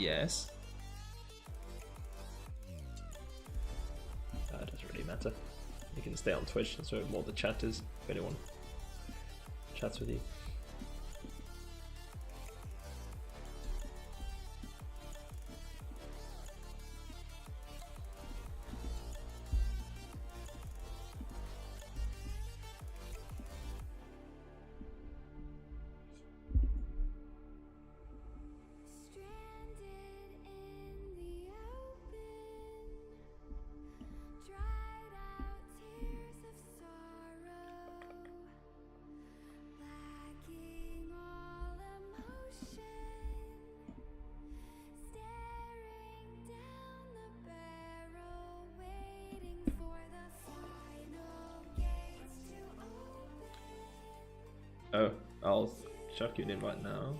Yes. It doesn't really matter. You can stay on Twitch, that's where more the chat is, if anyone chats with you. Oh, I'll chuck you an invite now.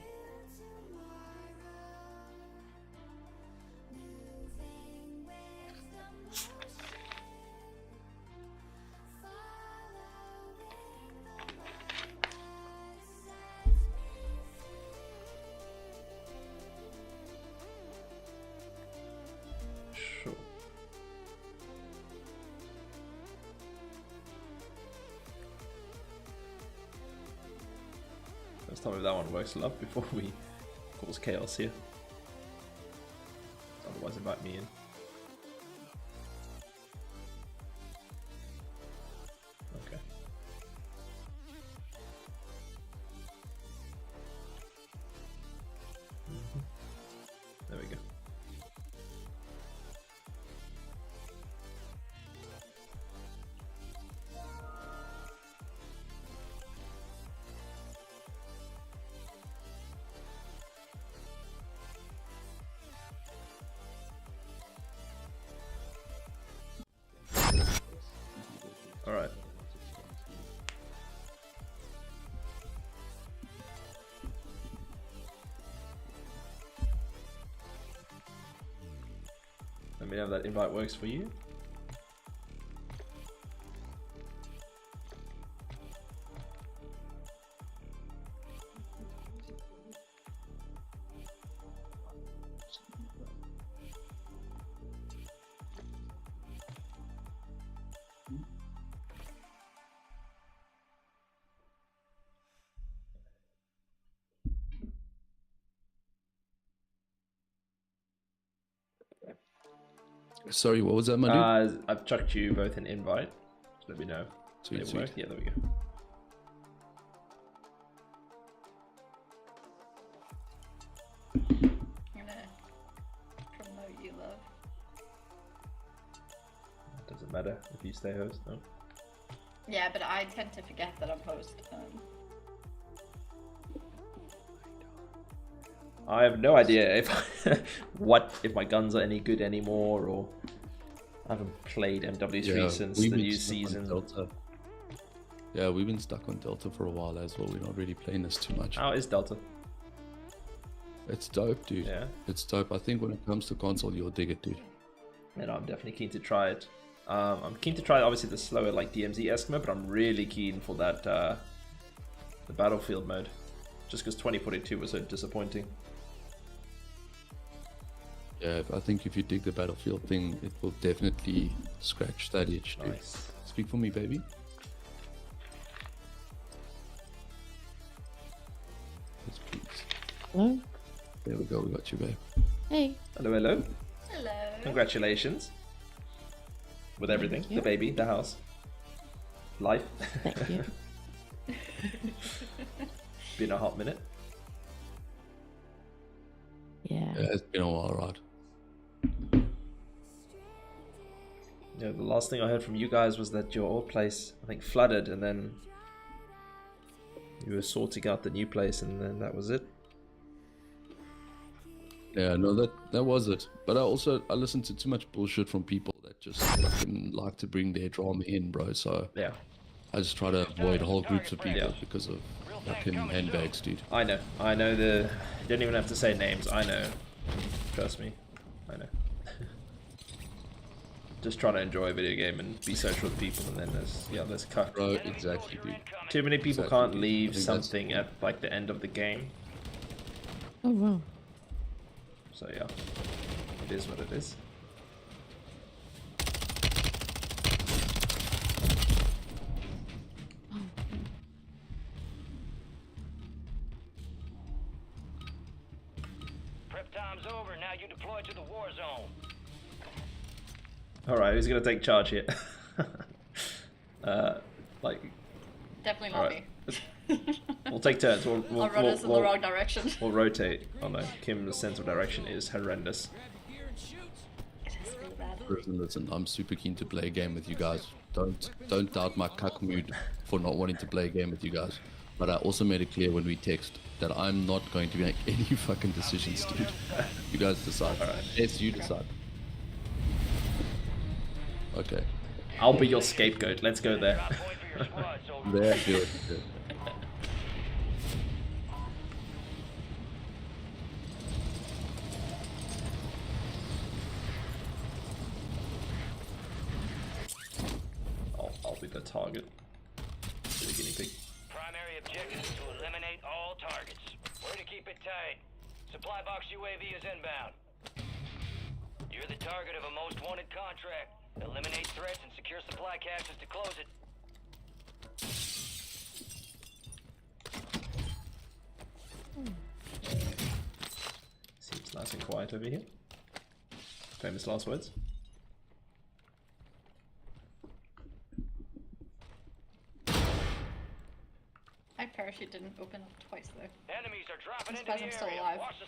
Sure. Let's tell me if that one works, love, before we cause chaos here. Otherwise, invite me in. Okay. There we go. All right. Let me know if that invite works for you. Sorry, what was that, my dude? I've chucked you both an invite. Let me know. Sweet, Did it sweet. work? Yeah, there we go. I'm gonna promote you, love. It doesn't matter if you stay host, no? Yeah, but I tend to forget that I'm host. I have no idea if if my guns are any good anymore, or I haven't played MW3 since the new season. Delta. Yeah, we've been stuck on Delta for a while as well. We're not really playing this too much. How is Delta? It's dope, dude. Yeah. It's dope. I think when it comes to console, you'll dig it, dude. And I'm definitely keen to try it. I'm keen to try obviously the slower like DMZ-esque mode, but I'm really keen for that the battlefield mode. Just because 2042 was so disappointing. Yeah, I think if you dig the battlefield thing, it will definitely scratch that itch, dude. Nice. Speak for me, baby. Yes, please. Hello? There we go, we got you, babe. Hey. Hello, hello. Hello. Congratulations. With everything. you. The baby, the house. Life. Thank you. Been a hot minute. Yeah. Yeah, it's been a while, right? Yeah, the last thing I heard from you guys was that your old place, I think, flooded, and then you were sorting out the new place, and then that was it. Yeah, no, that was it. But I listened to too much bullshit from people that just fucking like to bring their drama in, bro. So Yeah, I just try to avoid whole groups of people Yeah. because of fucking handbags, dude. I know. You don't even have to say names. I know. Trust me. I know. Just trying to enjoy a video game and be social with people, and then there's cut. Bro, exactly, dude. Too many people Exactly, can't dude. leave I think that's- something at like the end of the game. Oh wow. So yeah, it is what it is. Prep time's over. Now you deploy to the war zone. All right, who's gonna take charge here? Like, Definitely all not right. me. We'll take turns. We'll I'll run us in the wrong direction. We'll rotate. Oh no, Kim's sense of direction is horrendous. It is really bad. Listen, I'm super keen to play a game with you guys. Don't doubt my cuck mood for not wanting to play a game with you guys. But I also made it clear when we text that I'm not going to make any fucking decisions, dude. You guys decide. Alright. Yes, you decide. Okay. I'll be your scapegoat. Let's go there. Drop point for your squad, soldier. There, do it. I'll be the target. Be the guinea pig. Primary objective is to eliminate all targets. Way to keep it tight. Supply box UAV is inbound. You're the target of a most wanted contract. Eliminate threats and secure supply caches to close it. Seems nice and quiet over here. Famous last words. My parachute didn't open up twice though. Enemies are dropping I'm into surprised the I'm still area. alive. Watch the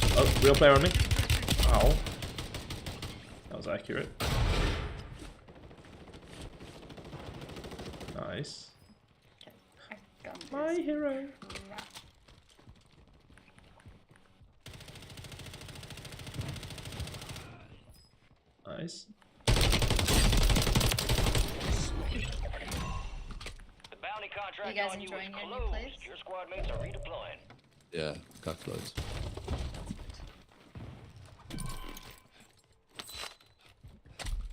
skies. Oh, real player on me. Ow. That was accurate. Nice. I got My this. hero. Rat. Nice. The bounty contract You guys on you is enjoying your new closed. place? Your squad mates are redeploying. Yeah, cuck loads.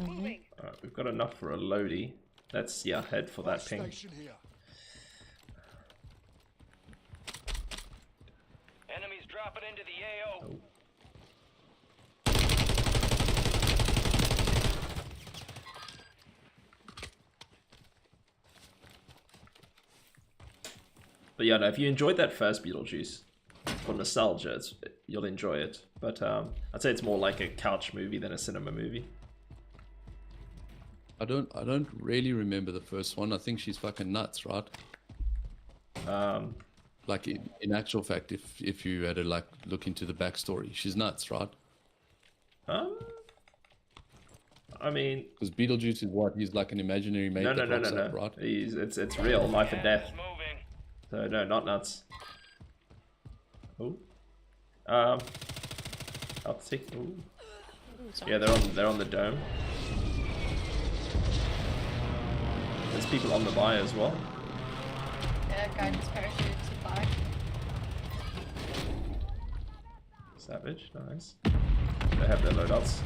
Okay. Alright, we've got enough for a loadie. Let's, yeah, head for that ping. Enemies dropping into the AO. Oh. But yeah, no, if you enjoyed that first Beetlejuice, for nostalgia, you'll enjoy it. But I'd say it's more like a couch movie than a cinema movie. I don't really remember the first one. I think she's fucking nuts, right? Like in actual fact, if you had to like look into the backstory, she's nuts, right? I mean, Because Beetlejuice is what? He's like an imaginary mate no, that rocks up, no. right? It's real, life and death. Gas moving. So no, not nuts. Oh, I'll take. Ooh. Yeah, they're on the dome. There's people on the buy as well. Yeah, guidance parachute to buy. Savage, nice. They have their loadouts.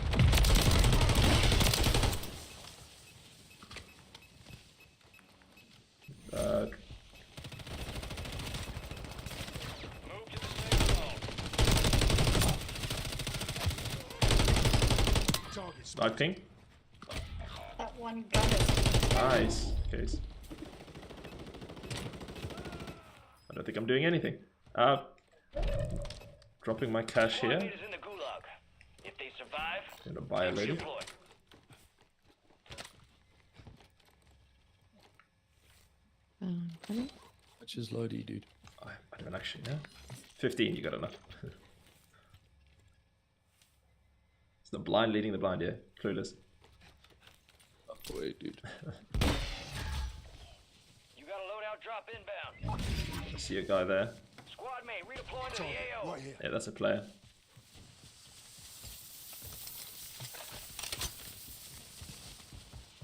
Move to the safe zone. Sniping. That one gun is. Nice. Case. I don't think I'm doing anything. Dropping my cash Squad here. mate is in the gulag. If they survive, Gonna buy a teams lady. deploy. Coming. Which is Lodi, dude. I don't actually know. 15, you got enough. It's the blind leading the blind, yeah. Clueless. Oh, wait, dude. You got a loadout drop inbound. I see a guy there. Squad mate, redeploying to the AO. Yeah, that's a player.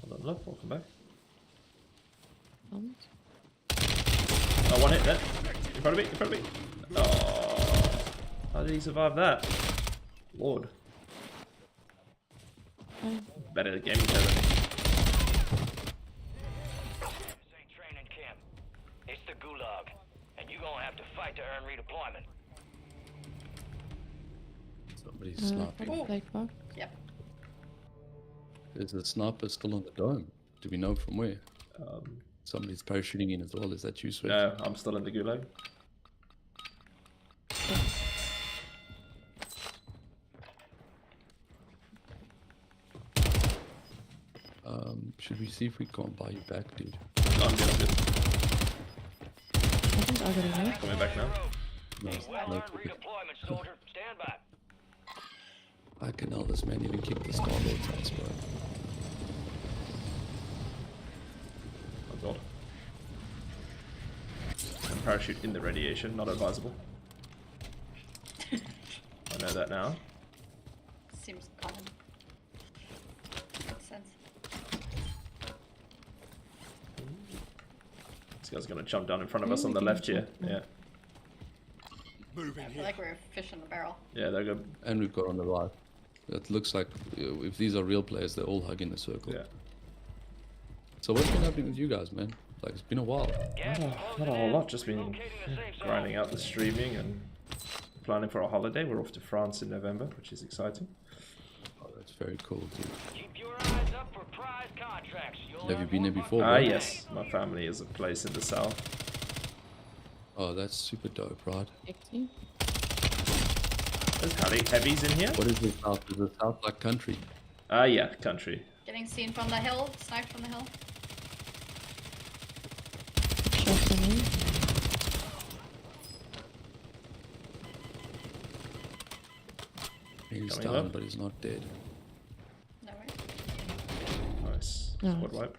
Hold on, look, welcome back. Almost. Oh, one hit there. In front of me, in front of me. Oh, how did he survive that? Lord. Better than gaming server. This ain't training camp. It's the gulag. And you gonna have to fight to earn redeployment. Somebody's sniping. Oh. Black box. Yep. There's a sniper still on the dome. Do we know from where? Somebody's parachuting in as well. Is that you, Sweat? No, I'm still in the gulag. Should we see if we can't buy you back, dude? No, I'm good, I'm good. I think I got a knife. Coming back now. No, Well no. earned redeployment, soldier. Stand by. I can know this man even kick the Star-Lord's ass, bro. Oh god. And parachute in the radiation, not advisable. I know that now. Seems common. Makes sense. This guy's gonna jump down in front of us on the left here. Yeah. I feel like we're a fish in the barrel. Yeah, they're good. And we've got on the right. It looks like if these are real players, they're all hugging the circle. Yeah. So what's been happening with you guys, man? Like, it's been a while. Gas is Not closing a whole in. lot, just been Locating the safe zone. grinding out the streaming and planning for a holiday. We're off to France in November, which is exciting. Oh, that's very cool, dude. Keep your eyes up for prize contracts. You'll Have you earn been there more before, bucks bro? per Yes, my family is a place in the south. Oh, that's super dope, right? Sexy. There's heavies in here? What is the south? Is the south like country? Yeah, country. Getting seen from the hill, sniped from the hill. Shot on me. He's Coming down, up. but he's not dead. No way. Nice. Nice. Squad wipe.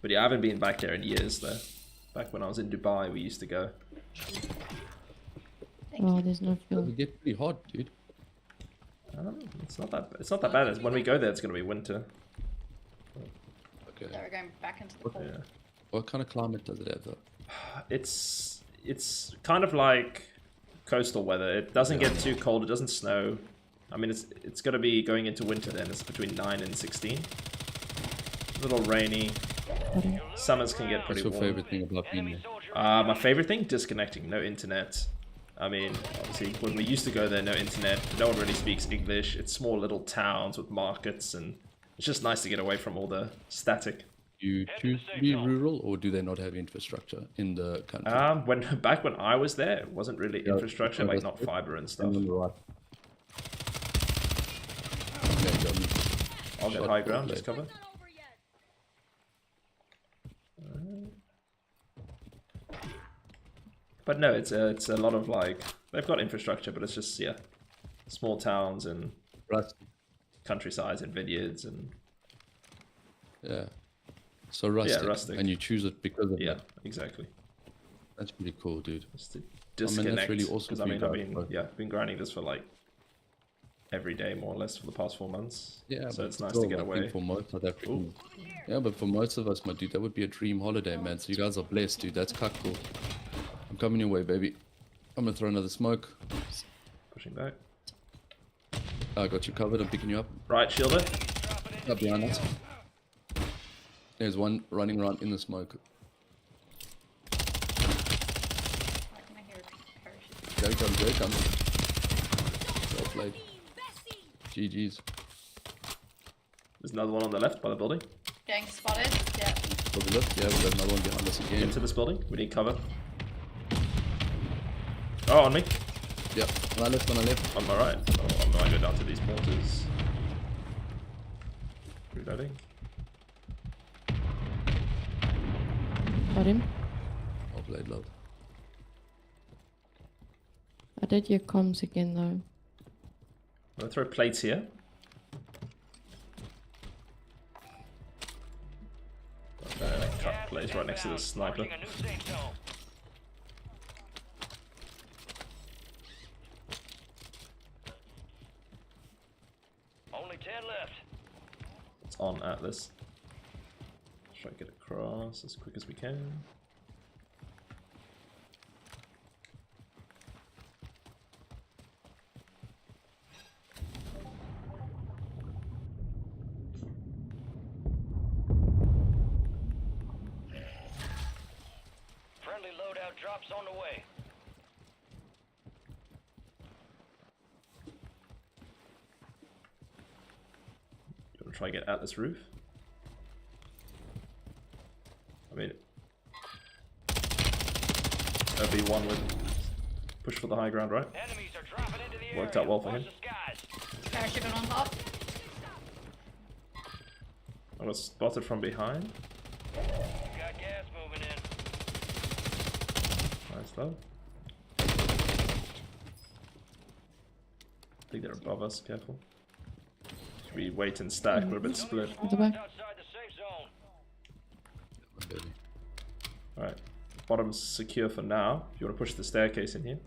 But yeah, I haven't been back there in years though. Back when I was in Dubai, we used to go. Thank Oh, you. there's no It fuel. get pretty hot, dude. It's not that bad. When we go there, it's gonna be winter. Okay. Yeah, we're going back into the cold. Yeah. What kind of climate does it have, though? It's kind of like coastal weather. It doesn't get too cold. It doesn't snow. I mean, it's gonna be going into winter then. It's between 9 and 16. A little rainy. Summers can get pretty What's your warm. favorite thing about being there? My favorite thing, disconnecting, no internet. I mean, obviously, when we used to go there, no internet, no one really speaks English. It's small little towns with markets, and it's just nice to get away from all the static. Do you choose to be rural, or do they not have infrastructure in the country? Back when I was there, it wasn't really Yeah, infrastructure, oh, like that's not good. fiber and stuff. And on the right. Okay, got me. I'll get Shot high for ground, blade. just cover. But no, it's a lot of like they've got infrastructure, but it's just small towns and Rust. countrysides and vineyards and Yeah. So rustic. rustic. And you choose it because of yeah, that. exactly. That's pretty cool, dude. Just to mean, disconnect. that's really awesome Because I for you mean, I've guys, been but- been grinding this for like every day more or less for the past 4 months. Yeah, so but it's nice still, to get I think away. for most South Africans. Yeah, but for most of us, my dude, that would be a dream holiday, man. So you guys are blessed, dude. That's cool. I'm coming your way, baby. I'm gonna throw another smoke. Pushing back. I got you covered. I'm picking you up. Right, shielder. Up behind us. There's one running around in the smoke. Why can I hear parachute? There he comes, there he comes. Well played. GG's. There's another one on the left by the building. Getting spotted. Yeah. For the left, yeah, we got another one behind us again. Into this building. We need cover. Oh, on me. Yep, on our left, on our left. On my right. Oh, I'm gonna go down to these mortars. Reloading. Got him. Well played, love. I did your comms again though. I'm gonna throw plates here. Cut place right next to the sniper. Marking a new safe zone. Only 10 left. It's on Atlas. Try to get across as quick as we can. Friendly loadout drops on the way. try and get at this roof. I mean, OB1 would push for the high ground, right? Enemies are dropping into the Worked area. out well for Watch him. the skies. Parachuting on top. I got spotted from behind. Got gas moving in. Nice though. I think they're above us, careful. Should we wait and stack? We're a bit split. At the back. Outside the safe zone. Barely. Alright. Bottom's secure for now. If you want to push the staircase in here.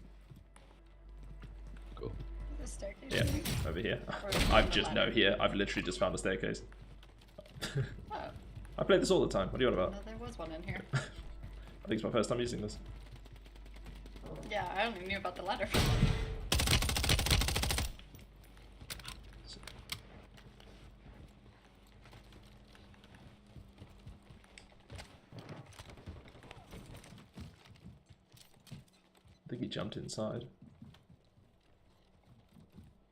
Cool. The staircase. Yeah, over here. I've just no here. I've literally just found a staircase. Oh, I play this all the time. What are you on about? no, there was one in here. I think it's my first time using this. Yeah, I only knew about the ladder. I think he jumped inside.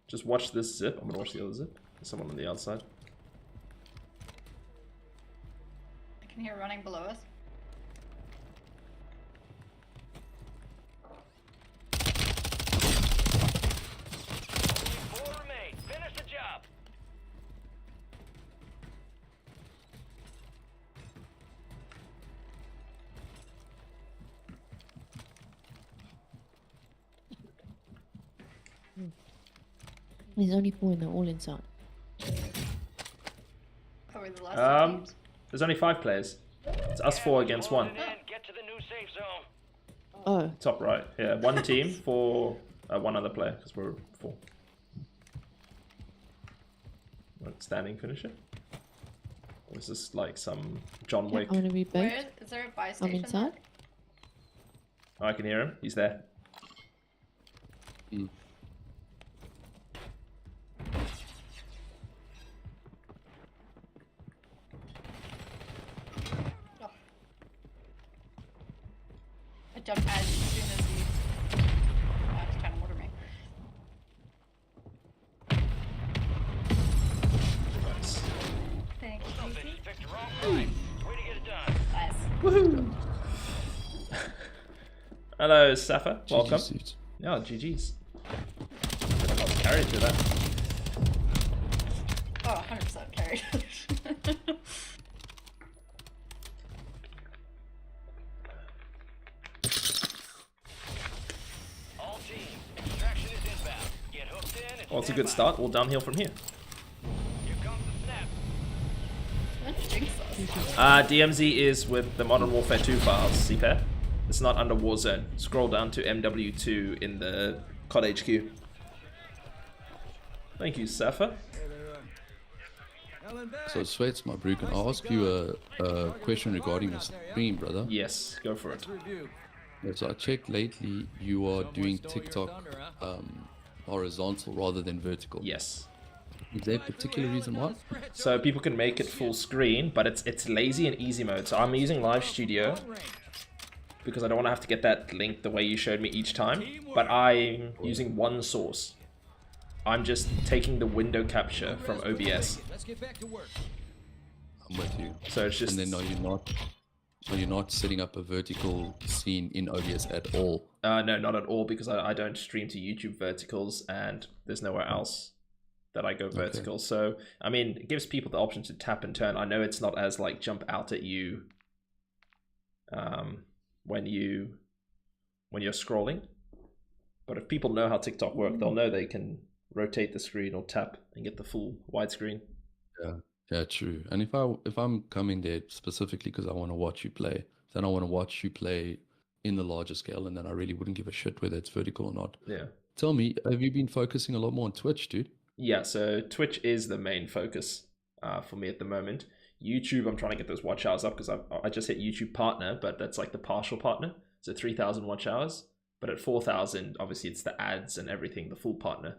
Just watch this zip. I'm gonna watch the other zip. There's someone on the outside. I can hear running below us. Only 4 remain. Finish the job. There's only 4 and they're all inside. Oh, we're the last two teams. There's only 5 players. It's us 4 against 1. Closing in. Get to the new safe zone. Oh, Top right. Yeah, 1 team for 1 other player because we're 4. What, standing finisher? Or is this like some John yeah, Wick? I want to be Where baked. is there a buy I'm station? inside. Oh, I can hear him. He's there. Mm. Oh. I jumped as soon as he to kind of order me. Nice. Thank you. Some bitches picked the wrong fight. Way to get it done. Nice. Woohoo! Hello, Safa. Welcome. GG. Yeah, GG's. I got carried through that. Oh, 100% carried. All teams, extraction is inbound. Get hooked in and Well, it's a stand good by. start. All downhill from here. Here comes the snap. Let's jinx us. DMZ is with the Modern Warfare 2 files, CPAR. It's not under Warzone. Scroll down to MW2 in the COD HQ. Thank you, Safa. So Sweats, my bro, can I ask you a question regarding the stream, brother? Yes, go for it. Yeah, so I checked lately you are doing TikTok horizontal rather than vertical. Yes. Is there a particular reason why? So people can make it full screen, but it's lazy and easy mode. So I'm using Live Studio because I don't want to have to get that link the way you showed me each time. But I'm using one source. I'm just taking the window capture from OBS. I'm with you. So it's just... And then are you not setting up a vertical scene in OBS at all? no, not at all, because I don't stream to YouTube verticals and there's nowhere else that I go vertical. Okay. So, I mean, it gives people the option to tap and turn. I know it's not as like jump out at you when you're scrolling. But if people know how TikTok work, they'll know they can rotate the screen or tap and get the full widescreen. Yeah, true. And if I'm coming there specifically because I want to watch you play, then I want to watch you play in the larger scale, and then I really wouldn't give a shit whether it's vertical or not. Yeah. Tell me, have you been focusing a lot more on Twitch, dude? Yeah, so Twitch is the main focus for me at the moment. YouTube, I'm trying to get those watch hours up because I just hit YouTube partner, but that's like the partial partner. So 3,000 watch hours. But at 4,000, obviously it's the ads and everything, the full partner.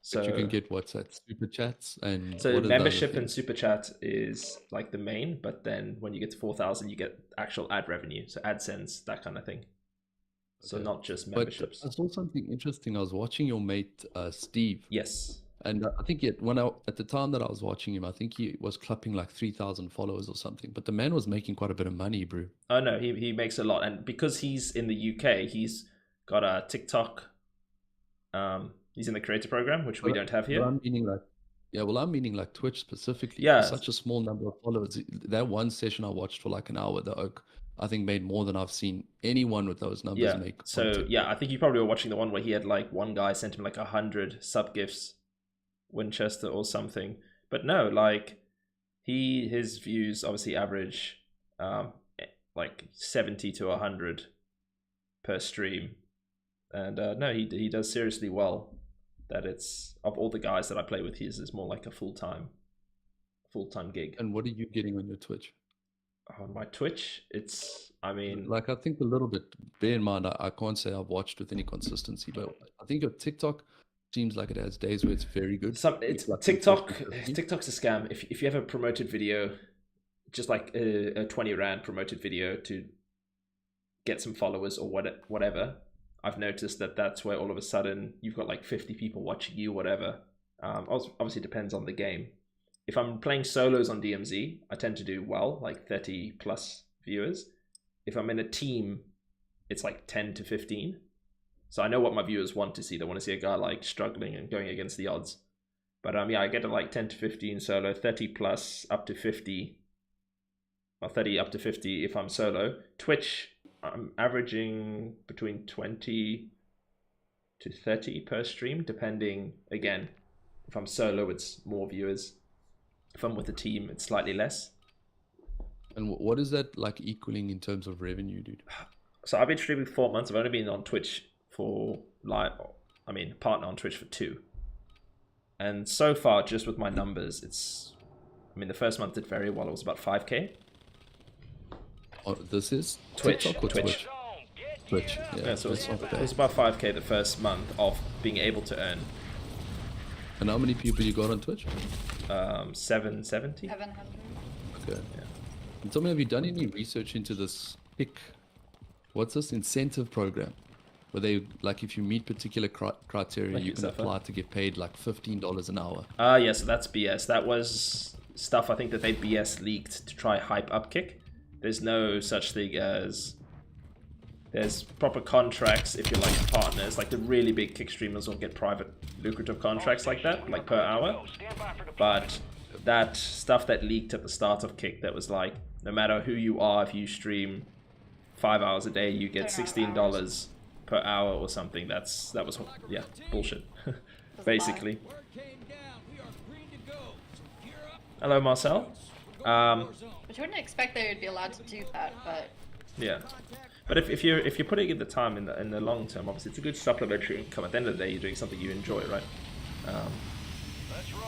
So But you can get what's that, super chats and so what are the membership other and things? super chat is like the main, but then when you get to 4,000, you get actual ad revenue, so AdSense, that kind of thing. So Okay. not just But memberships. I saw something interesting. I was watching your mate Steve, Yes. And I think at the time that I was watching him, I think he was clapping like 3,000 followers or something. But the man was making quite a bit of money, bro. Oh no, he makes a lot, and because he's in the UK, he's got a TikTok. He's in the creator program, which we don't have here. I'm meaning like Twitch specifically. Yeah. For such a small number of followers. That one session I watched for like an hour, the Oak, I think made more than I've seen anyone with those numbers make. So content. yeah, I think you probably were watching the one where he had like one guy sent him like 100 sub gifts, Winchester or something. But no, like his views obviously average like 70 to 100 per stream, and no, he does seriously well. That it's, of all the guys that I play with, his is more like a full-time gig. And what are you getting on your Twitch? On my Twitch, it's, I mean, like, I think a little bit, bear in mind, I can't say I've watched with any consistency, but I think your TikTok seems like it has days where it's very good. It's like TikTok's a scam. If you have a promoted video, just like a 20 rand promoted video to get some followers or whatever, I've noticed that that's where all of a sudden you've got like 50 people watching you, whatever. Obviously depends on the game. If I'm playing solos on DMZ, I tend to do well, like 30 plus viewers. If I'm in a team, it's like 10 to 15. So I know what my viewers want to see. They want to see a guy like struggling and going against the odds. But yeah, I get to like 10 to 15 solo, 30 plus up to 50. Or 30 up to 50 if I'm solo. Twitch, I'm averaging between 20 to 30 per stream, depending, again, if I'm solo, it's more viewers. If I'm with a team, it's slightly less. And what is that like equaling in terms of revenue, dude? So I've been streaming 4 months. I've only been on Twitch for partner on Twitch for 2. And so far, just with my numbers, the first month did very well. It was about 5K. Oh, this is Twitch. TikTok or Twitch? Twitch. Yeah, So that's not it bad. was about 5K the first month of being able to earn. And how many people you got on Twitch? 770. 700. Okay. Yeah. And tell me, have you done any research into this what's this incentive program? Where they, like, if you meet particular criteria, Like you can yourself, apply to get paid like $15 an hour. Yeah, so that's BS. That was stuff I think that they BS leaked to try hype up Kick. There's no such thing as... There's proper contracts if you're like partners. Like the really big Kick streamers will get private lucrative contracts like that, like per hour. But that stuff that leaked at the start of Kick, that was like, no matter who you are, if you stream 5 hours a day, you get $16 per hour or something. That was bullshit, basically. Hello, Marcel. But you wouldn't expect they would be allowed to do that, but Yeah, but if you're putting in the time in the long term, obviously it's a good supplementary income. At the end of the day, you're doing something you enjoy, right? Let's roll.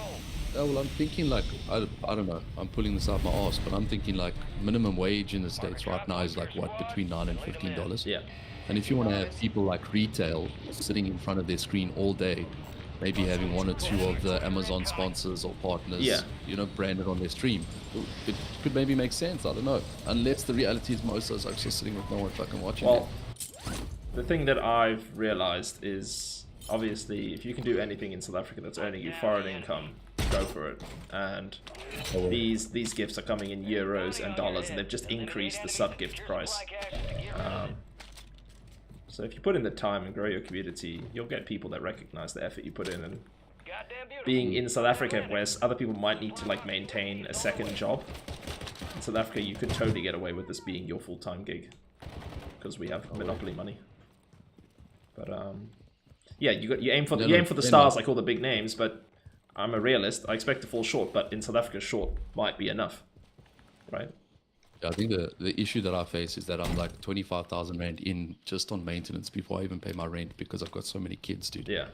Oh, well, I'm thinking like, I don't know, I'm pulling this out my arse, but I'm thinking like minimum wage in the States right now is like what, between $9 and $15? Yeah. And if you want to have people like retail sitting in front of their screen all day, maybe having 1 or 2 of the Amazon sponsors or partners, branded on their stream, it could maybe make sense. I don't know. Unless the reality is most of us are just sitting with no one fucking watching. Well, the thing that I've realized is, obviously, if you can do anything in South Africa that's earning you foreign income, go for it. And these gifts are coming in euros and dollars, and they've just increased the sub gift price. So if you put in the time and grow your community, you'll get people that recognize the effort you put in. And being in South Africa, where other people might need to like maintain a second job, in South Africa you could totally get away with this being your full-time gig, because we have monopoly money. But yeah, you aim for the stars like all the big names, but I'm a realist. I expect to fall short, but in South Africa, short might be enough, right? Yeah, I think the issue that I face is that I'm like 25,000 Rand in just on maintenance before I even pay my rent, because I've got so many kids, dude. Yeah.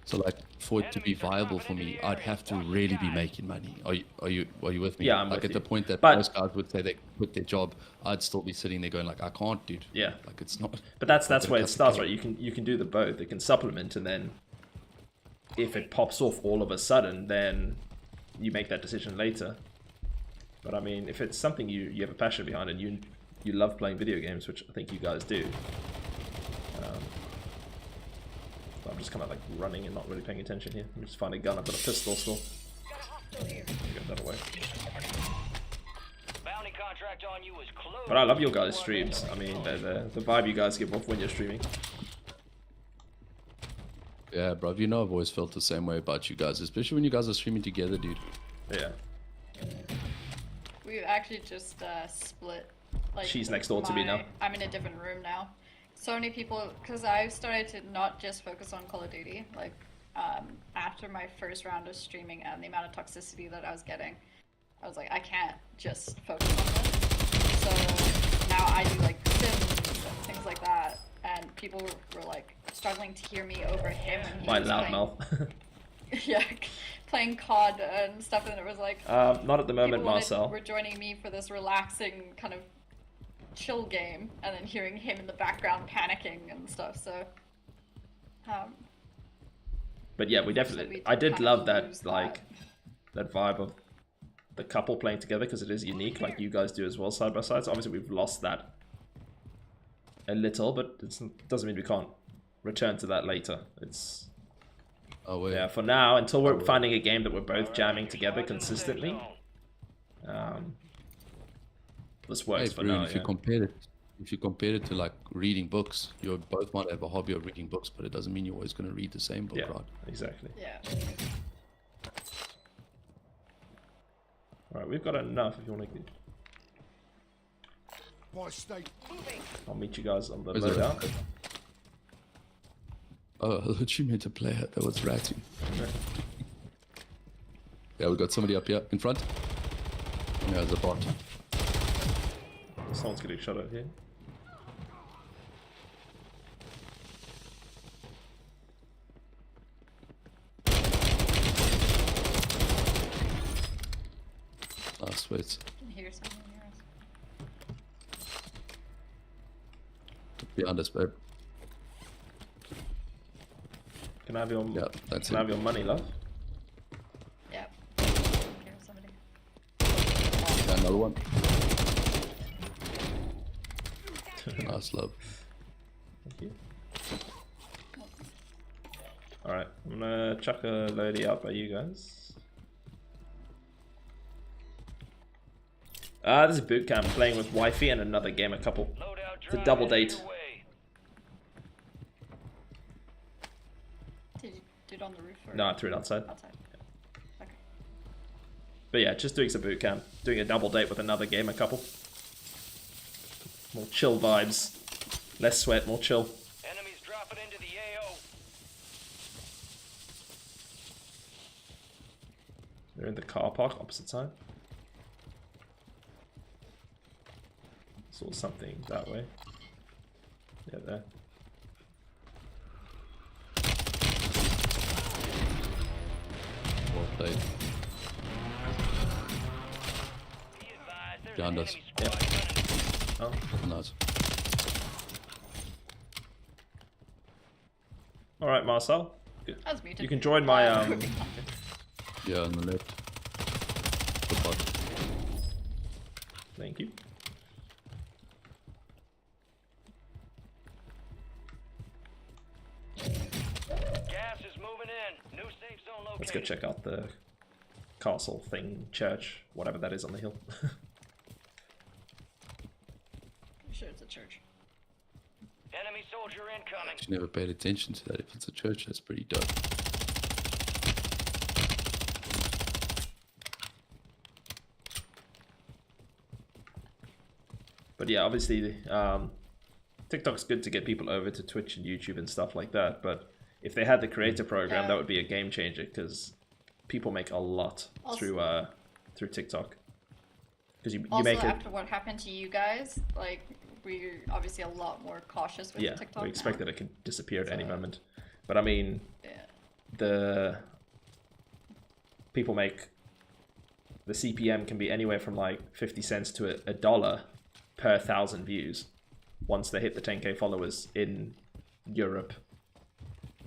So like, for it to be viable for me, I'd have to really be making money. Are you with me? Yeah, I'm like with at the you. point that But- most guys would say they quit their job, I'd still be sitting there going like, I can't, dude. Yeah. Like it's not. But that's not where gonna it cut the starts, cake. right? You can do the both. It can supplement, and then if it pops off all of a sudden, then you make that decision later. But I mean, if it's something you have a passion behind and you love playing video games, which I think you guys do. just kind of like running and not really paying attention here. Let me just find a gun. I've got a pistol still. Get that away. Bounty contract on you is closed. But I love your guys' streams. I mean, the vibe you guys give off when you're streaming. Yeah, bro. You know I've always felt the same way about you guys, especially when you guys are streaming together, dude. Yeah. We actually just split. Like, She's next door to me now. I'm in a different room now. So many people, because I've started to not just focus on Call of Duty. Like, after my first round of streaming and the amount of toxicity that I was getting, I was like, I can't just focus on this. So now I do like Sims and things like that, and people were like struggling to hear me over him. And he My was loud playing- mouth. Yeah, playing COD and stuff, and it was like Not at the moment, people Marcel. were joining me for this relaxing kind of chill game, and then hearing him in the background panicking and stuff. So, But yeah, we we definitely. did I did kind love of that, lose that. like, that vibe of the couple playing together because it is unique, like you guys do as well, side by side. So obviously we've lost that a little, but it doesn't mean we can't return to that later. It's Oh wait. yeah. For now, until we're finding a game that we're both jamming together consistently, this works Hey, for Bruin, now. if Yeah. you compare it to like reading books, you both might have a hobby of reading books, but it doesn't mean you're always going to read the same book, Yeah, right? exactly. yeah. All right, we've got enough. If you want to, By state. I'll meet you guys on the Where's the loadout. rest? Oh, I thought you meant a player that was ratting. Yeah, we got somebody up here in front. Yeah, there's a bot. Someone's getting shot at here. Ah, sweet. Can hear someone near us. Behind us, babe. Can I have your Yeah, that's Can I it. have your money, love? Yeah. Hear somebody. Yeah, another one. Nice, love. Thank you. Alright, I'm gonna chuck a loadie out by you guys. This is boot camp, playing with Wifey and another gamer couple. Loadout It's a drop double headed date. your way. Did you do it on the roof or No, I threw it outside. outside? Okay. But yeah, just doing some boot camp. Doing a double date with another gamer couple. More chill vibes. Less sweat, more chill. Enemies dropping into the AO. They're in the car park, opposite side. Saw something that way. Yeah, there. Well played. Be advised, there's Behind an us. enemy squad running. Oh. Nice. Alright, Marcel. Good. I was muted. You can join my Yeah, on the left. Good bot. Thank you. Gas is moving in. New safe zone located. Let's go check out the castle thing, church, whatever that is on the hill. I'm sure it's a church. Enemy soldier incoming. Actually never paid attention to that. If it's a church, that's pretty dope. But yeah, obviously, TikTok's good to get people over to Twitch and YouTube and stuff like that. But if they had the creator program, Yeah. that would be a game changer because people make a lot Also- through TikTok. Because you Also, make it, after what happened to you guys, like, we're obviously a lot more cautious with yeah, TikTok we expect now. that it can disappear at any So- moment. But I mean, Yeah. the CPM can be anywhere from like 50 cents to a dollar per 1,000 views once they hit the 10k followers in Europe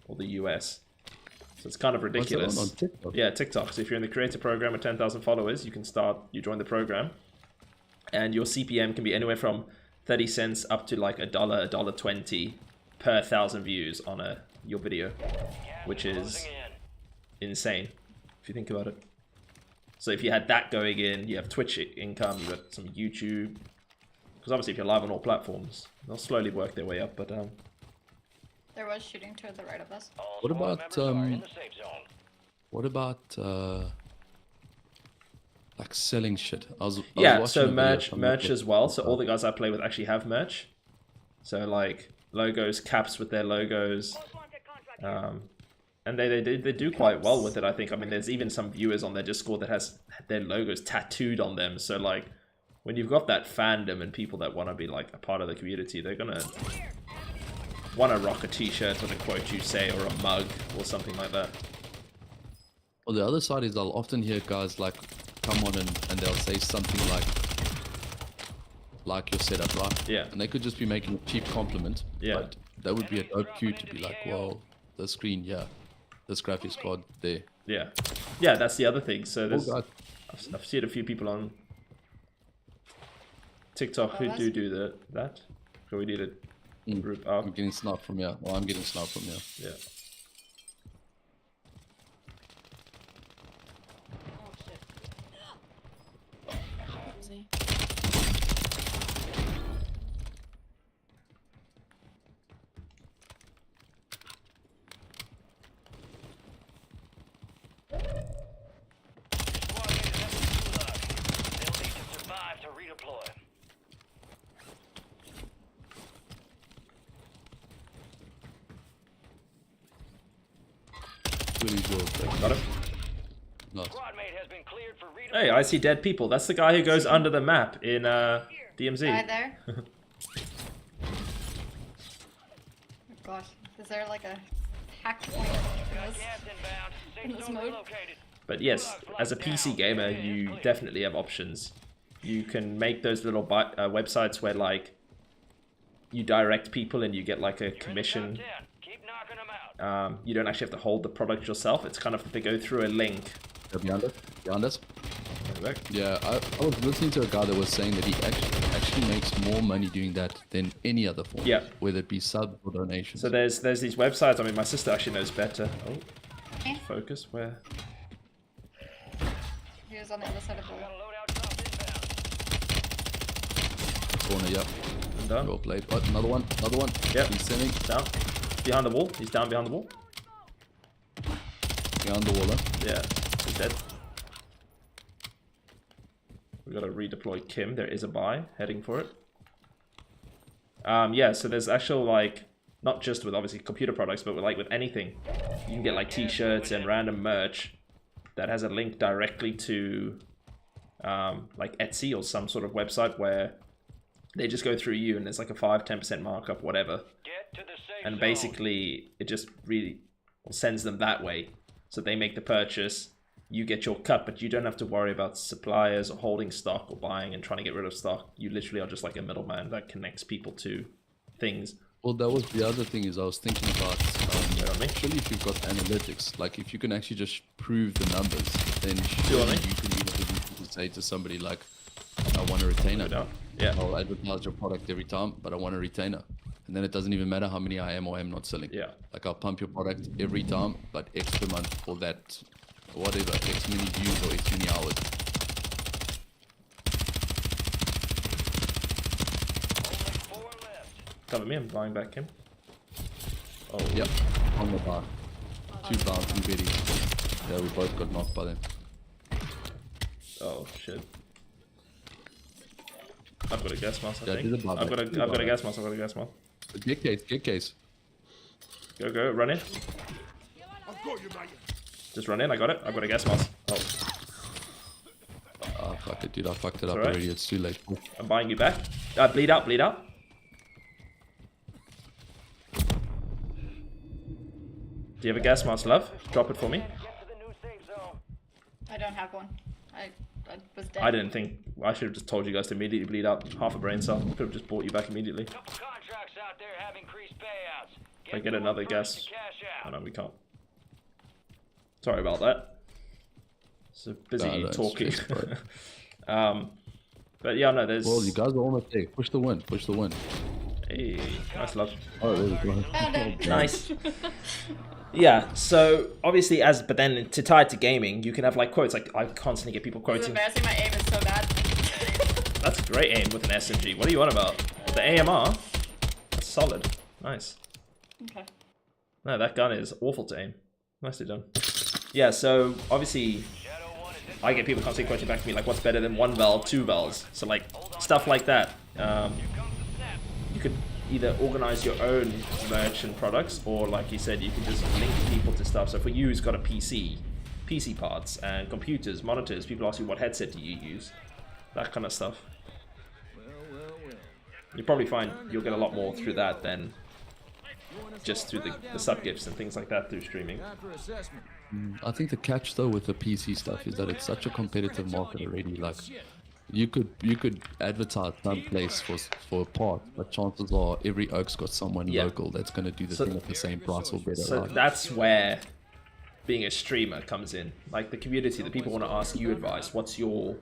or the US. So it's kind of What's it ridiculous. on TikTok? Yeah, TikTok. So if you're in the creator program with 10,000 followers, you join the program, and your CPM can be anywhere from 30 cents up to like $1, $1.20 per 1,000 views on a your video, which is insane if you think about it. So if you had that going in, you have Twitch income, you got some YouTube. Because obviously if you're live on all platforms, they'll slowly work their way up, but There was shooting to the right of us. What about like selling shit? I was yeah, watching so a video merch from as well. So all the guys I play with actually have merch. So like logos, caps with their logos. And they do quite well with it, I think. I mean, there's even some viewers on their Discord that has their logos tattooed on them. So like, when you've got that fandom and people that want to be like a part of the community, they're gonna want to rock a t-shirt with a quote you say, or a mug or something like that. Well, the other side is I'll often hear guys like come on and they'll say something like your setup, right? Yeah. And they could just be making a cheap compliment. Yeah. But that would be a dope cue to be like, well, the screen, yeah. This graphics card there. Yeah. Yeah, that's the other thing. So there's, God. I've seen a few people on TikTok who do that. So we need a group up. I'm getting sniped from here. Well, I'm getting sniped from here. Yeah. See? Got him. Nice. Hey, I see dead people. That's the guy who goes under the map in DMZ. Guy there. Oh gosh, is there like a hack point in this mode? But yes, as a PC gamer, you definitely have options. You can make those little websites where like you direct people and you get like a commission. You don't actually have to hold the product yourself. It's kind of they go through a link. Behind us. Behind us. Yeah, I was listening to a guy that was saying that he actually makes more money doing that than any other form. Yeah. Whether it be sub or donations. So there's these websites. I mean, my sister actually knows better. Oh, focus where? He was on the other side of the wall. Corner, yep. I'm done. Well played. Oh, another one. Another one. Yep. He's sending. Down. Behind the wall. He's down behind the wall. Behind the wall, huh? Yeah. He's dead. We gotta redeploy Kim. There is a buy heading for it. Yeah, so there's actual like not just with obviously computer products, but with like with anything. You can get like t-shirts and random merch that has a link directly to like Etsy or some sort of website where they just go through you and there's like a 5-10% markup, whatever. And basically it just really sends them that way. So they make the purchase, you get your cut, but you don't have to worry about suppliers or holding stock or buying and trying to get rid of stock. You literally are just like a middleman that connects people to things. Well, that was the other thing is I was thinking about actually if you've got analytics, like if you can actually just prove the numbers, then surely you can even say to somebody like, I want a retainer. Yeah. I'll advertise your product every time, but I want a retainer. And then it doesn't even matter how many I am or am not selling. Yeah. Like I'll pump your product every time, but X per month for that, whatever, X many views or X many hours. Cover me, I'm buying back him. Oh. Yep, on the bar. 2 bounds and Betty. Yeah, we both got knocked by them. Oh shit. I've got a gas mask, I Yeah, think. I've got a gas mask, I've got a gas mask. Get case. Go, run in. Just run in, I got it. I've got a gas mask. Oh. Ah, fuck it, dude. I fucked it up alright. already. It's too late. I'm buying you back. Bleed out. Do you have a gas mask, love? Drop it for me. I don't have one. I was dead. I didn't think. I should have just told you guys to immediately bleed out half a brain cell. Could have just bought you back immediately. If I get another gas. Oh no, we can't. Sorry about that. So busy talking. But yeah, no, there's. Well, you guys are almost there. Push the win. Hey, nice love. Oh, there we go. Found it. Nice. Yeah, so obviously but then to tie it to gaming, you can have like quotes, like I constantly get people It's quoting. embarrassing, my aim is so bad. That's a great aim with an SMG. What are you on about? The AMR? That's solid. Nice. Okay. No, that gun is awful to aim. Nicely done. Yeah, so obviously I get people constantly quoting back to me like, what's better than 1 val, 2 vals? So like stuff like that. You could either organize your own merch and products, or like you said, you can just link people to stuff. So for you who's got a PC parts and computers, monitors, people ask you what headset do you use, that kind of stuff. You probably find you'll get a lot more through that than just through the sub gifts and things like that through streaming. I think the catch though with the PC stuff is that it's such a competitive market already. Like, you could advertise some place for a part, but chances are every oak's got someone local that's going to do the thing at the same price or better. So right? that's where being a streamer comes in. Like the community, the people want to ask you advice. What's your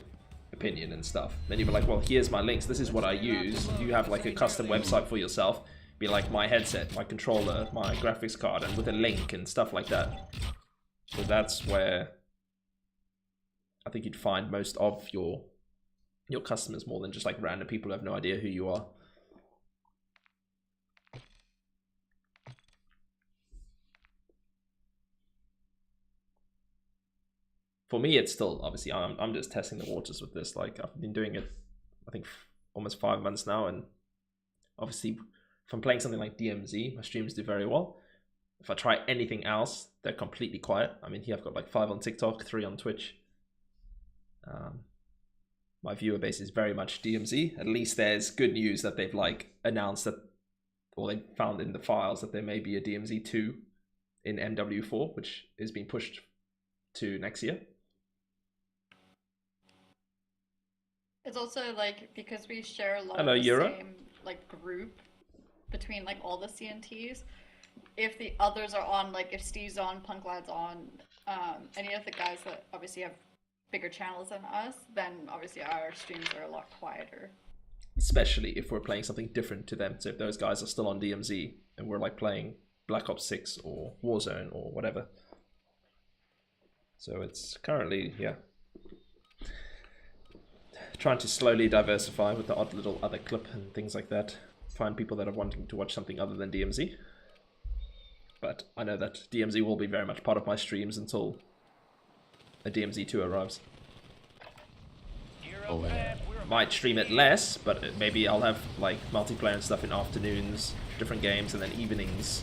opinion and stuff? Then you'll be like, well, here's my links. This is what I use. You have like a custom website for yourself. Be like my headset, my controller, my graphics card, and with a link and stuff like that. So that's where I think you'd find most of your customers, more than just like random people who have no idea who you are. For me, it's still obviously I'm just testing the waters with this. Like I've been doing it, I think almost 5 months now, and obviously if I'm playing something like DMZ, my streams do very well. If I try anything else, they're completely quiet. I mean, here I've got like 5 on TikTok, 3 on Twitch. My viewer base is very much DMZ. At least there's good news that they've like announced that, or they found in the files that there may be a DMZ 2 in MW4, which is being pushed to next year. It's also like because we share a lot Hello, of the Euro. same like group between like all the CNTs. If the others are on, like if Steve's on, Punklad's on, any of the guys that obviously have bigger channels than us, then obviously our streams are a lot quieter. Especially if we're playing something different to them. So if those guys are still on DMZ and we're like playing Black Ops 6 or Warzone or whatever. So it's currently, yeah, trying to slowly diversify with the odd little other clip and things like that. Find people that are wanting to watch something other than DMZ. But I know that DMZ will be very much part of my streams until a DMZ 2 arrives. Oh, yeah. Might stream it less, but maybe I'll have like multiplayer and stuff in afternoons, different games, and then evenings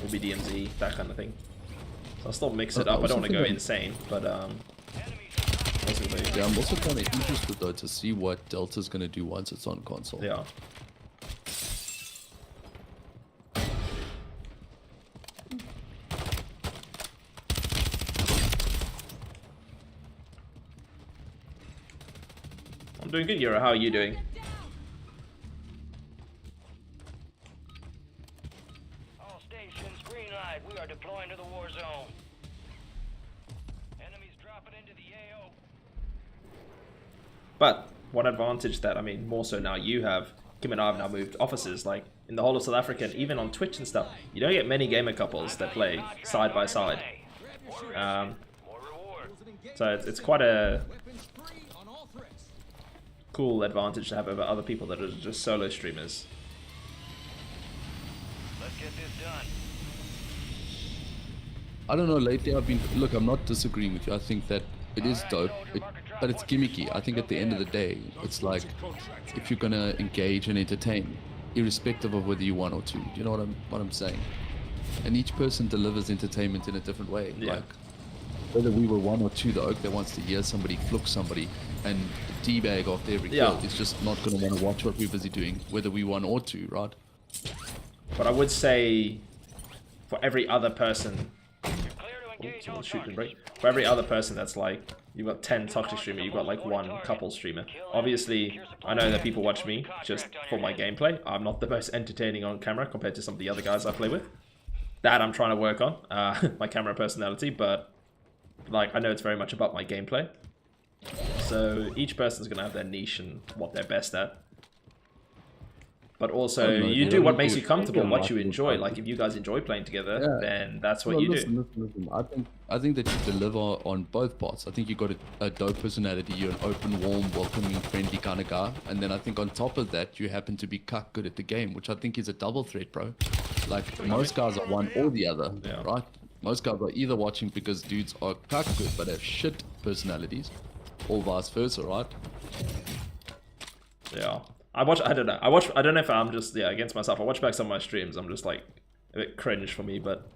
will be DMZ, that kind of thing. So I'll still mix it up. I don't want to go insane, but Yeah, I'm also kind of interested though to see what Delta's going to do once it's on console. yeah. I'm doing good, Euro. How are you doing? All stations, green light. We are deploying to the war zone. Enemies dropping into the AO. But one advantage that, I mean, more so now you have, Kim and I have now moved offices, like in the whole of South Africa, and even on Twitch and stuff, you don't get many gamer couples that play side by side. More reward. So it's quite a cool advantage to have over other people that are just solo streamers. Let's get this done. I don't know, lately I've been... Look, I'm not disagreeing with you. I think that it is dope, but it's gimmicky. I think at the end of the day, it's like, if you're going to engage and entertain, irrespective of whether you one or two. Do you know what I'm saying? And each person delivers entertainment in a different way. Yeah. Like, whether we were one or two, the oak that wants to hear somebody fluke somebody and teabag after every kill is just not going to want to watch what we're busy doing, whether we one or two, right? But I would say, for every other person, You're clear to engage all shooting break. targets. For every other person that's like, you've got 10 toxic streamer, you've got like one couple streamer. Obviously, I know that people watch me just for my gameplay. I'm not the most entertaining on camera compared to some of the other guys I play with. That I'm trying to work on, my camera personality, but like I know it's very much about my gameplay. So each person's gonna have their niche and what they're best at. but also Oh, no, you you do don't what need makes to- you comfortable, you what don't you like it. enjoy. Like if you guys enjoy playing together, Yeah. then that's what No, you listen, do. listen. I think that you deliver on both parts. I think you got a dope personality. You're an open, warm, welcoming, friendly kind of guy. And then I think on top of that, you happen to be cuck good at the game, which I think is a double threat, bro. Like most guys are one or the other, Yeah. right? Most guys are either watching because dudes are cuck good but have shit personalities, or vice versa, right? Yeah. I don't know. I don't know if I'm just against myself. I watch back some of my streams. I'm just like a bit cringe for me, but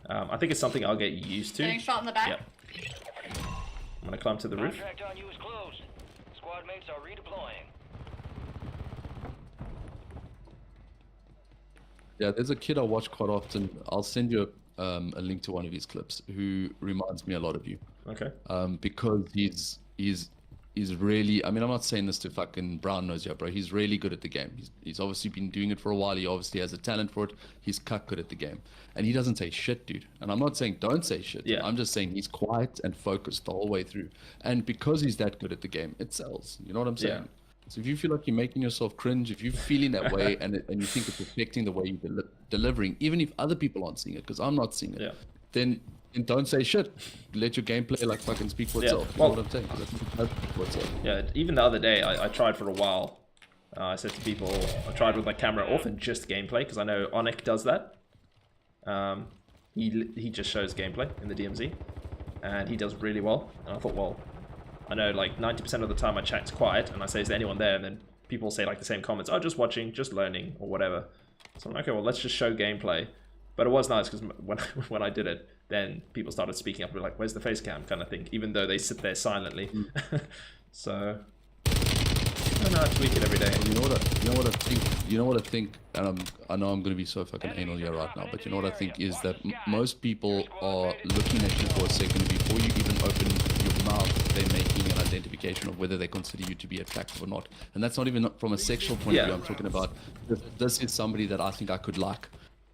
I think it's something I'll get used to. Getting shot in the back. Yeah. I'm gonna climb to the roof. Contract on you is closed. Squad mates are redeploying. Yeah, there's a kid I watch quite often. I'll send you a link to one of his clips who reminds me a lot of you. Okay. Because he's really, I mean, I'm not saying this to fucking brown nose you, bro. He's really good at the game. He's obviously been doing it for a while. He obviously has a talent for it. He's cuck good at the game. And he doesn't say shit, dude. And I'm not saying don't say shit. Yeah. I'm just saying he's quiet and focused the whole way through. And because he's that good at the game, it sells. You know what I'm saying? Yeah. So if you feel like you're making yourself cringe, if you're feeling that way and you think it's affecting the way you're delivering, even if other people aren't seeing it, because I'm not seeing it, Yeah. then don't say shit. Let your gameplay like fucking speak for itself. You Well- know what I'm saying? 'Cause I think it does speak for itself. Yeah. Even the other day, I tried for a while. I said to people, I tried with my camera off and just gameplay because I know Onik does that. He just shows gameplay in the DMZ, and he does really well. And I thought, well, I know like 90% of the time my chat's quiet, and I say, is there anyone there? And then people say like the same comments, oh, just watching, just learning, or whatever. So I'm like, okay, well, let's just show gameplay. But it was nice because when I did it, then people started speaking up and be like, where's the face cam kind of thing, even though they sit there silently. So I don't know, I tweak it every day. You know what I think, and I know I'm going to be so fucking anal here right now, but you know what I think is that most people are looking at you for a second before you even open your mouth. They're making an identification of whether they consider you to be attractive or not, and that's not even from a sexual point of view. I'm talking about this is somebody that I think I could like,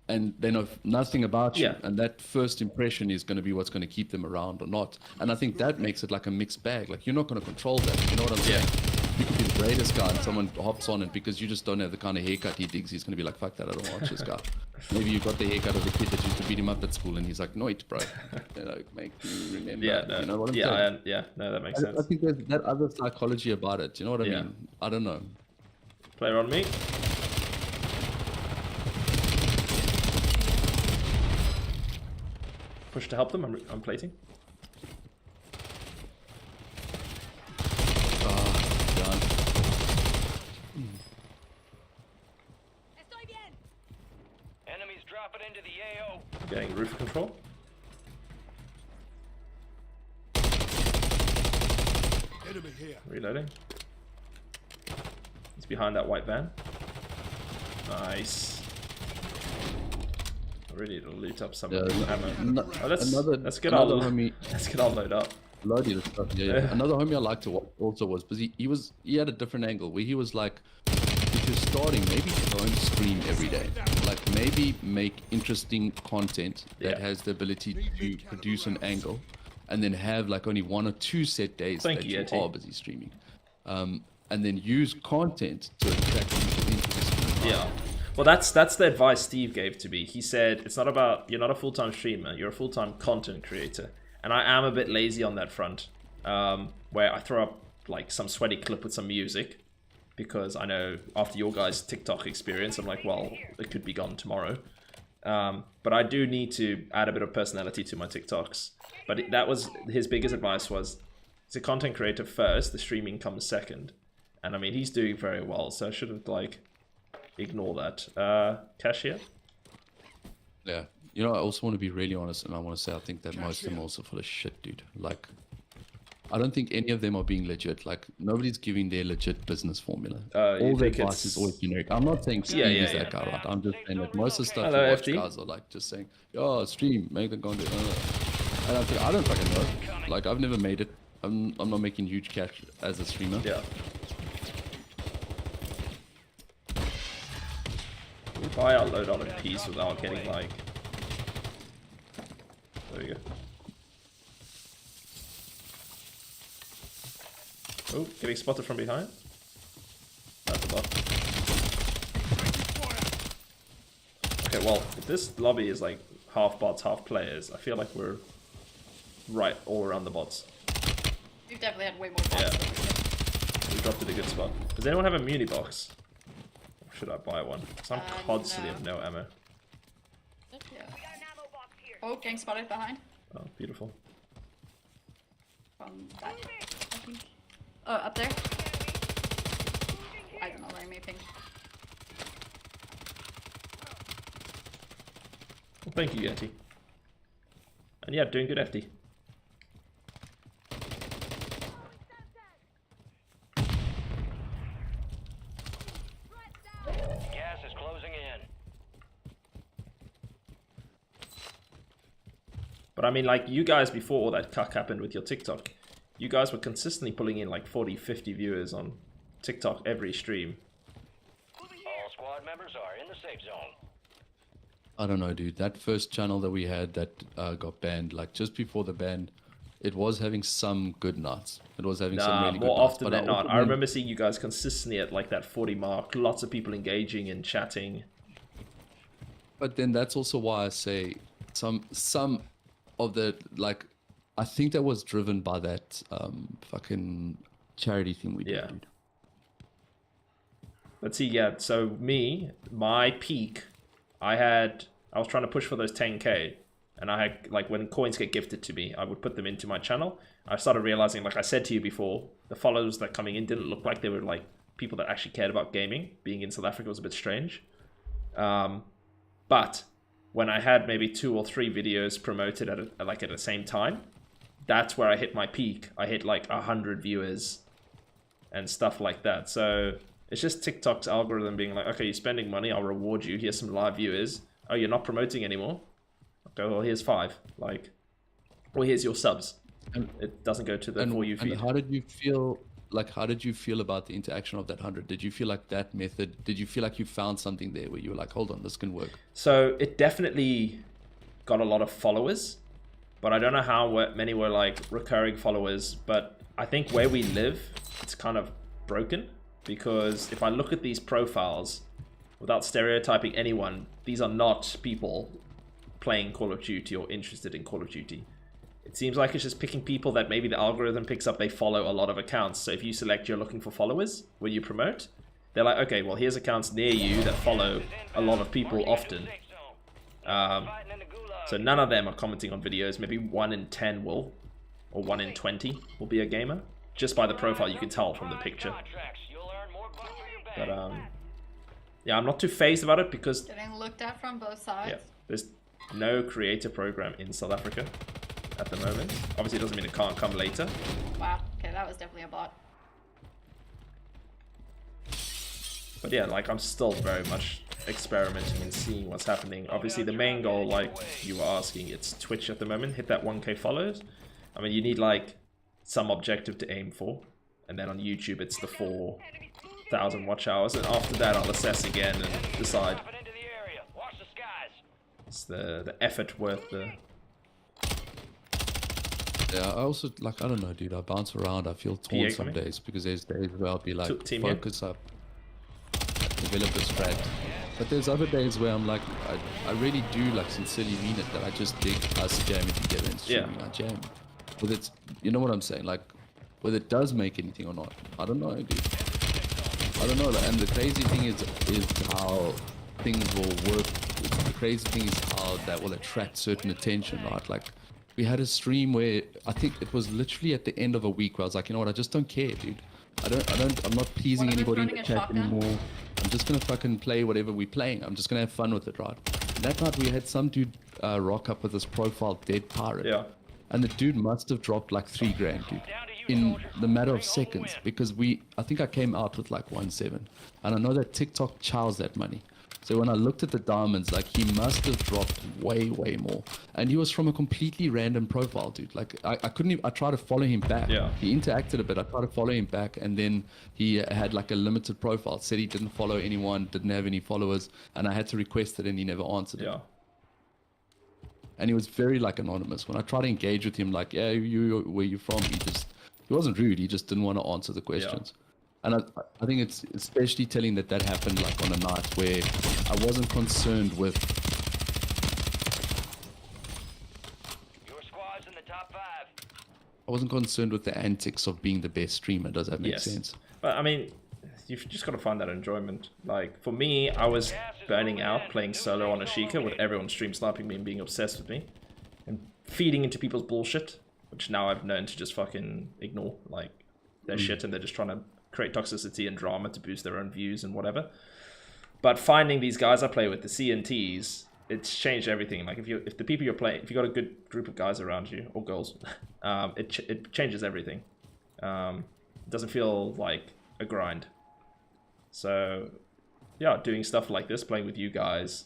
and they know nothing about you, and that first impression is going to be what's going to keep them around or not. And I think that makes it like a mixed bag. Like you're not going to control that. You know what I'm saying? You could be the greatest guy and someone hops on it because you just don't have the kind of haircut he digs. He's going to be like, fuck that, I don't watch this guy. Maybe you got the haircut of the kid that used to beat him up at school and he's like, no, it, bro. You know, make me remember. You know what I'm saying? No, that makes sense. I think there's that other psychology about it. You know what I mean? I don't know. Player on me. Push to help them. I'm plating. Enemies dropping into the AO. Getting roof control. Enemy here. Reloading. He's behind that white van. Nice. I really need to loot up some ammo. Let's get our load up. Load you the stuff. Yeah. Another homie I liked to watch also was, because he had a different angle where he was like, if you're starting, maybe don't stream every day. Like maybe make interesting content that has the ability to produce an angle, and then have like only 1 or 2 set days that you are busy streaming, and then use content to attract people into the stream. Yeah. Well, that's the advice Steve gave to me. He said it's not about, you're not a full-time streamer, you're a full-time content creator. And I am a bit lazy on that front, where I throw up like some sweaty clip with some music, because I know after your guys' TikTok experience, I'm like, well, it could be gone tomorrow. But I do need to add a bit of personality to my TikToks. But that was his biggest advice, was it's a content creator first, the streaming comes second. And I mean, he's doing very well, so I shouldn't like ignore that. Cashier? Yeah. You know, I also want to be really honest, and I want to say I think that most of them are also full of shit, dude. Like, I don't think any of them are being legit. Like, nobody's giving their legit business formula. All their advice is always generic. I'm not saying Steve is that guy, right? I'm just saying that most of the stuff you watch guys are like just saying, yo, stream, make the content. And I don't fucking know. Like, I've never made it. I'm not making huge cash as a streamer. Yeah. We buy our load on a piece without getting like... There we go. Oh, getting spotted from behind. That's a bot. well, if this lobby is like half bots, half players, I feel like we're right all around the bots. We've definitely had way more bots Yeah. than we did. We dropped at a good spot. Does anyone have a muni box? Or should I buy one? Because I'm constantly no. have no ammo. Yeah. Oh, gang spotted behind. Oh, beautiful. From that, I think. Oh, up there. I don't know where I may ping. Well, thank you, Yeti. And yeah, doing good, FD. Gas is closing in. But I mean, like, you guys, before all that cuck happened with your TikTok, you guys were consistently pulling in like 40, 50 viewers on TikTok every stream. All squad members are in the safe zone. I don't know, dude. That first channel that we had that got banned, like just before the ban, it was having some good nights. It was having some Nah, really good more nights. often but than also not. I remember seeing you guys consistently at like that 40 mark, lots of people engaging and chatting. But then that's also why I say some of the, like, I think that was driven by that fucking charity thing we did, Yeah. dude. Let's see, yeah, so my peak, I was trying to push for those 10k, and I had, like, when coins get gifted to me, I would put them into my channel. I started realizing, like I said to you before, the followers that coming in didn't look like they were, like, people that actually cared about gaming. Being in South Africa was a bit strange. But when I had maybe 2 or 3 videos promoted at the same time, that's where I hit my peak. I hit, like, 100 viewers and stuff like that. So it's just TikTok's algorithm being like, okay, you're spending money, I'll reward you. Here's some live viewers. Oh, you're not promoting anymore? Okay, well, here's 5. Like, well, here's your subs. And- It doesn't go to the For You feed. And how did you feel? Like, how did you feel about the interaction of that 100? Did you feel like that method? Did you feel like you found something there where you were like, hold on, this can work? So it definitely got a lot of followers, but I don't know how many were like recurring followers. But I think where we live, it's kind of broken, because if I look at these profiles, without stereotyping anyone, these are not people playing Call of Duty or interested in Call of Duty. It seems like it's just picking people that maybe the algorithm picks up, they follow a lot of accounts. So if you select you're looking for followers when you promote, they're like, okay, well, here's accounts near you that follow a lot of people often. So none of them are commenting on videos. Maybe 1 in 10 will, or 1 in 20 will be a gamer. Just by the profile, you can tell from the picture. But yeah, I'm not too phased about it because Getting looked at from both sides. yeah, there's no creator program in South Africa at the moment. Obviously, it doesn't mean it can't come later. Wow. Okay, that was definitely a bot. But yeah, like, I'm still very much experimenting and seeing what's happening. Obviously, the main goal, like you were asking, it's Twitch at the moment. Hit that 1k follows. I mean, you need like some objective to aim for. And then on YouTube, it's the 4,000 watch hours. And after that, I'll assess again and decide. Is the effort worth the... Yeah, I also, like, I don't know, dude. I bounce around. I feel torn PA some coming? days because there's days where I'll be like, Team here? focus up, develop a strat. But there's other days where I'm like, I really do, like, sincerely mean it, that I just dig us jamming together and streaming. I jam. Whether it's, you know what I'm saying? Like, whether it does make anything or not, I don't know, dude. I don't know. And the crazy thing is how things will work. The crazy thing is how that will attract certain attention, right? Like, we had a stream where I think it was literally at the end of a week where I was like, you know what, I just don't care, dude. I'm not pleasing One of us anybody in running the a chat shotgun? anymore. I'm just gonna fucking play whatever we're playing. I'm just gonna have fun with it, right? And that night we had some dude rock up with this profile, Dead Pirate. Yeah. And the dude must have dropped like 3 grand, dude, in the matter of seconds, because I think I came out with like 1.7, and I know that TikTok chows that money. So when I looked at the diamonds, like, he must have dropped way more, and he was from a completely random profile, dude. Like, I couldn't even, I tried to follow him back. Yeah. He interacted a bit. I tried to follow him back, and then he had like a limited profile. Said he didn't follow anyone, didn't have any followers, and I had to request it, and he never answered it. Yeah. And he was very like anonymous. When I tried to engage with him, like, yeah, where you from? He wasn't rude. He just didn't want to answer the questions. And I think it's especially telling that happened like on a night where I wasn't concerned with concerned with the antics of being the best streamer. Does that make Yes. sense? But I mean, you've just got to find that enjoyment. Like, for me, I was burning out playing solo on a Sheikah with everyone stream sniping me and being obsessed with me. And feeding into people's bullshit, which now I've known to just fucking ignore. Like, they're shit and they're just trying to create toxicity and drama to boost their own views and whatever. But finding these guys I play with, the CNTs, it's changed everything. Like, if the people you're playing, if you got a good group of guys around you, or girls, it changes everything. It doesn't feel like a grind. So, yeah, doing stuff like this, playing with you guys,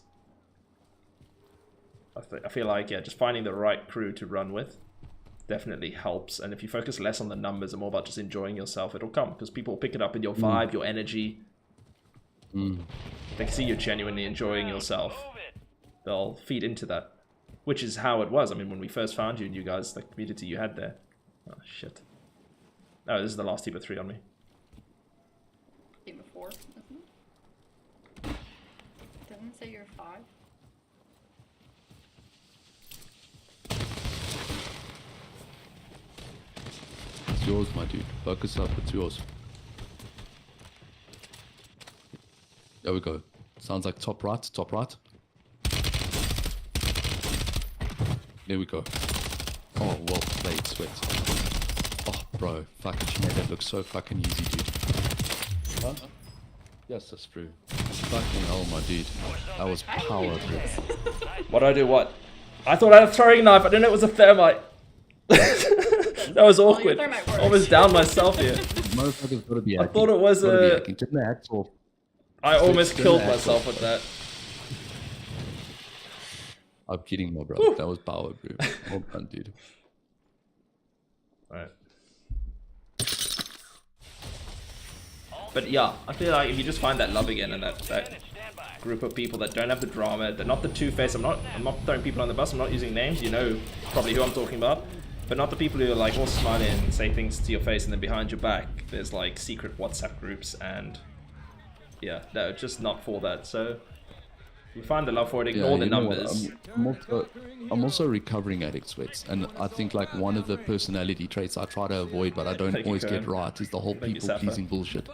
I feel like, yeah, just finding the right crew to run with definitely helps. And if you focus less on the numbers and more about just enjoying yourself, it'll come. Because people pick it up in your vibe, your energy. They can see you're genuinely enjoying yourself. They'll feed into that. Which is how it was. I mean, when we first found you and you guys, the community you had there. Oh, shit. Oh, this is the last team of 3 on me. Team of 4, isn't it? Didn't it say you're 5? It's yours, my dude. Focus up. It's yours. There we go. Sounds like top right. Top right. There we go. Oh, well played, Sweat. Oh, bro. Fucking, she made that look so fucking easy, dude. Huh? Yes, that's true. Fucking hell, my dude. That was power, bro. What do I do? What? I thought I had a throwing knife. I didn't know it was a thermite. That was awkward. thermite works. Almost down myself here. Motherfucker's gotta be I hacking. thought it was Gotta be a... hacking. Turn the hacks off. I almost Turn killed the hacks myself off. with that. I'm kidding, my bro. That was power, bro. Well done, dude. Right. But yeah, I feel like if you just find that love again and that group of people that don't have the drama, they're not the two-faced. I'm not throwing people on the bus. I'm not using names. You know probably who I'm talking about. But not the people who are like all smiling and say things to your face and then behind your back there's like secret WhatsApp groups and yeah, no, just not for that. So you find the love for it, ignore the you know what, numbers. I'm also a recovering addict, Sweats, and I think like one of the personality traits I try to avoid, but I don't Thank you, always get Kern. right, is the whole Thank you, people pleasing bullshit.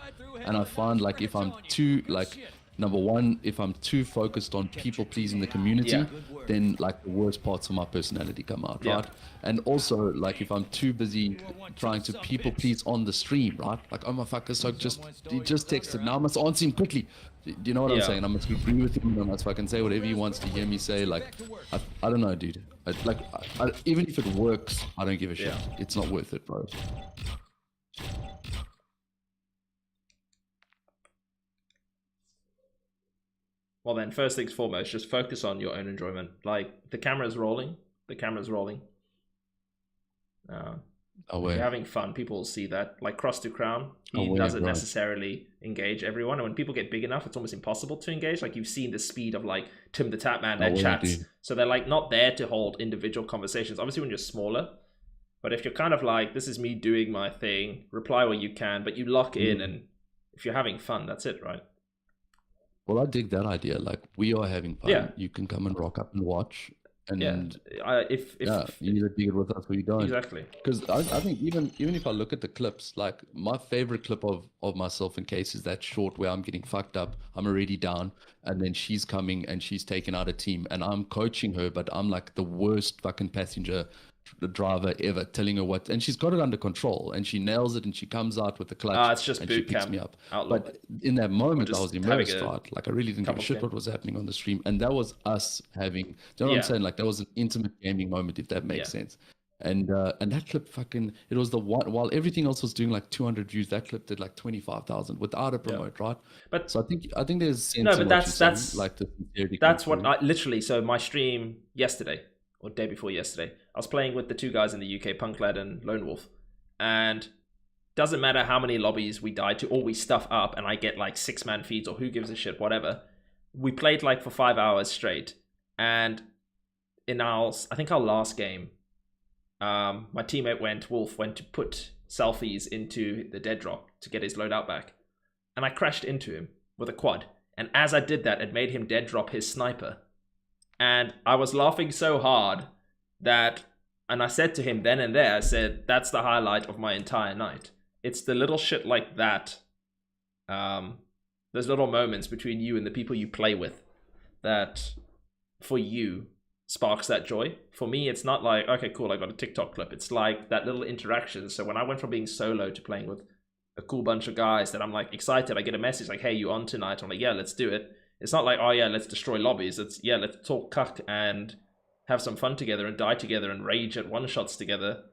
And I find like if I'm too like number one, if I'm too focused on people pleasing the community, Yeah. then like the worst parts of my personality come out, Yeah. right? And also like if I'm too busy trying to people please on the stream, right? Like, oh my fucker, so he just texted, now I must answer him quickly. Do you know what I'm Yeah. saying? I must agree with him, I must fucking say whatever he wants to hear me say. Like, I don't know, dude. Even if it works, I don't give a shit. Yeah. It's not worth it, bro. Well then, first things foremost, just focus on your own enjoyment. Like, the camera's rolling. The camera's rolling. If you're having fun, people will see that. Like Cross to Crown, he doesn't necessarily engage everyone. And when people get big enough, it's almost impossible to engage. Like, you've seen the speed of like Tim the Tap Man, their chats. So they're like not there to hold individual conversations. Obviously when you're smaller. But if you're kind of like, this is me doing my thing, reply where you can, but you lock in, and if you're having fun, that's it, right? Well, I dig that idea. Like, we are having fun. Yeah. You can come and rock up and watch. And If you either dig it with us or you don't. Exactly. Because I think even if I look at the clips, like my favorite clip of myself in Case is that short where I'm getting fucked up, I'm already down, and then she's coming and she's taking out a team, and I'm coaching her, but I'm like the worst fucking passenger driver ever, telling her what, and she's got it under control, and she nails it, and she comes out with the clutch, it's just and boot she picks camp me up. outlaw. But in that moment, I was immersed, having a right? Like, I really didn't give a shit couple what was happening on the stream, and that was us having, do you know what I'm saying? Like, that was an intimate gaming moment, if that makes sense. And that clip fucking, it was the one, while everything else was doing like 200 views, that clip did like 25,000 without a promote, right? But so I think there's sense no, but in that's like the sincerity. That's what I literally. So my stream yesterday or day before yesterday, I was playing with the two guys in the UK, Punklad and Lone Wolf, and doesn't matter how many lobbies we die to or we stuff up, and I get like 6-man feeds or who gives a shit, whatever. We played like for 5 hours straight, and in I think our last game. My teammate Wolf went to put selfies into the dead drop to get his loadout back. And I crashed into him with a quad. And as I did that, it made him dead drop his sniper. And I was laughing so hard that And I said to him then and there, I said, that's the highlight of my entire night. It's the little shit like that. Those little moments between you and the people you play with that, for you, sparks that joy. For me, it's not like, okay, cool, I got a TikTok clip. It's like that little interaction. So when I went from being solo to playing with a cool bunch of guys that I'm like excited, I get a message like, hey, you on tonight? I'm like, yeah, let's do it. It's not like, oh yeah, let's destroy lobbies. It's, yeah, let's talk cuck and have some fun together and die together and rage at one-shots together.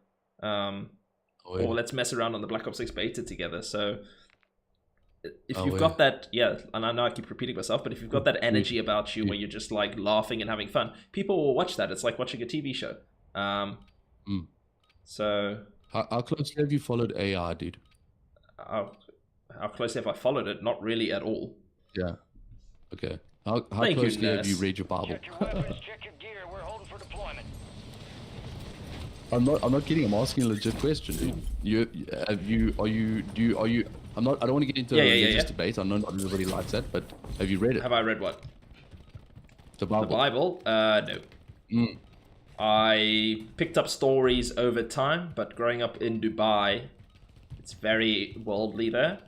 Or let's mess around on the Black Ops 6 beta together. So if you've got that, yeah, and I know I keep repeating myself, but if you've got that energy about you where you're just like laughing and having fun, people will watch that. It's like watching a TV show. So how closely have you followed AI, dude? How closely have I followed it? Not really at all. Yeah. Okay. How closely have you read your Bible? Check your weapons, check your gear. We're holding for deployment. I'm not kidding. I'm asking a legit question, dude. I don't want to get into a religious debate. I know not everybody likes that, but have you read it? Have I read what? The Bible. The Bible? No. I picked up stories over time, but growing up in Dubai, it's very worldly there.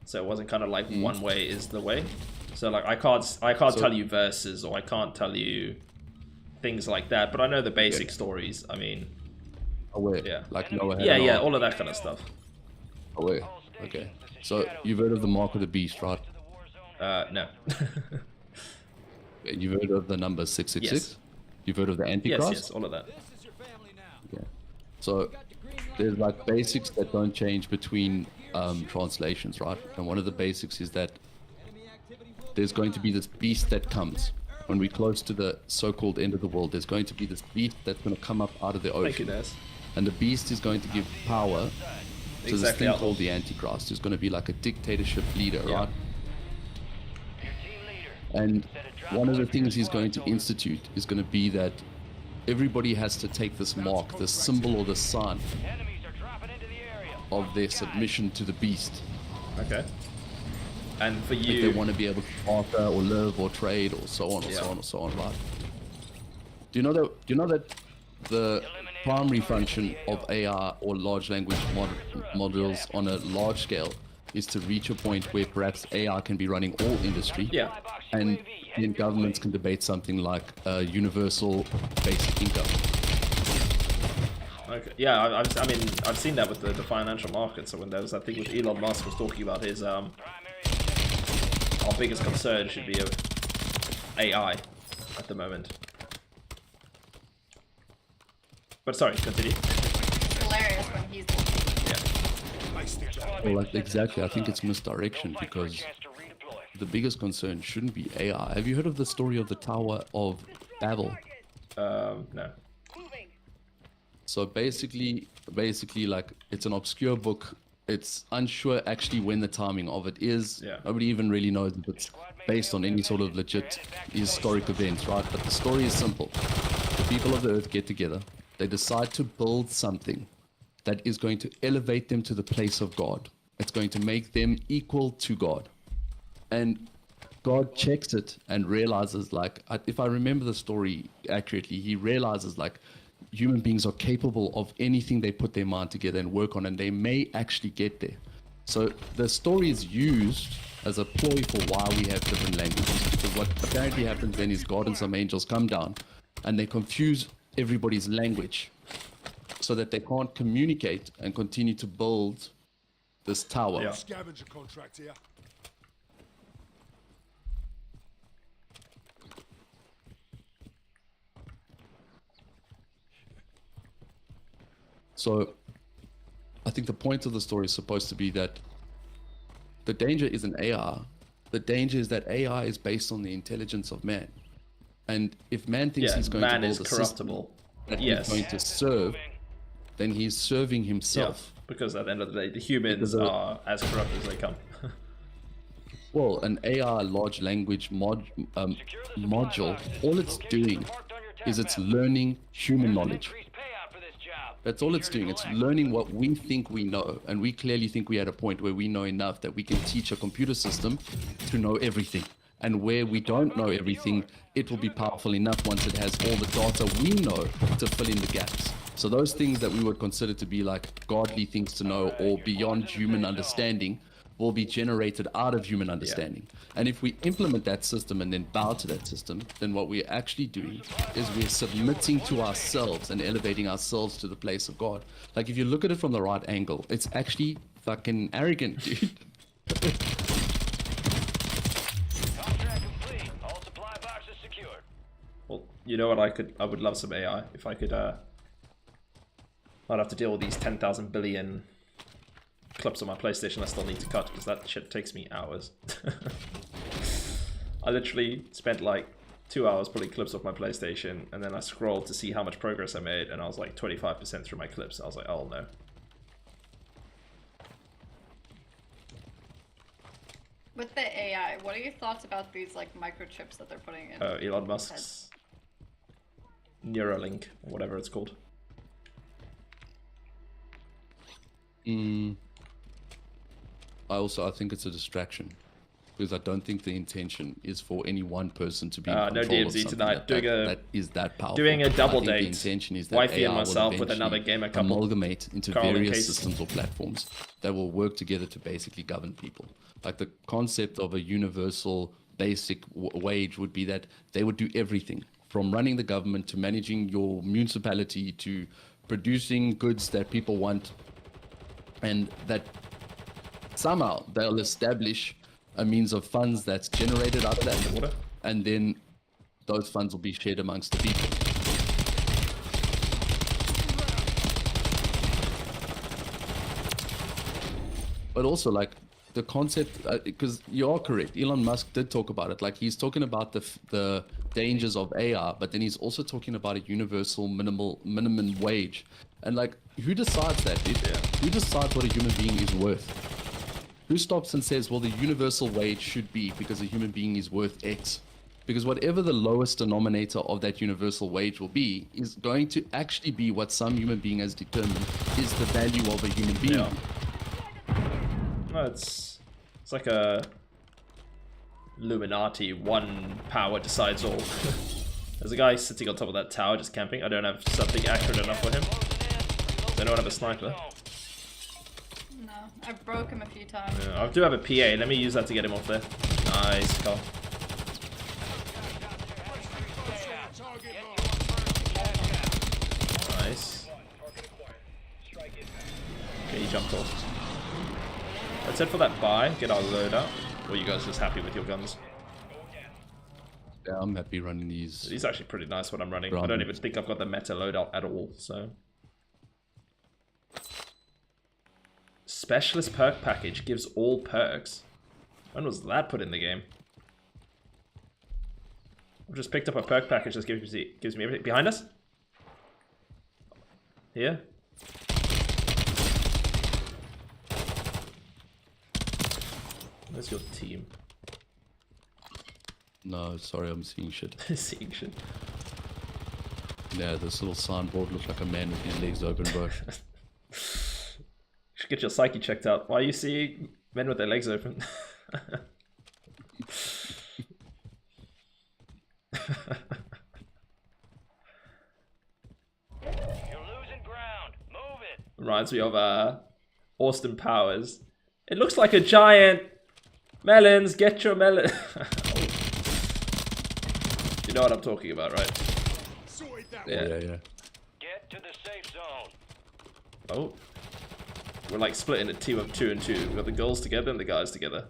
So it wasn't kind of like one way is the way. So like I can't tell you verses, or I can't tell you things like that, but I know the basic stories. I mean, yeah, like Noah. Yeah, all of that kind of stuff. Okay. So you've heard of the mark of the beast, right? No. You've heard of the number 666? Yes. You've heard of the Antichrist? Yes, all of that. Yeah. So there's like basics that don't change between translations, right? And one of the basics is that there's going to be this beast that comes. When we're close to the so-called end of the world, there's going to be this beast that's going to come up out of the ocean. Thank you, Des. And the beast is going to give power to this thing called the Antichrist. It's going to be like a dictatorship leader, right? And one of the things he's going to institute is going to be that everybody has to take this mark, this symbol or the sign of their submission to the beast. Okay. And for you, if they want to be able to barter or live or trade or so on or so on or so on, right? Do you know that the primary function of AI or large language models on a large scale is to reach a point where perhaps AI can be running all industry, and then governments can debate something like a universal basic income. Okay. Yeah, I mean, I've seen that with the financial markets. So when there was that thing with Elon Musk was talking about his our biggest concern should be of AI at the moment. But sorry, continue. It's hilarious when he's Well, like, exactly. I think it's misdirection, because the biggest concern shouldn't be AI. Have you heard of the story of the Tower of Babel? No. So basically, like, it's an obscure book. It's unsure actually when the timing of it is. Nobody even really knows if it's based on any sort of legit historic events, right? But the story is simple. The people of the earth get together. They decide to build something that is going to elevate them to the place of God. It's going to make them equal to God. And God checks it and realizes, like, if I remember the story accurately, he realizes, like, human beings are capable of anything they put their mind together and work on, and they may actually get there. So the story is used as a ploy for why we have different languages. Because what apparently happens then is God and some angels come down and they confuse everybody's language so that they can't communicate and continue to build this tower. Scavenger contract here. So I think the point of the story is supposed to be that the danger isn't AI. The danger is that AI is based on the intelligence of man. And if man thinks he's going to build a system that he's going to serve, then he's serving himself. Because at the end of the day, the humans are as corrupt as they come. Well, an AI large language module, all it's doing is it's learning human knowledge. That's all it's doing. It's learning what we think we know. And we clearly think we're at a point where we know enough that we can teach a computer system to know everything. And where we don't know everything, it will be powerful enough once it has all the data we know to fill in the gaps. So those things that we would consider to be like godly things to know or beyond human understanding will be generated out of human understanding. And if we implement that system and then bow to that system, then what we're actually doing is we're submitting to ourselves and elevating ourselves to the place of God. Like if you look at it from the right angle, it's actually fucking arrogant, dude. Contract complete. All supply boxes secured. Well, you know what? I would love some AI if I could. I'd have to deal with these 10,000 billion clips on my PlayStation I still need to cut because that shit takes me hours. I literally spent like 2 hours pulling clips off my PlayStation, and then I scrolled to see how much progress I made, and I was like 25% through my clips. I was like, oh no. With the AI, what are your thoughts about these like microchips that they're putting in? Elon Musk's Neuralink, or whatever it's called. I think it's a distraction because I don't think the intention is for any one person to be in No control of DMZ something tonight. that is that powerful. Doing a double I think date. The intention is that Wifey AI and myself will with another eventually gamer couple. amalgamate into Carl and various Case. systems or platforms that will work together to basically govern people. Like the concept of a universal basic wage would be that they would do everything from running the government to managing your municipality to producing goods that people want, and that somehow they'll establish a means of funds that's generated out of that, and then those funds will be shared amongst the people. But also, like, the concept, because you are correct, Elon Musk did talk about it. Like, he's talking about the dangers of AI, but then he's also talking about a universal minimum wage. And like, who decides that, dude? Who decides what a human being is worth? Who stops and says, well, the universal wage should be because a human being is worth X? Because whatever the lowest denominator of that universal wage will be is going to actually be what some human being has determined is the value of a human being. Yeah. No, it's like a Illuminati, one power decides all. There's a guy sitting on top of that tower just camping. I don't have something accurate enough for him. Does anyone have a sniper? No, I broke him a few times. Yeah, I do have a PA. Let me use that to get him off there. Nice, Carl. Nice. Okay, he jumped off. Let's head for that buy, get our load out. Or are you guys just happy with your guns? Yeah, I'm happy running these. These are actually pretty nice when I'm running. I don't even think I've got the meta loadout at all, so. Specialist perk package gives all perks. When was that put in the game? I've just picked up a perk package that gives me everything. Behind us? Here? Where's your team? No, sorry, I'm seeing shit. Seeing shit. Yeah, this little signboard looks like a man with his legs open, bro. Should get your psyche checked out. Why are you seeing men with their legs open? You're losing ground. Move it. Reminds me of Austin Powers. It looks like a giant. Melons, get your melon. You know what I'm talking about, right? Yeah. Yeah. Get to the safe zone. Oh. We're like splitting a team of 2 and 2. We've got the girls together and the guys together.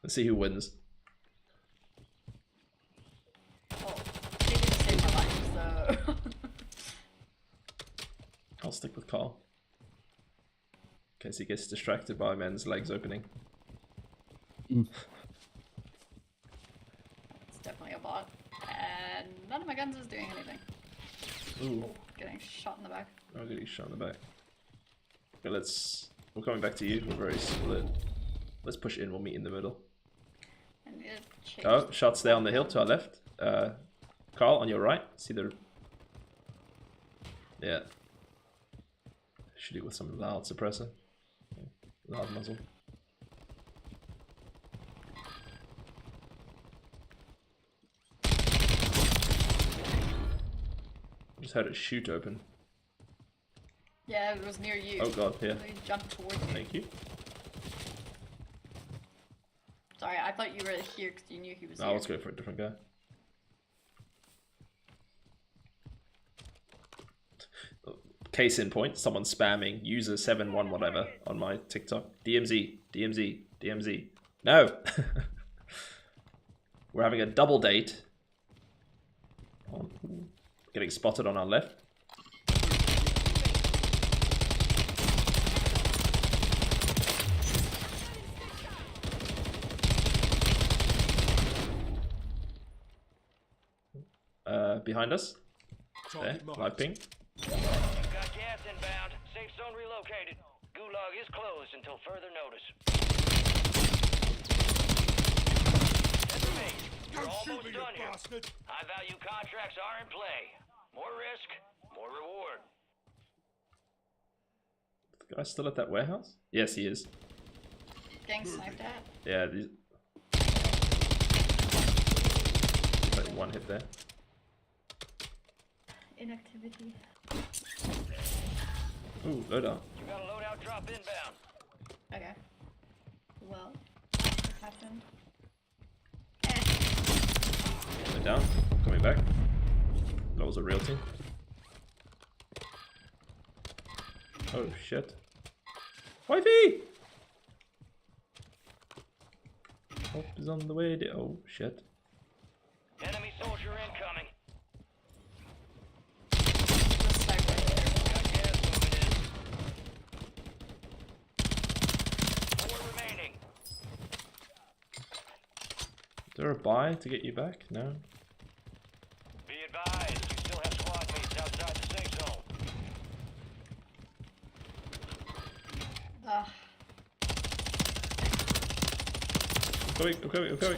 Let's see who wins. Oh, they didn't save my life, so. I'll stick with Carl. In case he gets distracted by men's legs opening. It's definitely a bot. And none of my guns is doing anything. Ooh. Getting shot in the back. I'm getting shot in the back. Okay, we're coming back to you. We're very split. Let's push in. We'll meet in the middle. I need to change. Oh, shots there on the hill to our left. Carl, on your right. See the... Yeah. Shoot it with some loud suppressor. Loud muzzle. I just heard it shoot open. Yeah, it was near you. Oh god, yeah. He jumped towards you. Thank you. Sorry, I thought you were here because you knew he was No, here. let's go for a different guy. Case in point, someone spamming user 71 whatever on my TikTok. DMZ, DMZ, DMZ. No! We're having a double date. Oh, getting spotted on our left. Behind us. There, live ping. You've got gas inbound. Safe zone relocated. Gulag is closed until further notice. That's me. You're Don't shoot almost me, done you here. bastard! High-value contracts are in play. More risk, more reward. The guy still at that warehouse? Yes, he is. Getting sniped at. Yeah, these... like one hit there. Inactivity. Ooh, loadout. You got a loadout drop inbound. Okay. Well, what happened? They're down. Coming back. That was a real team. Oh shit. Wifey! Help is on the way. Oh shit. Enemy soldier incoming. The sniper. Got gas moving in. 4 remaining. Is there a buy to get you back? No. Be advised, you still have squad mates outside the safe zone. Ugh. I'm coming.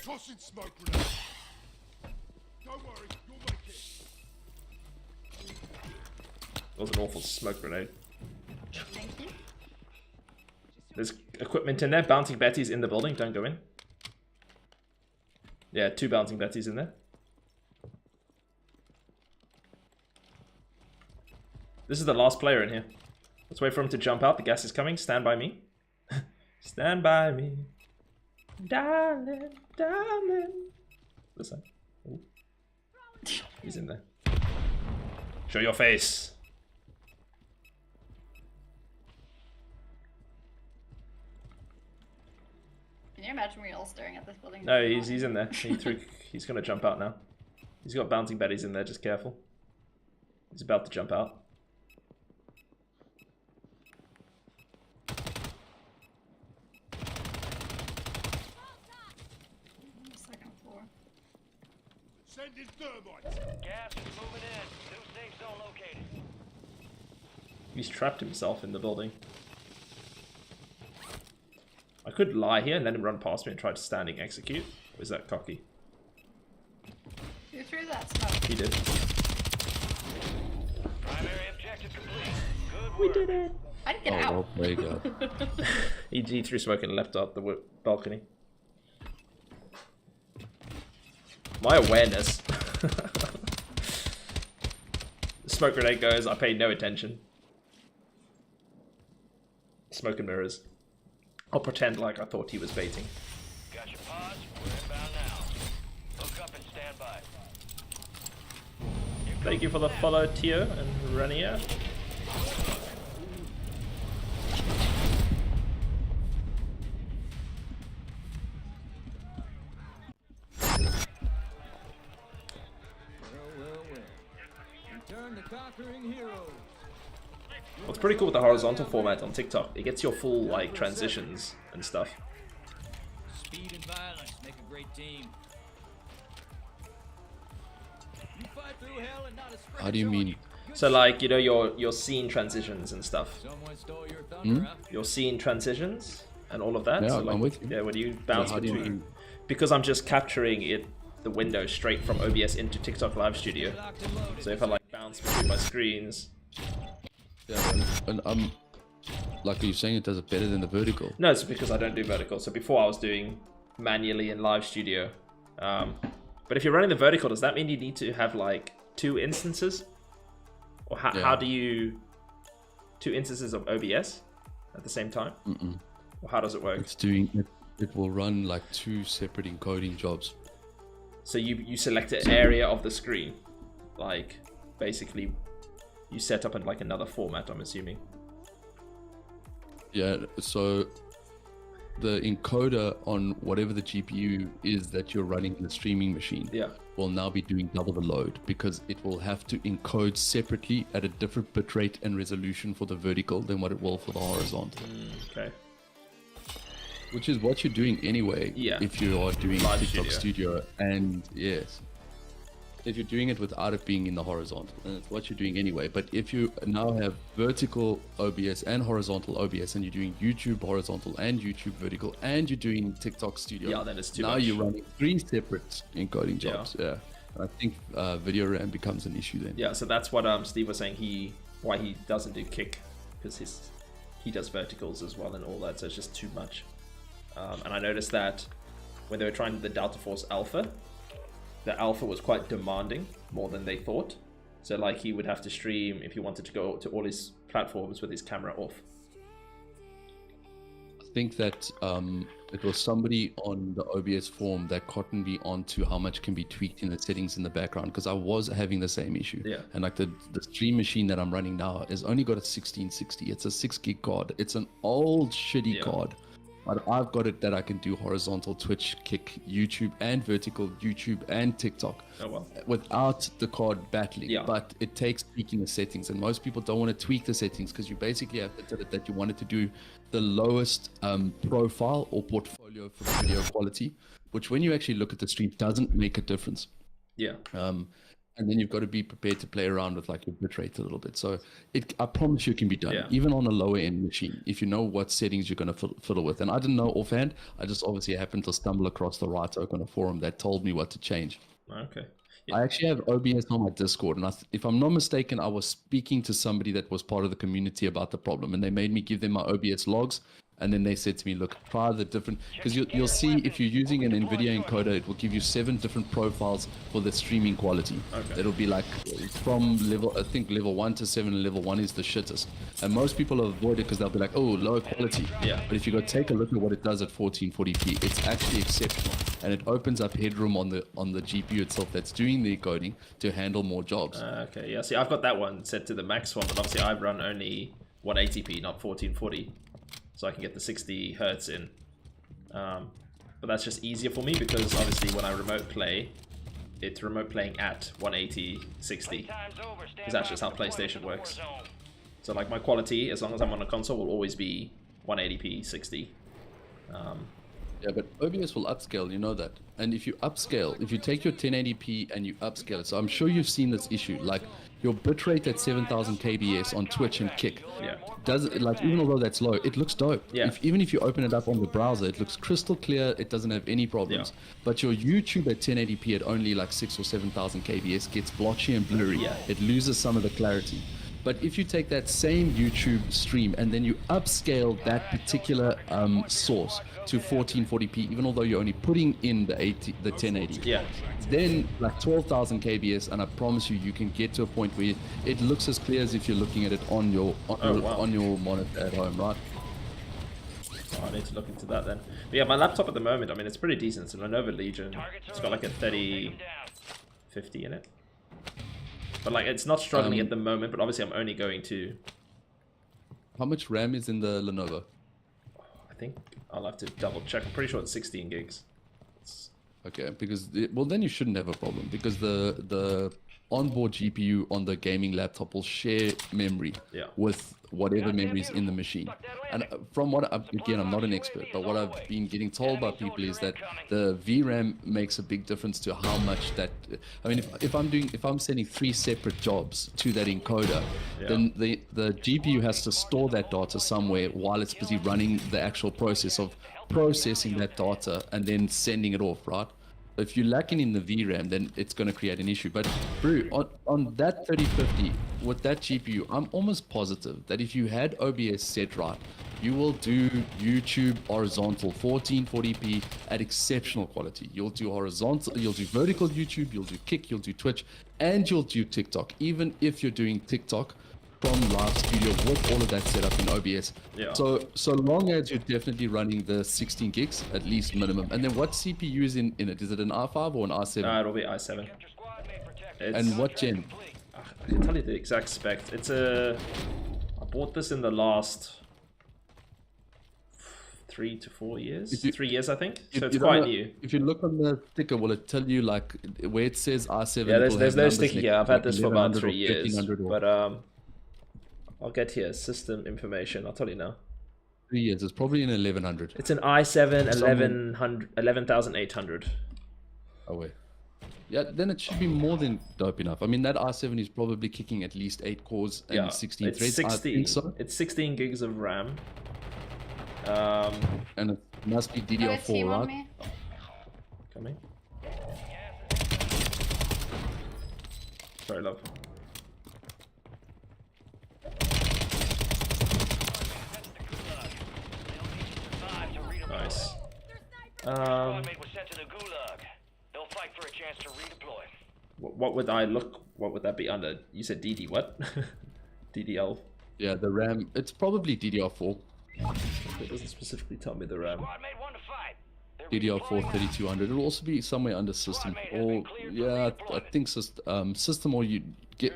Tossing smoke grenade. Don't worry, you'll make it. That was an awful smoke grenade. Thank you. There's equipment in there. Bouncing Betty's in the building. Don't go in. Yeah, 2 bouncing Betty's in there. This is the last player in here. Let's wait for him to jump out. The gas is coming. Stand by me. Stand by me. Darling, darling. Listen. Ooh. He's in there. Show your face. Can you imagine we all staring at this building? No, he's in there. He's gonna jump out now. He's got bouncing Betty's in there, just careful. He's about to jump out. Second floor. Sending thermites. Gas is moving in. New safe zone located. He's trapped himself in the building. I could lie here and let him run past me and try to standing execute. Or is that cocky? Who threw that smoke? He did. Primary objective complete. Good work. We did it! I didn't get Oh, out. well, there you go. He threw smoke and left out the balcony. My awareness. The smoke grenade goes, I paid no attention. Smoke and mirrors. I'll pretend like I thought he was baiting. Got your pods? We're inbound now. Hook up and stand by. Thank you for the follow, Tio and Rania. Return the conquering hero. What's pretty cool with the horizontal format on TikTok, it gets your full like transitions and stuff. Speed and violence make a great team. You fight through hell and not a scratch. How do you on mean? So like, you know, your scene transitions and stuff. Someone stole your thunder, huh? Your scene transitions and all of that. Yeah, so I'm like, with you. Yeah, when you bounce how do you between. do- Because I'm just capturing it, the window straight from OBS into TikTok Live Studio. Locked and loaded. So if I like bounce between my screens. Yeah, and like, are you saying it does it better than the vertical? No, it's because I don't do vertical. So before I was doing manually in Live Studio. But if you're running the vertical, does that mean you need to have like 2 instances? Or how do you 2 instances of OBS at the same time? Or how does it work? It's doing it. It will run like 2 separate encoding jobs. So you select an area of the screen, like basically you set up in like another format, I'm assuming. Yeah, so the encoder on whatever the GPU is that you're running in the streaming machine will now be doing double the load, because it will have to encode separately at a different bitrate and resolution for the vertical than what it will for the horizontal. Okay. Which is what you're doing anyway if you are doing Live TikTok Studio. And yes, if you're doing it without it being in the horizontal, and it's what you're doing anyway. But if you now have vertical OBS and horizontal OBS, and you're doing YouTube horizontal and YouTube vertical, and you're doing TikTok Studio, then it's too now much. you're running 3 separate encoding jobs. And I think video RAM becomes an issue then. Yeah, so that's what Steve was saying. Why he doesn't do kick, because he does verticals as well and all that. So it's just too much. And I noticed that when they were trying the Delta Force Alpha, the Alpha was quite demanding, more than they thought. So like he would have to stream if he wanted to go to all his platforms with his camera off. I think that it was somebody on the OBS forum that cottoned me onto how much can be tweaked in the settings in the background, because I was having the same issue. And like the stream machine that I'm running now has only got a 1660. It's a 6 gig card. It's an old shitty card. But I've got it that I can do horizontal Twitch, Kick, YouTube, and vertical YouTube and TikTok without the card battling. But it takes tweaking the settings, and most people don't want to tweak the settings because you basically have to tell it that you wanted to do the lowest profile or portfolio for the video quality, which when you actually look at the stream doesn't make a difference. And then you've got to be prepared to play around with like your bitrate a little bit. So I promise you it can be done, even on a lower end machine, if you know what settings you're going to fiddle with. And I didn't know offhand. I just obviously happened to stumble across the right oak on a forum that told me what to change. Okay. I actually have OBS on my Discord, and if I'm not mistaken, I was speaking to somebody that was part of the community about the problem, and they made me give them my OBS logs. And then they said to me, look, try the different, because you'll see if you're using an NVIDIA encoder, it will give you 7 different profiles for the streaming quality. It'll be like from level, I think level 1 to 7, and level 1 is the shittest. And most people avoid it because they'll be like, oh, low quality. But if you go take a look at what it does at 1440p, it's actually exceptional. And it opens up headroom on the GPU itself that's doing the encoding to handle more jobs. Okay, yeah, see, I've got that one set to the max one, but obviously I run only 180p, not 1440. So I can get the 60 hertz in, but that's just easier for me because obviously when I remote play, it's remote playing at 180 60 because that's just how PlayStation works. So like my quality, as long as I'm on a console, will always be 180p 60. Yeah, but OBS will upscale, you know that. And if you upscale, if you take your 1080p and you upscale it, so I'm sure you've seen this issue, like your bitrate at 7000 kbs on Twitch and Kick, does it, like, even although that's low, it looks dope. Even if you open it up on the browser, it looks crystal clear, it doesn't have any problems. But your YouTube at 1080p at only like 6 or 7000 kbs gets blotchy and blurry. It loses some of the clarity. But if you take that same YouTube stream and then you upscale that particular source to 1440p, even although you're only putting in the 1080, then like 12,000 kbs, and I promise you, you can get to a point where it looks as clear as if you're looking at it on your on your monitor at home, right? Oh, I need to look into that then. But yeah, my laptop at the moment, I mean, it's pretty decent. It's a Lenovo Legion. It's got like a 3050 in it. But like, it's not struggling at the moment, but obviously I'm only going to... How much RAM is in the Lenovo? I think I'll have to double check. I'm pretty sure it's 16 gigs. Okay, because, well, then you shouldn't have a problem, because the onboard GPU on the gaming laptop will share memory with whatever memory is in the machine. And from what, again, I'm not an expert, but what I've been getting told by people is that the VRAM makes a big difference to how much that, I mean, if I'm sending 3 separate jobs to that encoder, then the GPU has to store that data somewhere while it's busy running the actual process of processing that data and then sending it off, right? If you're lacking in the VRAM, then it's going to create an issue. But bro, on that 3050 with that GPU, I'm almost positive that if you had OBS set right, you will do YouTube horizontal 1440p at exceptional quality. You'll do horizontal, you'll do vertical YouTube, you'll do Kick, you'll do Twitch, and you'll do TikTok. Even if you're doing TikTok from Live Studio with all of that set up in OBS. Yeah. So long as you're definitely running the 16 gigs at least minimum. And then what CPU is in it? Is it an i5 or an i7? It'll be i7. Your squad mate protected. And what gen? I can tell you the exact spec. It's a. I bought this in the last 3 to 4 years. 3 years, I think. So it's quite new. If you look on the sticker, will it tell you like where it says i7? Yeah, there's no sticker here. I've had this for about 3 or years. 1300 or- But I'll get here system information. I'll tell you now. 3 years. It's probably an 1100. It's an i7 11800. Oh wait. Yeah, then it should be more than dope enough. I mean, that i7 is probably kicking at least 8 cores and Yeah, 16 it's threads. 16. I think so. It's 16 gigs of RAM. And it must be Oh, it's team DDR4, on right? me. Coming. Sorry, love. Nice. Squad mate was sent to the gulag. They'll fight for a chance to redeploy. What would I look? What would that be under? You said DD what? DDL. Yeah, the RAM. It's probably DDR4. It doesn't specifically tell me the RAM. Squad mate won to fight. They're DDR4 redeploying. 3200. It'll also be somewhere under system. Or yeah, I think system, or you get.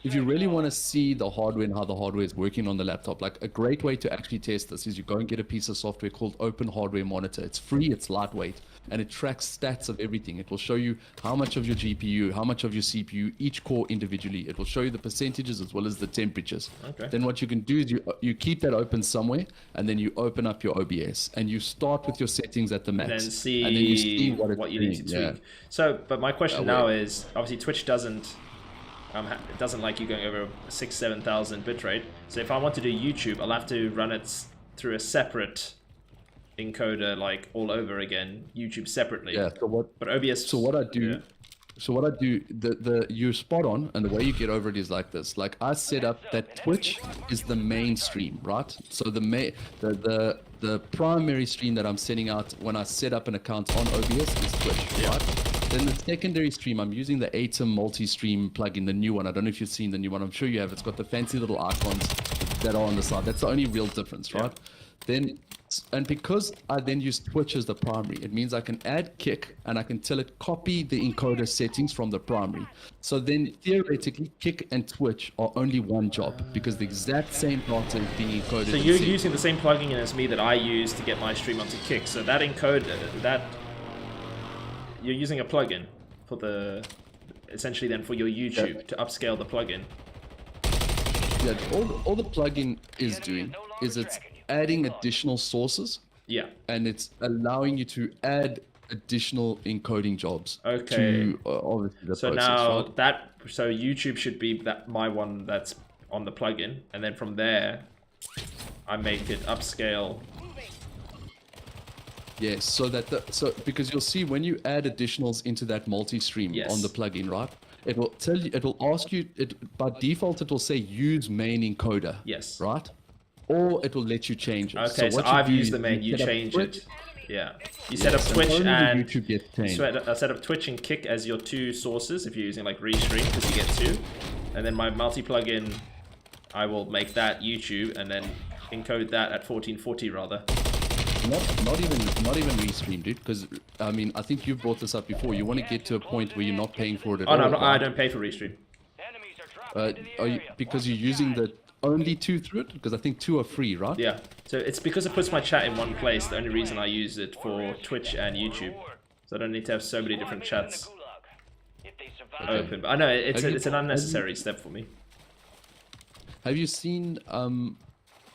If you really want to see the hardware and how the hardware is working on the laptop, like a great way to actually test this is you go and get a piece of software called Open Hardware Monitor. It's free, it's lightweight, and it tracks stats of everything. It will show you how much of your GPU, how much of your CPU, each core individually. It will show you the percentages as well as the temperatures. Okay. Then what you can do is you keep that open somewhere, and then you open up your OBS, and you start with your settings at the max, And then see, and then you see what, it's you need to doing. tweak. So, but my question Yeah, now wait. is, obviously Twitch doesn't, it doesn't like you going over 6,000-7,000 bitrate. So if I want to do YouTube, I'll have to run it through a separate encoder, like all over again, YouTube separately. Yeah. So what? But OBS. So what I do, yeah. you're spot on, and the way you get over it is like this. Like I set up that Twitch is the main stream, right? So the primary stream that I'm sending out when I set up an account on OBS is Twitch, right? Then the secondary stream, I'm using the ATEM multi-stream plugin, the new one. I don't know if you've seen the new one. I'm sure you have. It's got the fancy little icons that are on the side. That's the only real difference, right? Then, and because I then use Twitch as the primary, it means I can add Kick and I can tell it copy the encoder settings from the primary. So then theoretically, Kick and Twitch are only one job because the exact same data is being encoded. So in you're sync. using the same plugin as me that I use to get my stream onto Kick. So that encoder, you're using a plugin for the, essentially then for your YouTube to upscale the plugin. Yeah, all the plugin is doing is it's adding additional sources. Yeah. And it's allowing you to add additional encoding jobs. Okay. To obviously the So process, now right? so YouTube should be my one that's on the plugin, and then from there, I make it upscale. Yes, so because you'll see when you add additionals into that multi-stream Yes. on the plugin, right? It will tell you. It will ask you. By default, it will say use main encoder. Yes. Right. Or it will let you change it. Okay, so what you I've do used is the main. You set up change Twitch. it. Yeah. You set up Yes, Twitch only the and YouTube gets changed. I set up Twitch and Kick as your two sources if you're using like Restream, because you get two. And then my multi plugin, I will make that YouTube and then encode that at 1440 rather. Not even Restream, dude. Because I mean, I think you've brought this up before. You want to get to a point where you're not paying for it at Oh all. no, I right? don't pay for Restream. Enemies are dropping into the Are you, area. because Watch you're your using skies. the only two through it? Because I think two are free, right? Yeah. So it's because it puts my chat in one place. The only reason I use it for Twitch and YouTube. So I don't need to have so many different chats If they survive, open. But I know it's Have you- it's an unnecessary step for me. Have you seen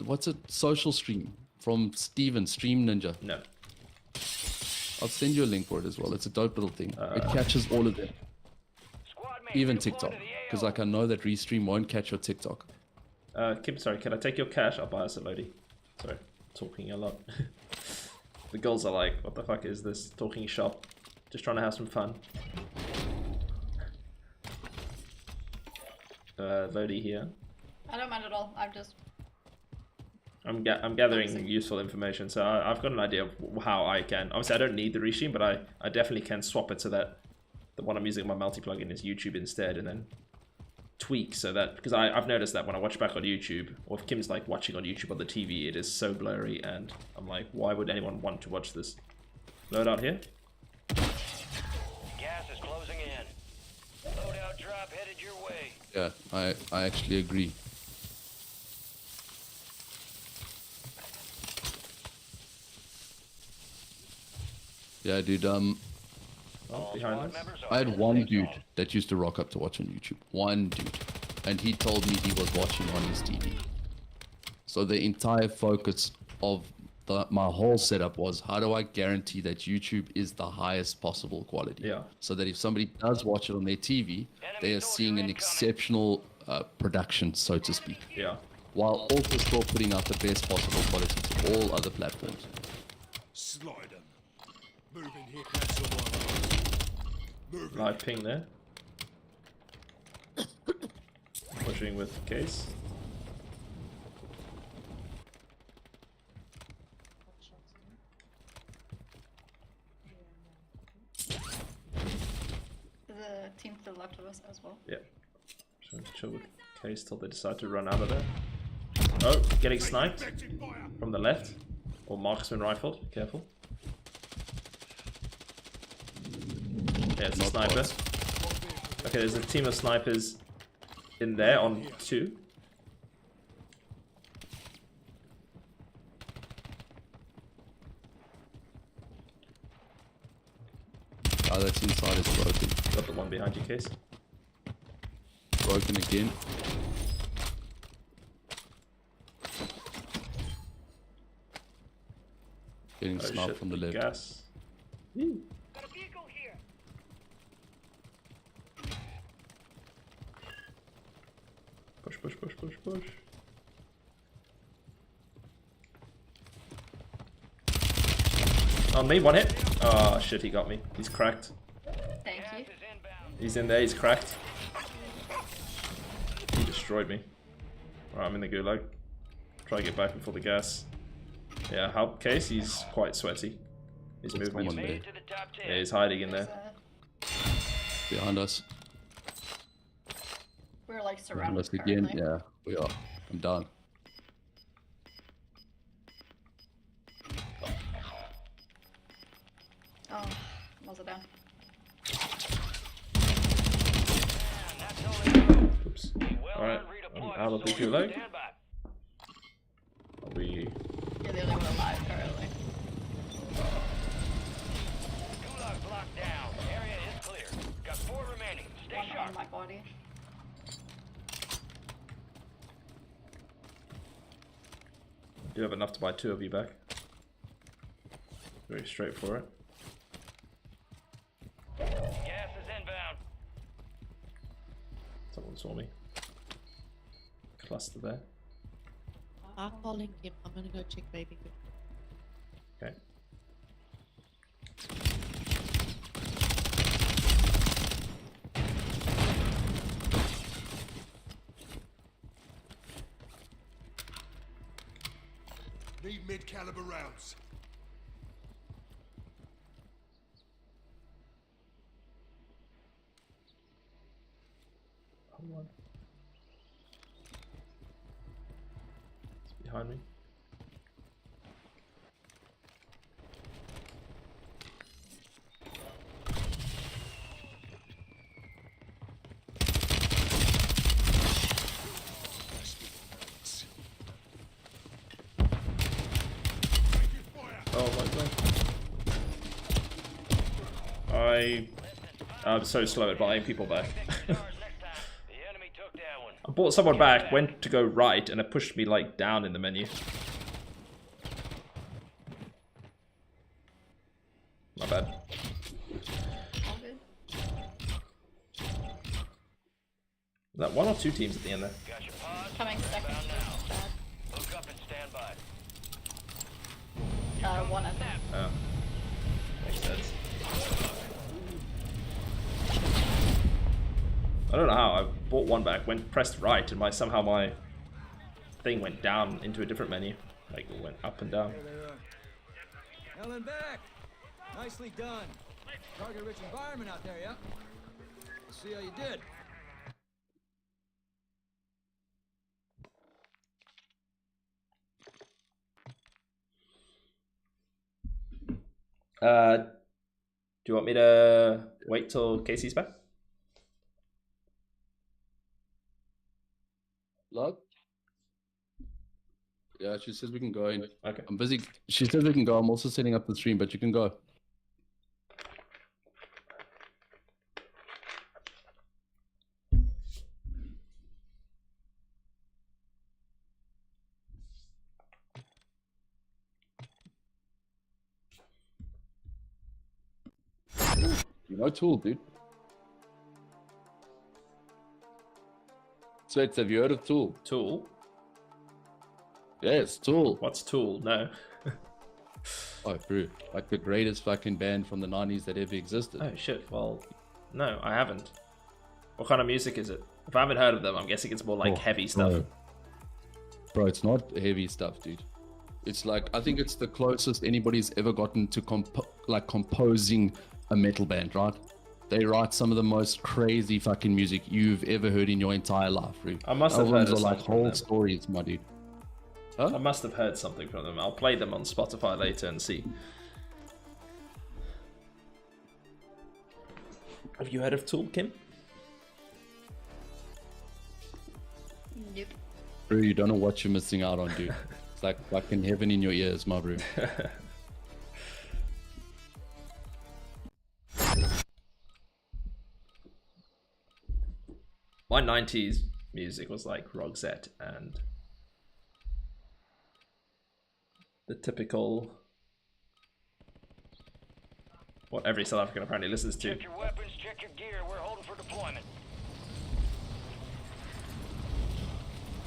what's it? Social Stream from Steven Stream Ninja. No. I'll send you a link for it as well. It's a dope little thing. It catches all of them, squad mates even redeploy TikTok. to the Because AO. like I know that Restream won't catch your TikTok. Kim, sorry, can I take your cash? I'll buy us a loadie. Sorry, talking a lot. The girls are like, what the fuck is this talking shop? Just trying to have some fun. Lodi here. I don't mind at all. I'm gathering useful information, so I've got an idea of how I can. Obviously, I don't need the regime, but I definitely can swap it so that the one I'm using my multi-plugin is YouTube instead, and then tweak so that, because I've noticed that when I watch back on YouTube, or if Kim's like watching on YouTube on the TV, it is so blurry, and I'm like, why would anyone want to watch this? Load out here. Gas is closing in. Loadout drop headed your way. Yeah, I actually agree. Yeah, dude, Oh, behind us. I had one dude that used to rock up to watch on YouTube. One dude. And he told me he was watching on his TV. So the entire focus of my whole setup was, how do I guarantee that YouTube is the highest possible quality? Yeah. So that if somebody does watch it on their TV, they are seeing an exceptional production, so to speak. Yeah. While also still putting out the best possible quality to all other platforms. Slide 'em. Move in here, cancel one. Move in. Live ping there. Pushing with case. The team to the left of us as well. Yeah. So chill with case till they decide to run out of there. Oh, getting sniped Effective fire. from the left. Or marksman rifled. Careful. Yeah, it's a sniper. Okay, there's a team of snipers in there on 2. Oh, that's inside is broken. Got the one behind you, case. Broken again. Getting Oh sniped shit, from the left. gas. Got a vehicle here. Push, push, push, push, push. On me, one hit. Oh shit, he got me. He's cracked. Thank you. Gas is inbound. He's in there, he's cracked. He destroyed me. Alright, I'm in the gulag. Try to get back before the gas. Yeah, help case, he's quite sweaty. His movement. someone Made there. it to the top 10. Yeah, he's hiding in there. Behind us. We're like Behind surrounded us again. currently. Yeah, we are. I'm down. Oh, muzzle down. That's only Oops. well Alright, done, I'm redeploy. out of the Soldier, gulag. stand by. Are we... You're the only one alive currently. Gulag blocked down. Area is clear. Got 4 remaining. Stay One sharp. on my body. Do have enough to buy 2 of you back. Very straight for it. Gas is inbound. Someone saw me. Cluster there. I'm calling him. I'm gonna go check baby. Okay. Need mid-caliber rounds. Hold on. It's behind me. Oh my god. I'm so slow at buying people back. Stars next time. The enemy took that one. I bought someone back, went to go right, and it pushed me like down in the menu. My bad. All good. Was that 1 or 2 teams at the end there? Got your pod. Coming second. Inbound now. Bad. Hook up and stand by. One of them. Oh. Makes sense. brought one back, pressed right, and somehow my thing went down into a different menu. Like, it went up and down. There they are. Hell and back. Nicely done. Target-rich environment out there, yeah? Let's see how you did. Do you want me to wait till Casey's back? Love? Yeah, she says we can go in. Okay. I'm busy. She says we can go. I'm also setting up the stream, but you can go. You know Tool, dude. Sweats, have you heard of Tool? Tool? Yes, Tool. What's Tool? No. Oh, bro. Like the greatest fucking band from the 90s that ever existed. Oh shit, well, no, I haven't. What kind of music is it? If I haven't heard of them, I'm guessing it's more like heavy stuff. Bro, it's not heavy stuff, dude. It's like, I think it's the closest anybody's ever gotten to composing a metal band, right? They write some of the most crazy fucking music you've ever heard in your entire life, bro. I must have heard Albums of are like something from whole them. stories, my dude. I must have heard something from them. I'll play them on Spotify later and see. Have you heard of Tool, Kim? Nope. Bro, you don't know what you're missing out on, dude. It's like fucking heaven in your ears, my bro. My 90s music was like Roxette and the typical what every South African apparently listens to. Check your weapons, check your gear. We're holding for deployment.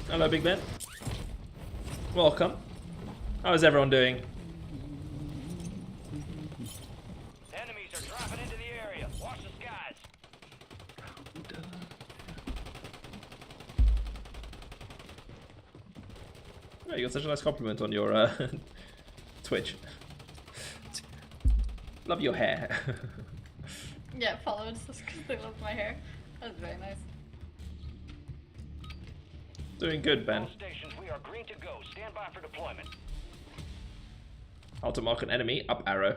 Hello, Big Ben. Welcome. How is everyone doing? Enemies are dropping into the area. Watch the skies. Oh, you got such a nice compliment on your Twitch. Love your hair. Yeah, followers just because they love my hair. That's very nice. Doing good, Ben. All stations, we are green to go. Stand by for deployment. How to mark an enemy, up arrow.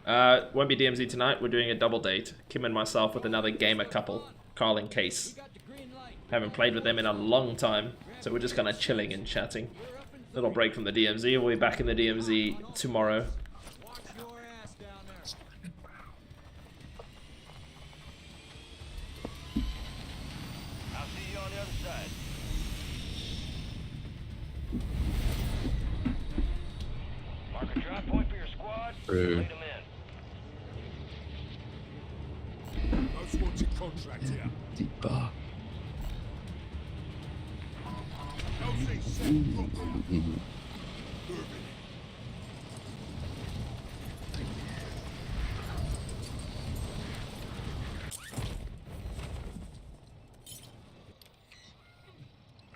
Won't be DMZ tonight, we're doing a double date. Kim and myself with another gamer couple, Carl and Case. Got the green light. Haven't played with them in a long time, so we're just kind of chilling and chatting. Little break from the DMZ, we'll be back in the DMZ tomorrow. Watch your ass down there. I'll see you on the other side. Mark a drop point for your squad. True. Lead them in. Most wanted contract here. Deeper. LC set. Drop on. Moving.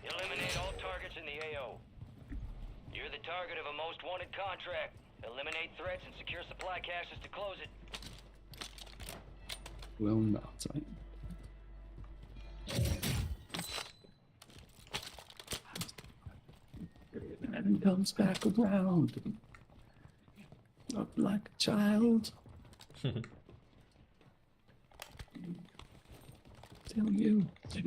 Eliminate all targets in the AO. You're the target of a most wanted contract. Eliminate threats and secure supply caches to close it. Well, not. And comes back around. Not like a child. Tell you to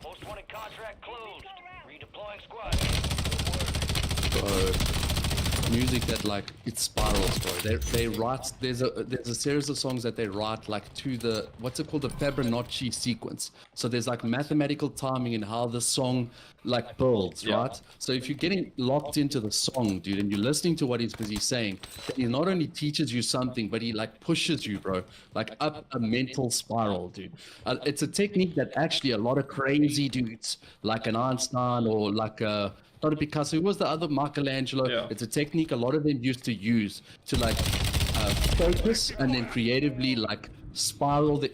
Most wanted contract closed. Redeploying squad. music that like it spirals, bro. They write there's a series of songs that they write like to the what's it called, the Fibonacci sequence. So there's like mathematical timing in how the song like builds, right? So if you're getting locked into the song, dude, and you're listening to what he's saying, then he not only teaches you something, but he like pushes you, bro, like up a mental spiral, dude. It's a technique that actually a lot of crazy dudes like an Einstein or like a not a Picasso. Who was the other? Michelangelo. Yeah. It's a technique a lot of them used to use to like focus and then creatively like spiral.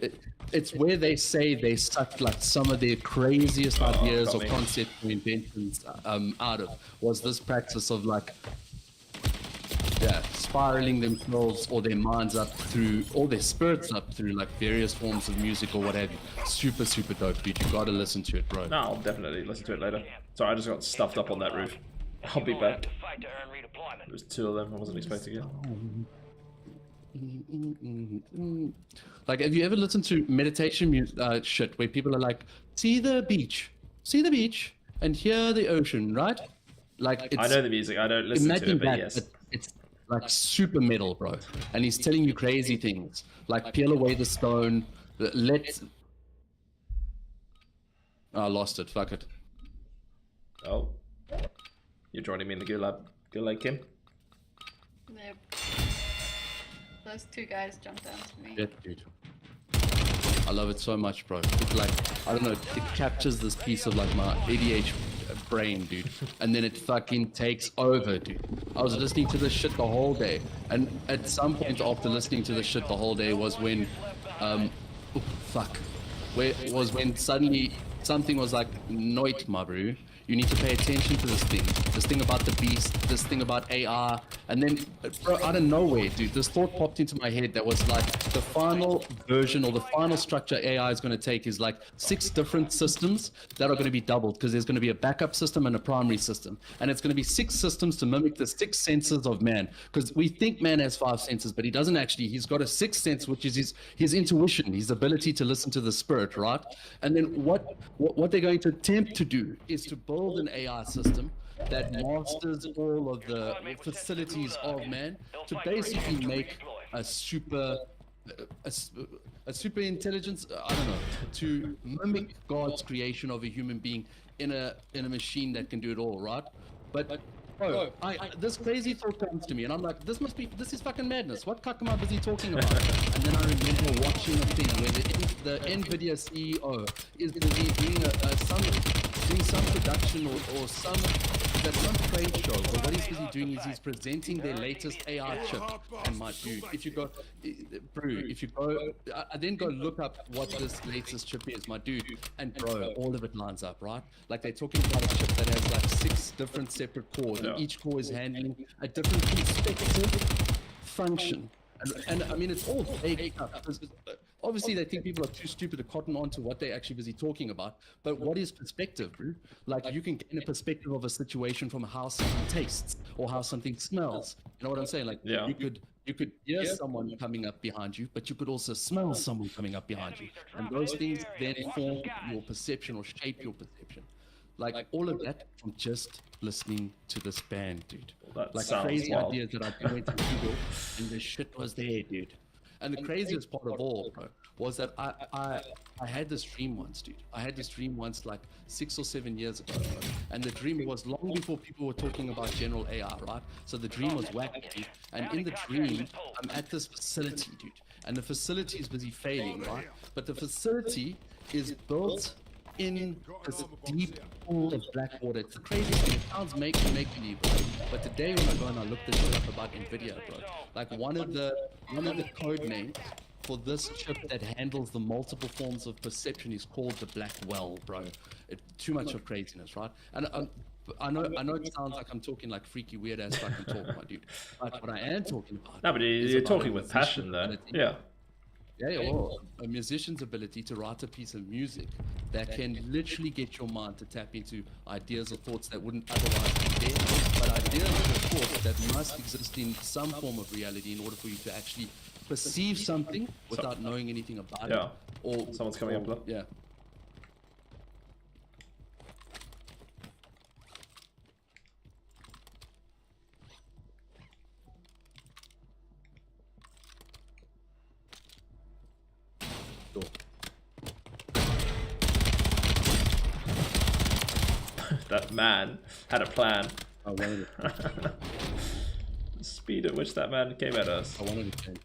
It's where they say they sucked like some of their craziest ideas or got me. concepts or inventions out of was this practice of like spiraling themselves or their minds up through, or their spirits up through like various forms of music or what have you. Super, super dope, dude. You gotta listen to it, bro. No, I'll definitely listen to it later. Sorry, I just got stuffed up on that roof. I'll be back. To fight to earn redeployment. There was 2 of them. I wasn't expecting it. Like, have you ever listened to meditation shit where people are like, see the beach, and hear the ocean, right? Like, it's, I know the music. I don't listen to imagine it, but that, yes. but it's like super metal, bro. And he's telling you crazy things, like peel away the stone, I lost it. Fuck it. Oh. You're joining me in the gulag, Kim? Nope. Those 2 guys jumped down to me. Yeah, dude. I love it so much, bro. It's like, I don't know, it captures this piece of like my ADHD brain, dude. And then it fucking takes over, dude. I was listening to this shit the whole day. And at some point after listening to this shit the whole day was when, when suddenly something was like, noit, my bro. You need to pay attention to this thing about the beast, this thing about AI, and then, bro, out of nowhere, dude, this thought popped into my head that was like, the final version or the final structure AI is going to take is like 6 different systems that are going to be doubled, because there's going to be a backup system and a primary system, and it's going to be 6 systems to mimic the 6 senses of man, because we think man has 5 senses, but he doesn't actually. He's got a 6th sense, which is his intuition, his ability to listen to the spirit, right? And then what they're going to attempt to do is to build an AI system that masters all of the facilities of man to basically make a super intelligence, I don't know, to mimic God's creation of a human being in a machine that can do it all, right? But bro, this crazy thought comes to me, and I'm like, this is fucking madness. What cuck am I busy talking about? And then I remember watching a thing where the NVIDIA CEO is busy doing some production or some trade show, but what he's busy doing is he's presenting their latest AI chip. And my dude, if you go, I then go look up what this latest chip is, my dude, and bro, all of it lines up, right? Like they're talking about a chip that has like 6 different separate cores, and each core is handling a different perspective function. And I mean, it's all vague stuff. Obviously, they think people are too stupid to cotton on to what they're actually busy talking about. But what is perspective, bro? Like, you can gain a perspective of a situation from how something tastes or how something smells. You know what I'm saying? Like, Yeah. you could hear someone coming up behind you, but you could also smell someone coming up behind you. And those things then form your perception or shape your perception. Like all of that from just listening to this band, dude. That Like sounds crazy wild. ideas that I went to Google, and the shit was there, dude. And the craziest part of all, bro, was that I had this dream once, dude. I had this dream once like 6 or 7 years ago, bro. And the dream was long before people were talking about general AI, right? So the dream was wacky, dude. And in the dream, I'm at this facility, dude. And the facility is busy failing, right? But the facility is built in this deep pool of black water. It's the craziest thing. It sounds make-believe, bro. But today when I go and I look this shit up about NVIDIA, bro, like one of the code names for this chip that handles the multiple forms of perception is called the black well, bro. Too much of craziness, right? And I know it sounds like I'm talking like freaky weird ass fucking talk, my dude. But what I am talking about. No, but is you're about talking a with passion, though. musician's Yeah. Yeah, well, a musician's ability to write a piece of music that can literally get your mind to tap into ideas or thoughts that wouldn't otherwise be there, but ideas or thoughts that must exist in some form of reality in order for you to actually perceive something without knowing anything about it. Or Someone's coming up there. Yeah. That man had a plan. I wanted it. The speed at which that man came at us. I wanted to change.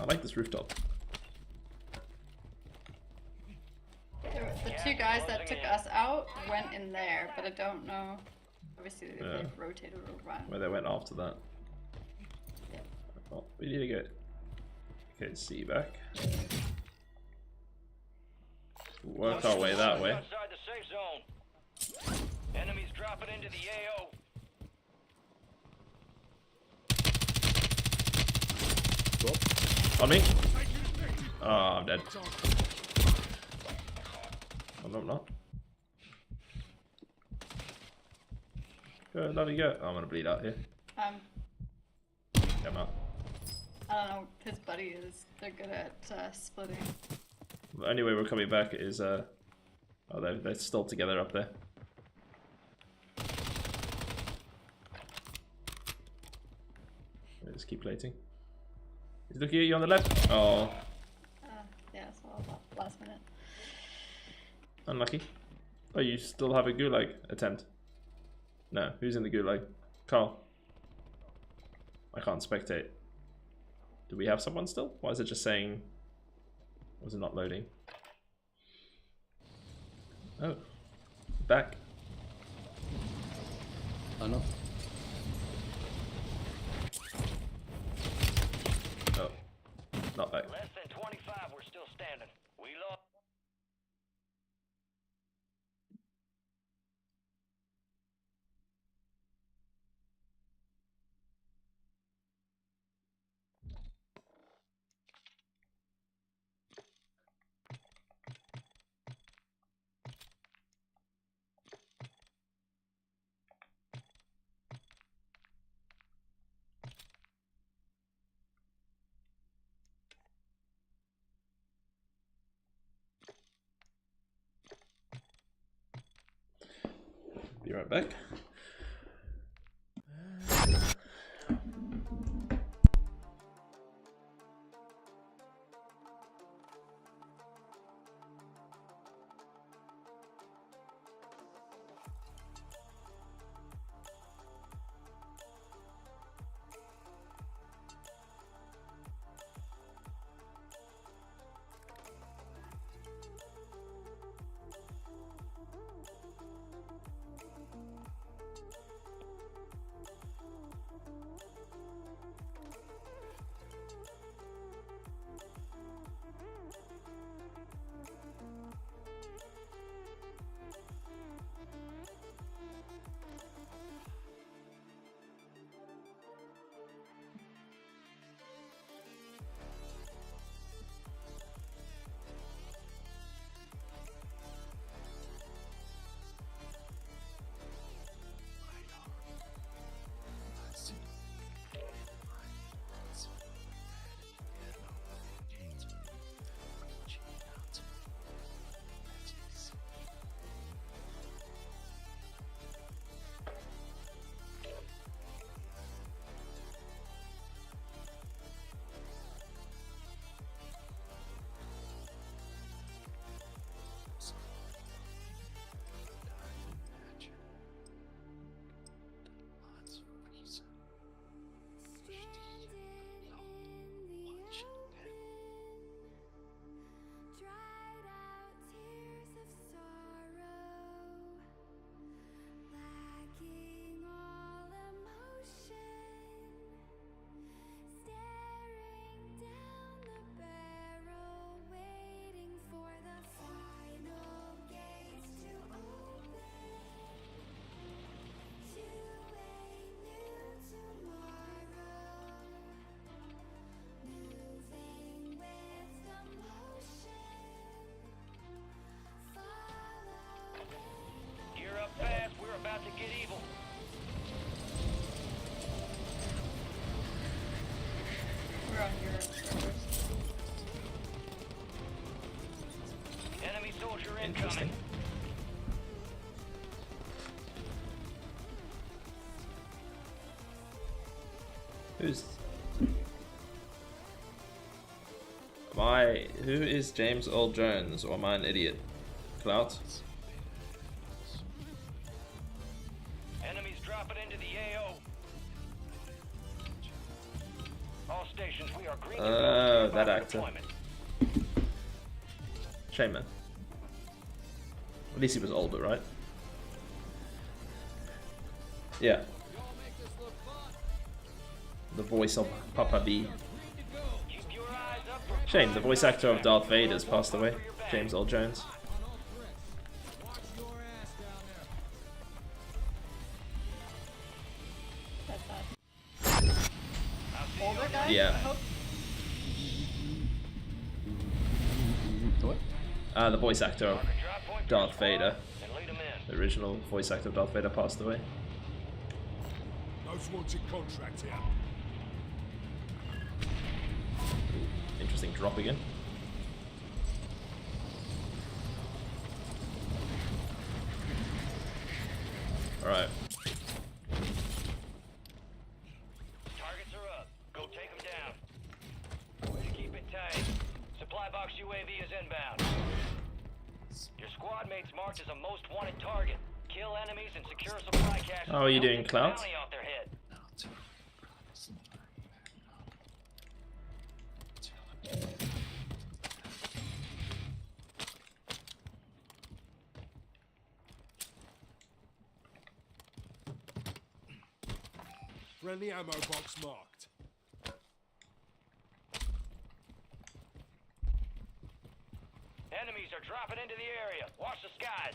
I like this rooftop. guys that took us out went in there, but I don't know. Obviously, if Yeah. they've rotated or run. Where they went after that. Yeah. Oh, we need to go. Okay, see back. Work our way that way. Outside the safe zone. Enemies dropping into the AO. On me? Oh, I'm dead. Oh, no, I'm not. Go, let me go. Oh, I'm gonna bleed out here. Come out. I don't know. His buddy is. They're good at splitting. The only way we're coming back is oh, they're still together up there. Just keep plating. He's looking at you on the left. Oh, Yeah, so last minute. unlucky. Oh, you still have a gulag attempt. No, who's in the gulag? Carl. I can't spectate. Do we have someone still? Why is it just saying? Was it not loading? Oh, back. I know. Oh, not back. Less than 25, we're still standing. We lost. Be right back. About to get evil. We're on your servers. Enemy soldier Interesting. incoming. Who is James Earl Jones, or am I an idiot? Clout? Enemies dropping into the AO. All stations, we are green. Oh, that actor. Deployment. Shaman. At least he was older, right? Yeah. The voice of Papa B. Shame, the voice actor of Darth Vader's passed away. James Earl Jones. Older guy? Yeah. I hope. What? The voice actor of Darth Vader. The original voice actor of Darth Vader passed away. Most wanted contract here. Interesting drop again. Alright. Targets are up. Go take them down. Way to keep it tight. Supply box UAV is inbound. Your squad mate's marked as a most wanted target. Kill enemies and secure supply caches. How are you doing, Cloud? Bounty off their head. Friendly ammo box marked. Enemies are dropping into the area. Watch the skies.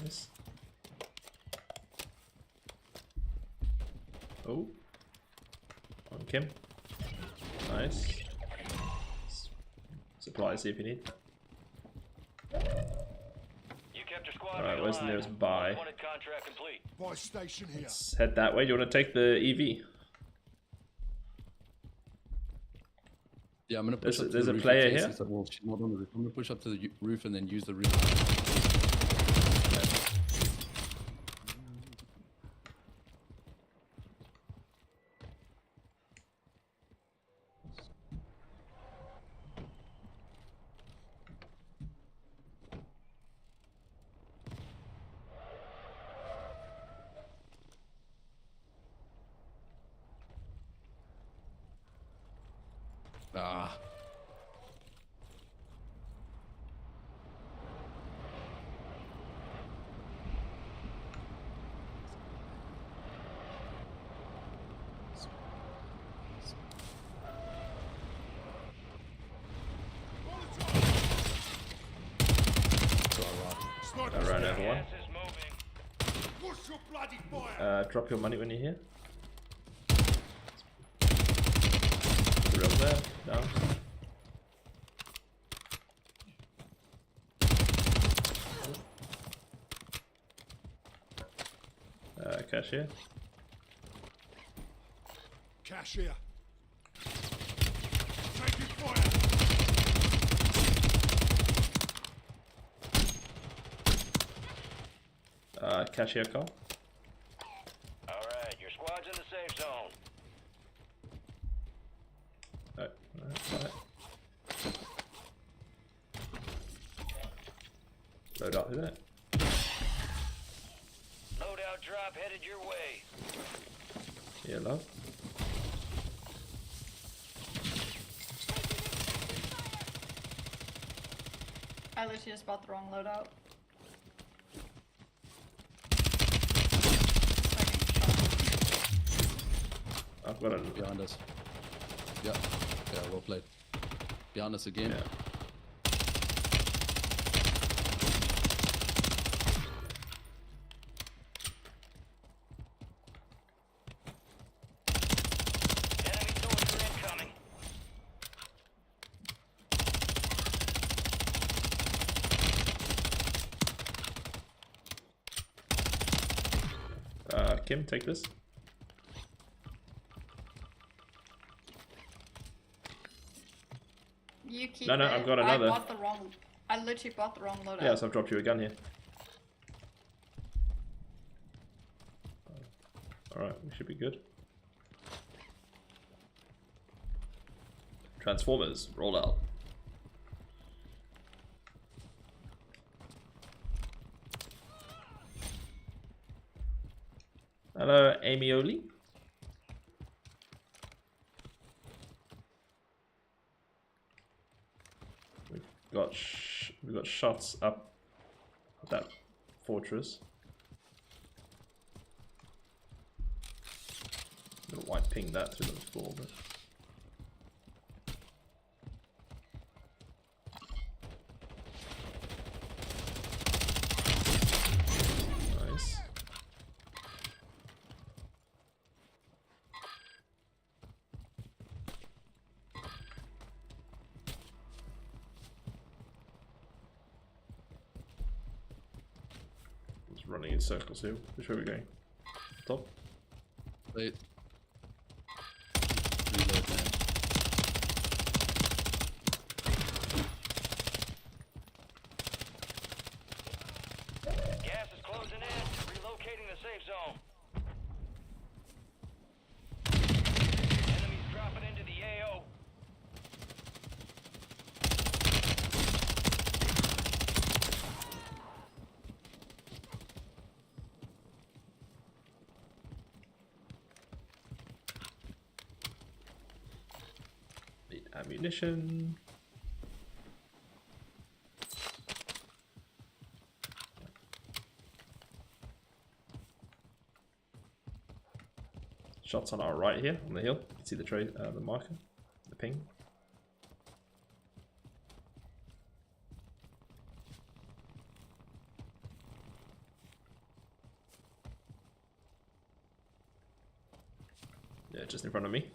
Nice. Oh. On Kim. Nice. Supplies if you need. You kept your squad Alright, mate where's the alive. nearest buy? Wanted contract complete. Buy station here. Let's head that way. Do you want to take the EV? Yeah, I'm gonna push up to There's the a roof. player in case here? it's like, well, she's not on the roof. I'm gonna push up to the roof and then use the roof. Ah. Sniper's Alright, down. everyone. Gas is moving. What's your bloody fire? Drop your money when you're here. Real there. Down. Cashier. Cashier. Taking fire. Cashier call. Alright, your squad's in the safe zone. Alright. Load up, isn't it? Loadout drop headed your way. Yeah, love. I literally just bought the wrong loadout. I've got a. Behind us. Yeah. Yeah, well played. Behind us again. Yeah. Enemy soldier incoming. Kim, take this. You keep No, it. I've got another. I bought the wrong. I literally bought the wrong loadout. Yeah, so I've dropped you a gun here. Alright, we should be good. Transformers, roll out. Hello, Amioli. got shots up that fortress. Little white ping that through the floor, but nice. Just running in circles here. Which way are we going? Top? Wait. Reload, man. Gas is closing in. Relocating the safe zone. Enemies dropping into the AO. Need ammunition. Shots on our right here on the hill. You can see the the marker, the ping. Yeah, just in front of me.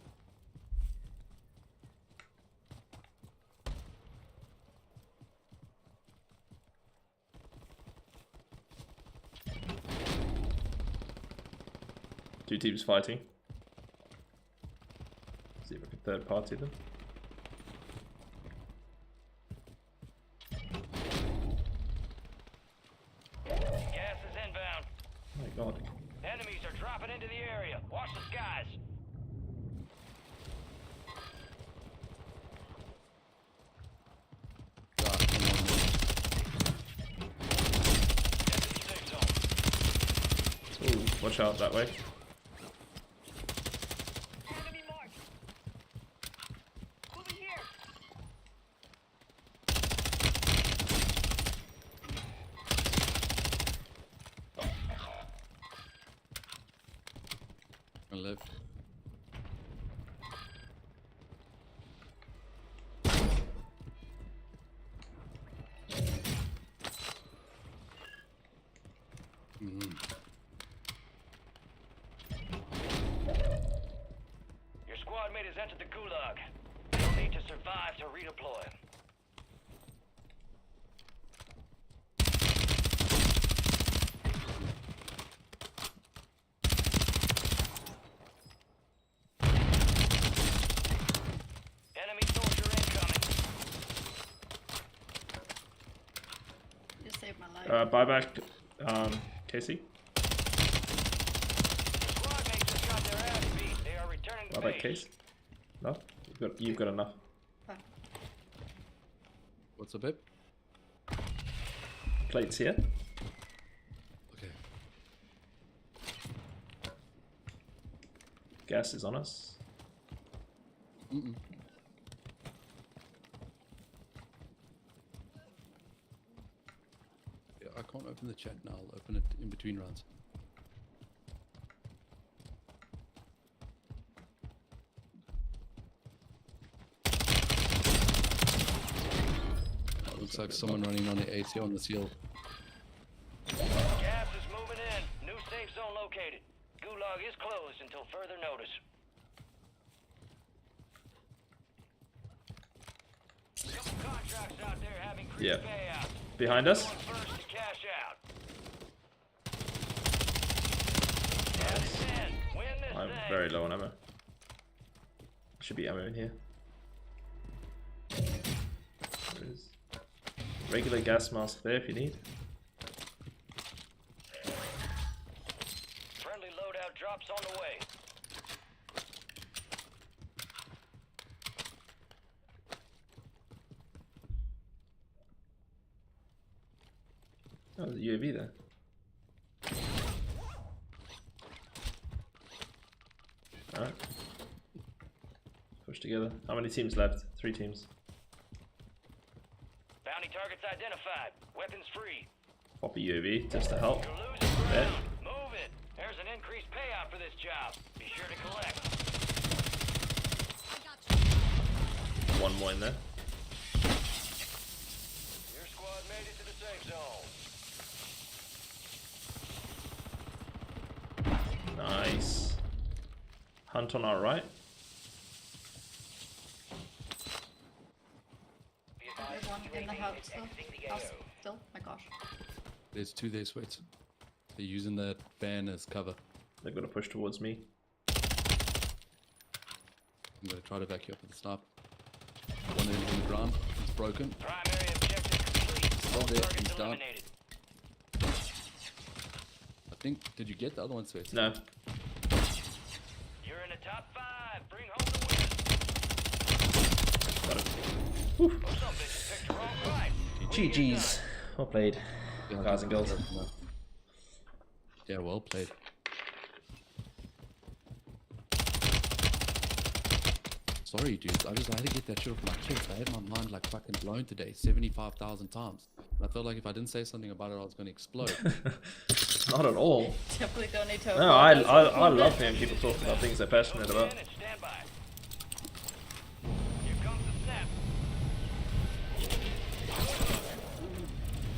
Two teams fighting. See if I can third party them. Gas is inbound. Oh my god. Enemies are dropping into the area. Watch the skies. God, come on, man. Get to the safe zone. Ooh, watch out that way. Enemy marked. Moving here. I left. Your squad mate has entered the gulag. You'll need to survive to redeploy. Enemy soldier incoming. You saved my life. Buyback, Casey. Squad mates just got their ass beat. They are returning to Buyback base. case. No, you've got enough. What's up, babe? Plates here. Okay. Gas is on us. Mm-mm. Yeah, I can't open the chat now. I'll open it in between rounds. Oh, looks like someone running on the 80 on the seal. Gas is moving in. New safe zone located. Gulag is closed until further notice. Couple contracts out there have increased Yeah. payouts. Behind us. Going first to cash out. Gas is in. Win this I'm thing. very low on ammo. Should be ammo in here. There is. Regular gas mask there if you need. Friendly loadout drops on the way. Oh, there's a UAV there. Alright. Push together. How many teams left? 3 teams. Bounty targets identified. Weapons free. Pop a UAV just to help. You're losing There. ground. Move it. There's an increased payout for this job. Be sure to collect. One more in there. Your squad made it to the safe zone. Nice. Hunt on our right. There's one in the house still. My gosh. There's two there, Sweats. They're using that van as cover. They're gonna push towards me. I'm gonna try to back you up with the sniper. One in the ground. It's broken. Primary objective complete. All there, targets he's down. eliminated. I think. Did you get the other one, Sweats? No. You're in the top 5. Bring home the win. Got it. Oh, some bitches picked the wrong fight. GG's. Well played. Yeah, Guys and girls. Yeah, well played. Sorry, dude. I had to get that shit off my chest. I had my mind like fucking blown today, 75,000 times. And I felt like if I didn't say something about it, I was going to explode. Not at all. Definitely don't need to. No, I love hearing people talk about things they're passionate about. And stand by. Here comes the snap.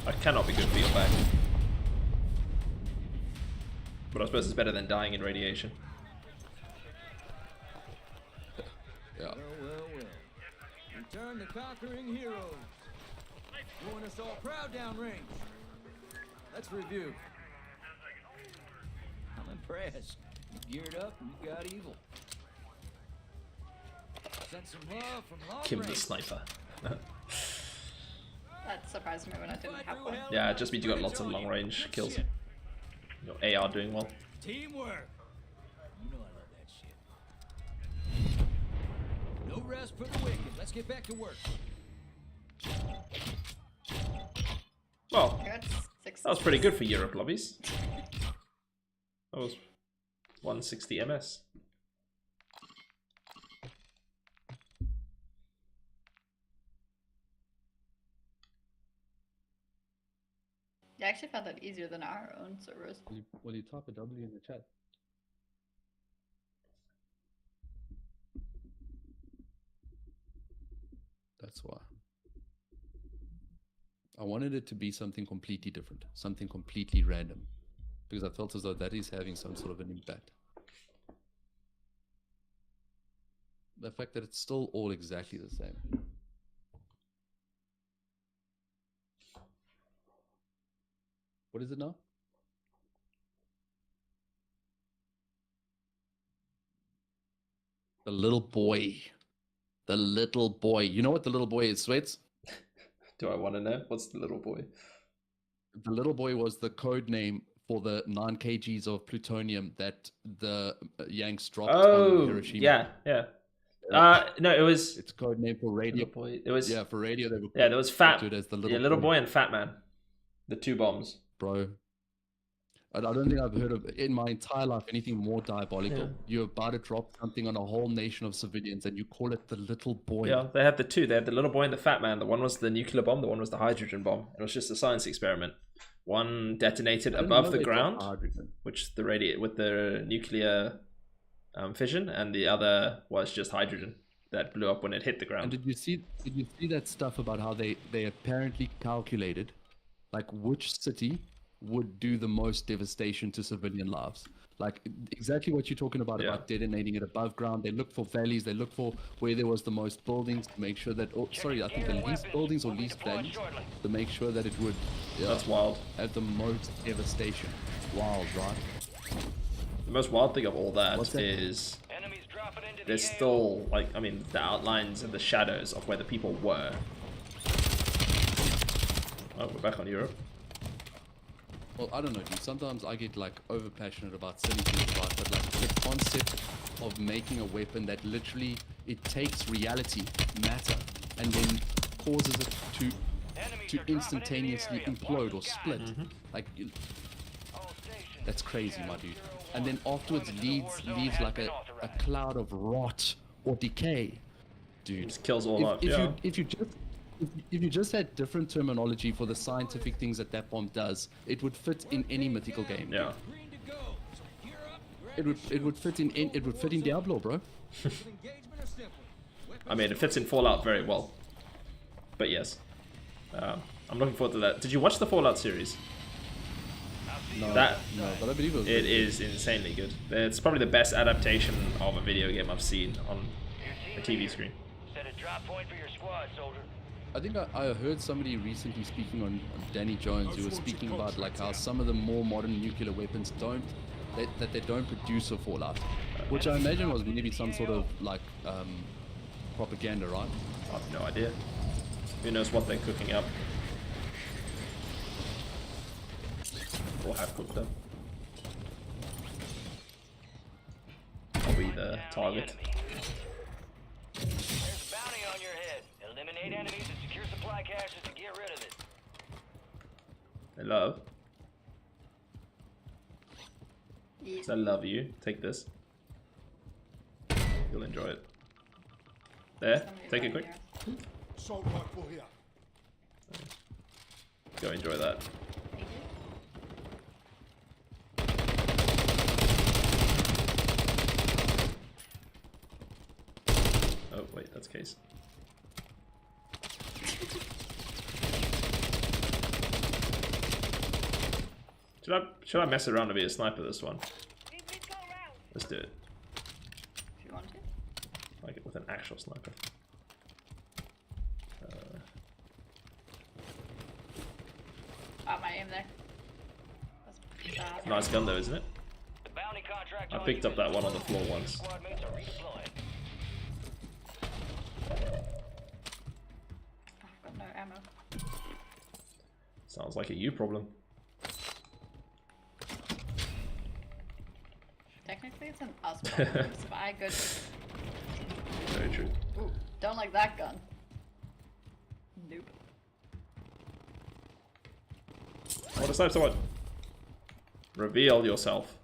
I cannot be good for your back. But I suppose it's better than dying in radiation. Yeah. Well. Return the conquering heroes. Doing us all proud downrange. Let's review. I'm impressed. You geared up and you got evil. Sent some love from long Kim the range. sniper. That surprised me when I didn't have one. Yeah, it just means you got lots of long range kills. Your AR doing well. Teamwork. You know I love that shit. No rest for the wicked. Let's get back to work. Well, I got 6. that was pretty good for Europe lobbies. That was 160 MS. I actually found that easier than our own servers. Will you type a W in the chat? That's why. I wanted it to be something completely different, something completely random, because I felt as though that is having some sort of an impact. The fact that it's still all exactly the same. What is it now? The little boy. The little boy. You know what the little boy is, Sweats? Do I want to know? What's the little boy? The little boy was the code name for the 9 kgs of plutonium that the Yanks dropped on Hiroshima. Yeah. No, it was It's code name for radio. little boy. It was For radio they were there was fat. to it as the Little boy and Fat Man, the two bombs. Bro. I don't think I've heard of in my entire life anything more diabolical. Yeah. You're about to drop something on a whole nation of civilians and you call it the little boy. Yeah, they had the two. They had the little boy and the Fat Man. The one was the nuclear bomb. The one was the hydrogen bomb. It was just a science experiment. One detonated I didn't above know the they dropped ground, hydrogen. which with the nuclear fission, and the other was just hydrogen that blew up when it hit the And ground. did you see that stuff about how they apparently calculated like which city would do the most devastation to civilian lives? Like exactly what you're talking about detonating it above ground. They look for valleys, they look for where there was the most buildings to make sure that I think the least buildings or least valleys to make sure that it would That's wild. have the most devastation. Wild, right? The most wild thing of all that What's that? is Enemies dropping into the there's AO. still the outlines and the shadows of where the people were. Oh, we're back on Europe. Well, I don't know, dude. Sometimes I get like over passionate about silly things, right? But like the concept of making a weapon that literally it takes reality, matter, and then causes it to instantaneously implode or split. Like that's crazy, my dude. And then afterwards leaves like a cloud of rot or decay, dude. It just kills all up. If Yeah. you just if you just had different terminology for the scientific things that that bomb does, it would fit in any mythical game. Yeah. Green to go. So gear up. It would fit in Diablo, bro. Engagement or simple. I mean, it fits in Fallout very well. But yes. I'm looking forward to that. Did you watch the Fallout series? No, That- no, but I believe it was It is insanely good. It's probably the best adaptation of a video game I've seen on a TV screen. Set a drop point for your squad, soldier. I think I heard somebody recently speaking on Danny Jones who was speaking about like how some of the more modern nuclear weapons that they don't produce a Fallout, which I imagine was maybe some sort of like propaganda, right? I have no idea. Who knows what they're cooking up? Or have cooked up. Are we the target? There's a bounty on your head. Eliminate enemies and secure supply caches to get rid of it. I love. Yeah. I love you. Take this. You'll enjoy it. There. Somebody's Take it right quick. here. Assault rifle here. Go enjoy that. Oh wait, that's case. Should I mess around and be a sniper this one? Let's do it. If you want to. Like it with an actual sniper. My aim there. That's bad. Nice gun though, isn't it? The bounty contract I on picked you up that is one on the floor your once. Squad mates are redeploying. I've got no ammo. Sounds like a you problem. Technically, it's an us problem. It's my good. Very true. Ooh, don't like that gun. Nope. I want to snipe someone. Reveal yourself.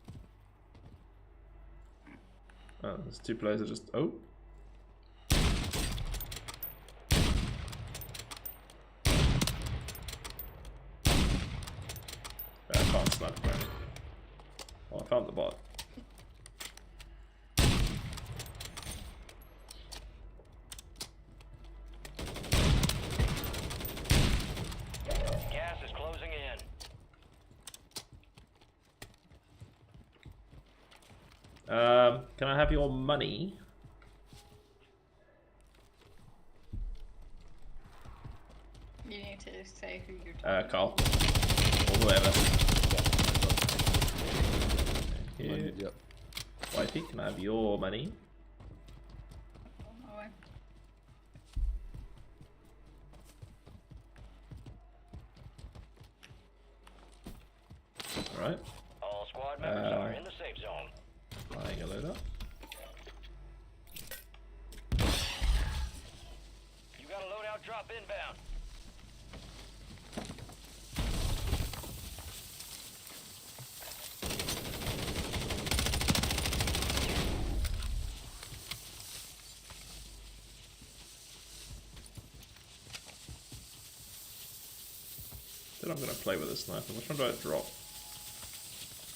Oh, there's two players that just. Oh. I can't snipe apparently. Oh, I found the bot. Gas is closing in. Can I have your money? You need to say who you're talking Carl. Or whoever. Thank you. Yep. Wifey, can I have your money? Oh, I- Alright. All squad members are in the safe zone. Buying a load up. You got a loadout drop inbound. Then I'm gonna play with a sniper. Which one do I drop?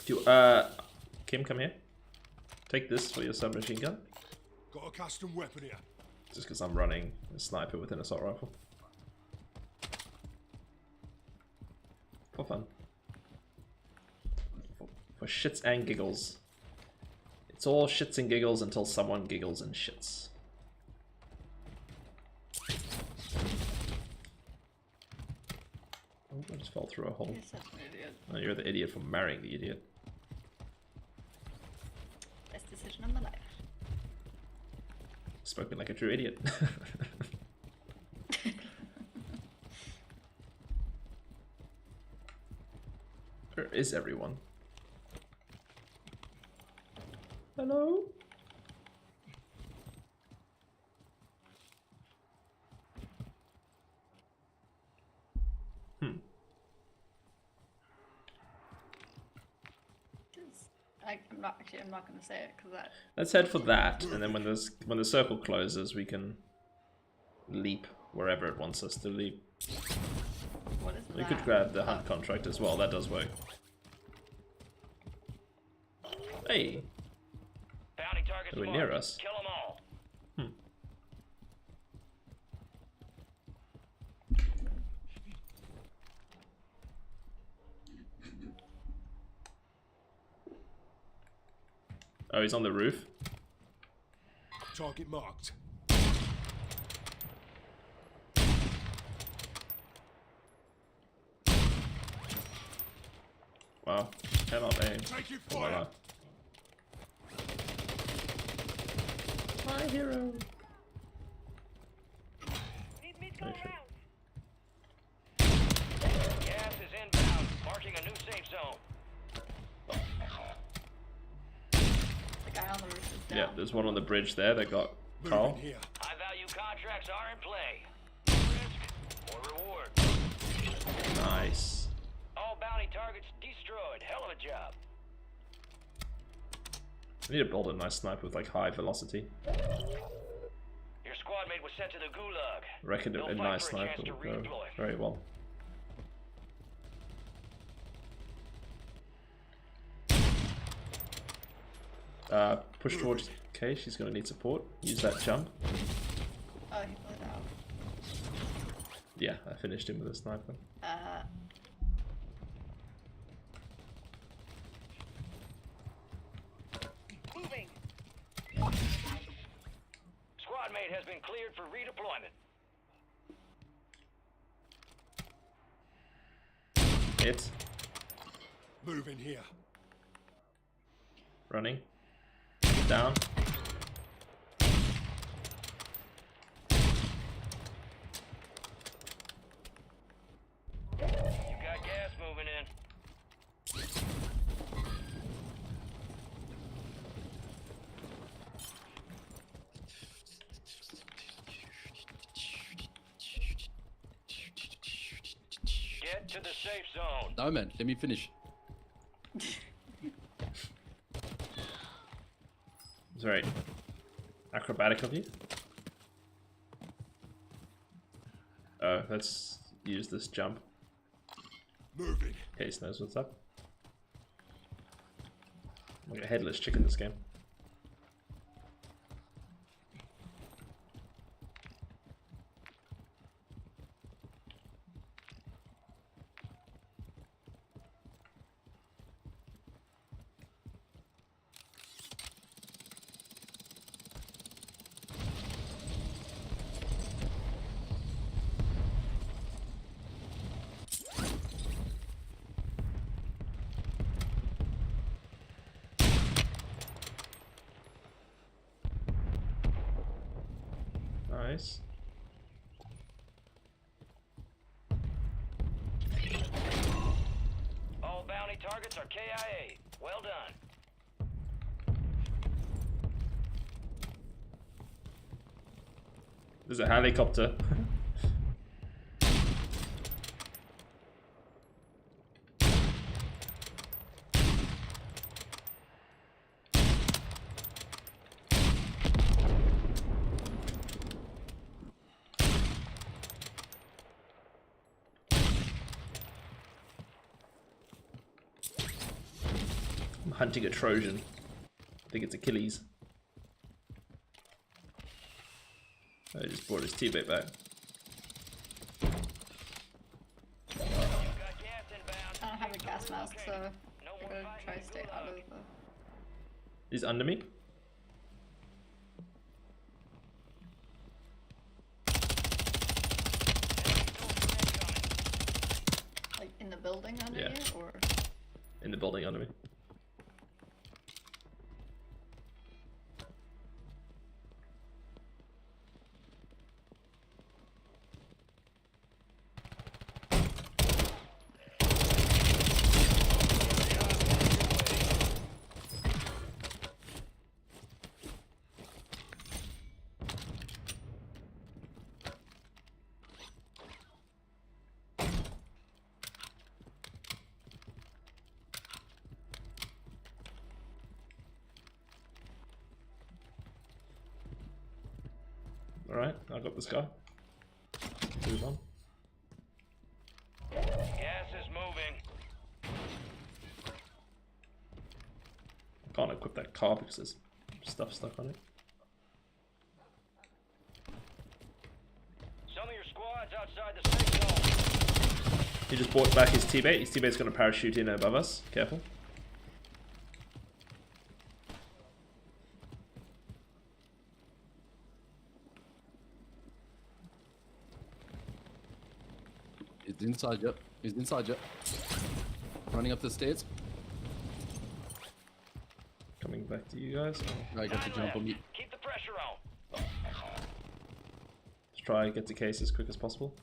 Do Kim, come here. Take this for your submachine gun. Got a custom weapon here. Just because I'm running a sniper with an assault rifle. For fun. For shits and giggles. It's all shits and giggles until someone giggles and shits. Oh, I just fell through a hole. You're such an idiot. Oh, you're the idiot for marrying the idiot. Best decision of my life. Spoken like a true idiot. Where is everyone? Hello? I'm not going to say it because that. Let's head for that, and then when the circle closes, we can leap wherever it wants us to leave. What is that? We could grab the hunt contract as well, that does work. Hey, Bounty targets are we marked. near us? Kill them all. Oh, he's on the roof. Target marked. Wow, cannot aim. Taking Oh my fire. God. My hero. Oh, shit. Gas is inbound, marking a new safe zone. The guy on the roof is down. Yeah, there's one on the bridge there that got Carl. Moving here. High value contracts are in play. Risk, more reward. Nice. All bounty targets destroyed. Hell of a job. I need to build a nice sniper with like high velocity. Your squad mate was sent to the gulag. I reckon They'll a fight nice for a chance sniper to would go redeploy. very well. Push towards K, she's gonna need support. Use that jump. Oh, he blew it out. Yeah, I finished him with a sniper. Moving. Squad mate has been cleared for redeployment. Hit. Moving here. Running. Down. You got gas moving in. Get to the safe zone. No, man, let me finish. It's very acrobatic of you. Oh, let's use this jump. Moving. Case knows what's up. I'm like a headless chicken this game. Nice. All bounty targets are KIA. Well done. There's a helicopter. I'm hunting a Trojan. I think it's Achilles. I just brought his teammate back. You got gas inbound. I don't have a gas mask, so No I more gotta fighting try in to the stay out of gulag. the... He's under me. Like, in the building under Yeah. you, or... In the building under me. Alright, I got this guy. Move on. Gas is moving. I can't equip that car because there's stuff stuck on it. Some of your squad's outside the safe zone. He just brought back his teammate. His teammate's going to parachute in above us. Careful. He's inside you. He's inside you. Running up the stairs. Coming back to you guys. I got to jump on me. Keep the pressure on. Let's try and get to case as quick as possible.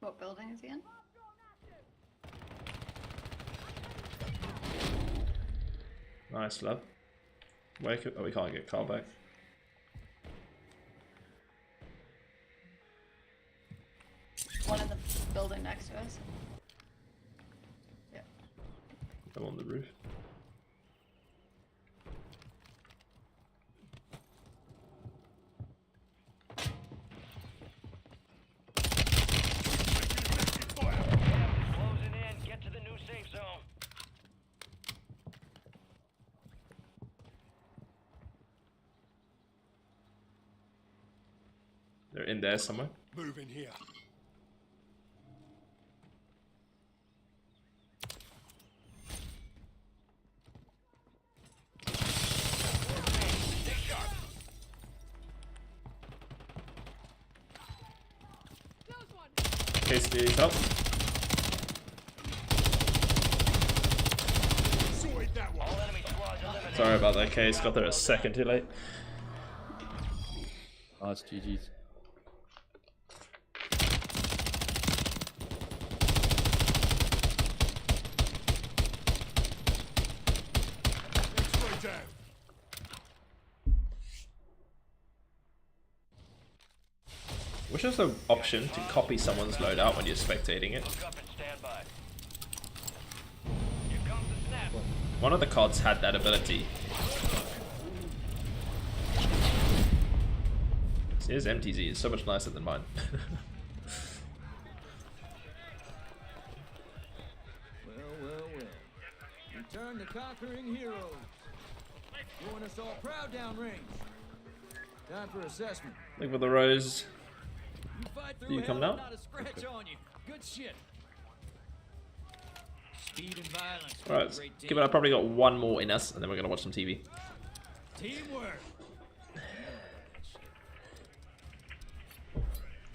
What building is he in? Nice, love. Where could, oh, we can't get Carl back. One in the building next to us. Yeah. I'm on the roof. Closing in. Get to the new safe zone. They're in there somewhere. Move in here. Case needs help. Sorted that one. All enemy squads eliminated. Sorry about that, Case. Got there a second too late. Oh, it's GG's. Straight down. Wish there was the option to copy someone's loadout when you're spectating it. Look up and stand by. Here comes the snap. One of the CODs had that ability. See, his MTZ is so much nicer than mine. Well. Return to conquering heroes. Doing us all proud downrange. Time for assessment. Look for the rose. You fight through Do you hell come and now? not a scratch on you. Good shit. Speed and violence. Alright, Great give it. I've probably got one more in us, and then we're gonna watch some TV. Teamwork.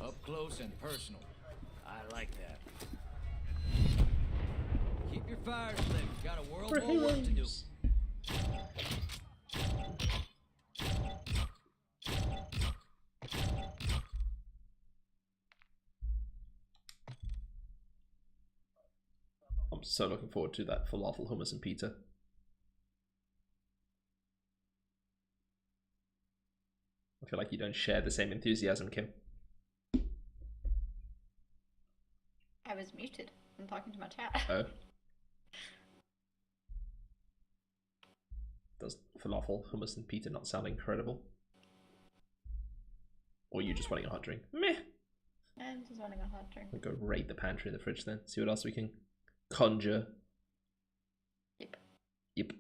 Up close and personal. I like that. Keep your fires lit. Got a world more work to do. I'm so looking forward to that falafel, hummus, and pizza. I feel like you don't share the same enthusiasm, Kim. I was muted. I'm talking to my chat. Oh. Does falafel, hummus, and pizza not sound incredible? Or are you just wanting a hot drink? Meh. I'm just wanting a hot drink. We'll go raid the pantry in the fridge then. See what else we can conjure. Yep. Yep.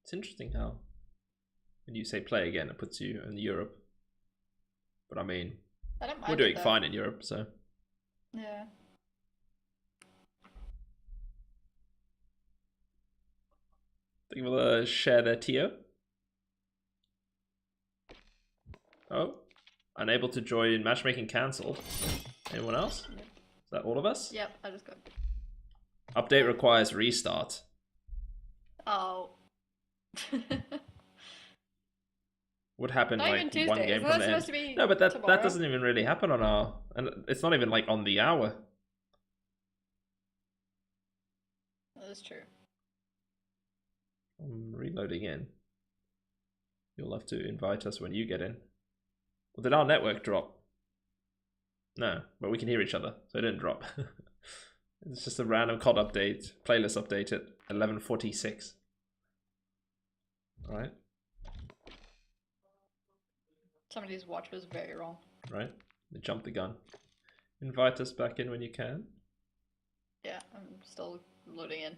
It's interesting how when you say play again, it puts you in Europe. But I mean, I don't mind we're doing it, though. fine in Europe, so. Yeah. Think we'll share their TO. Oh, unable to join matchmaking cancelled. Anyone else? Is that all of us? Yep, I just got. Update requires restart. Oh. Would happen Not even like Tuesday. one game Isn't from that the supposed end. to be No, but that tomorrow? doesn't even really happen on our, and it's not even like on the hour. That is true. I'm reloading in. You'll have to invite us when you get in. Well, did our network drop? No, but we can hear each other, so it didn't drop. It's just a random COD update, playlist update at 11:46. Alright. Somebody's watch was very wrong. Right, they jumped the gun. Invite us back in when you can. Yeah, I'm still loading in.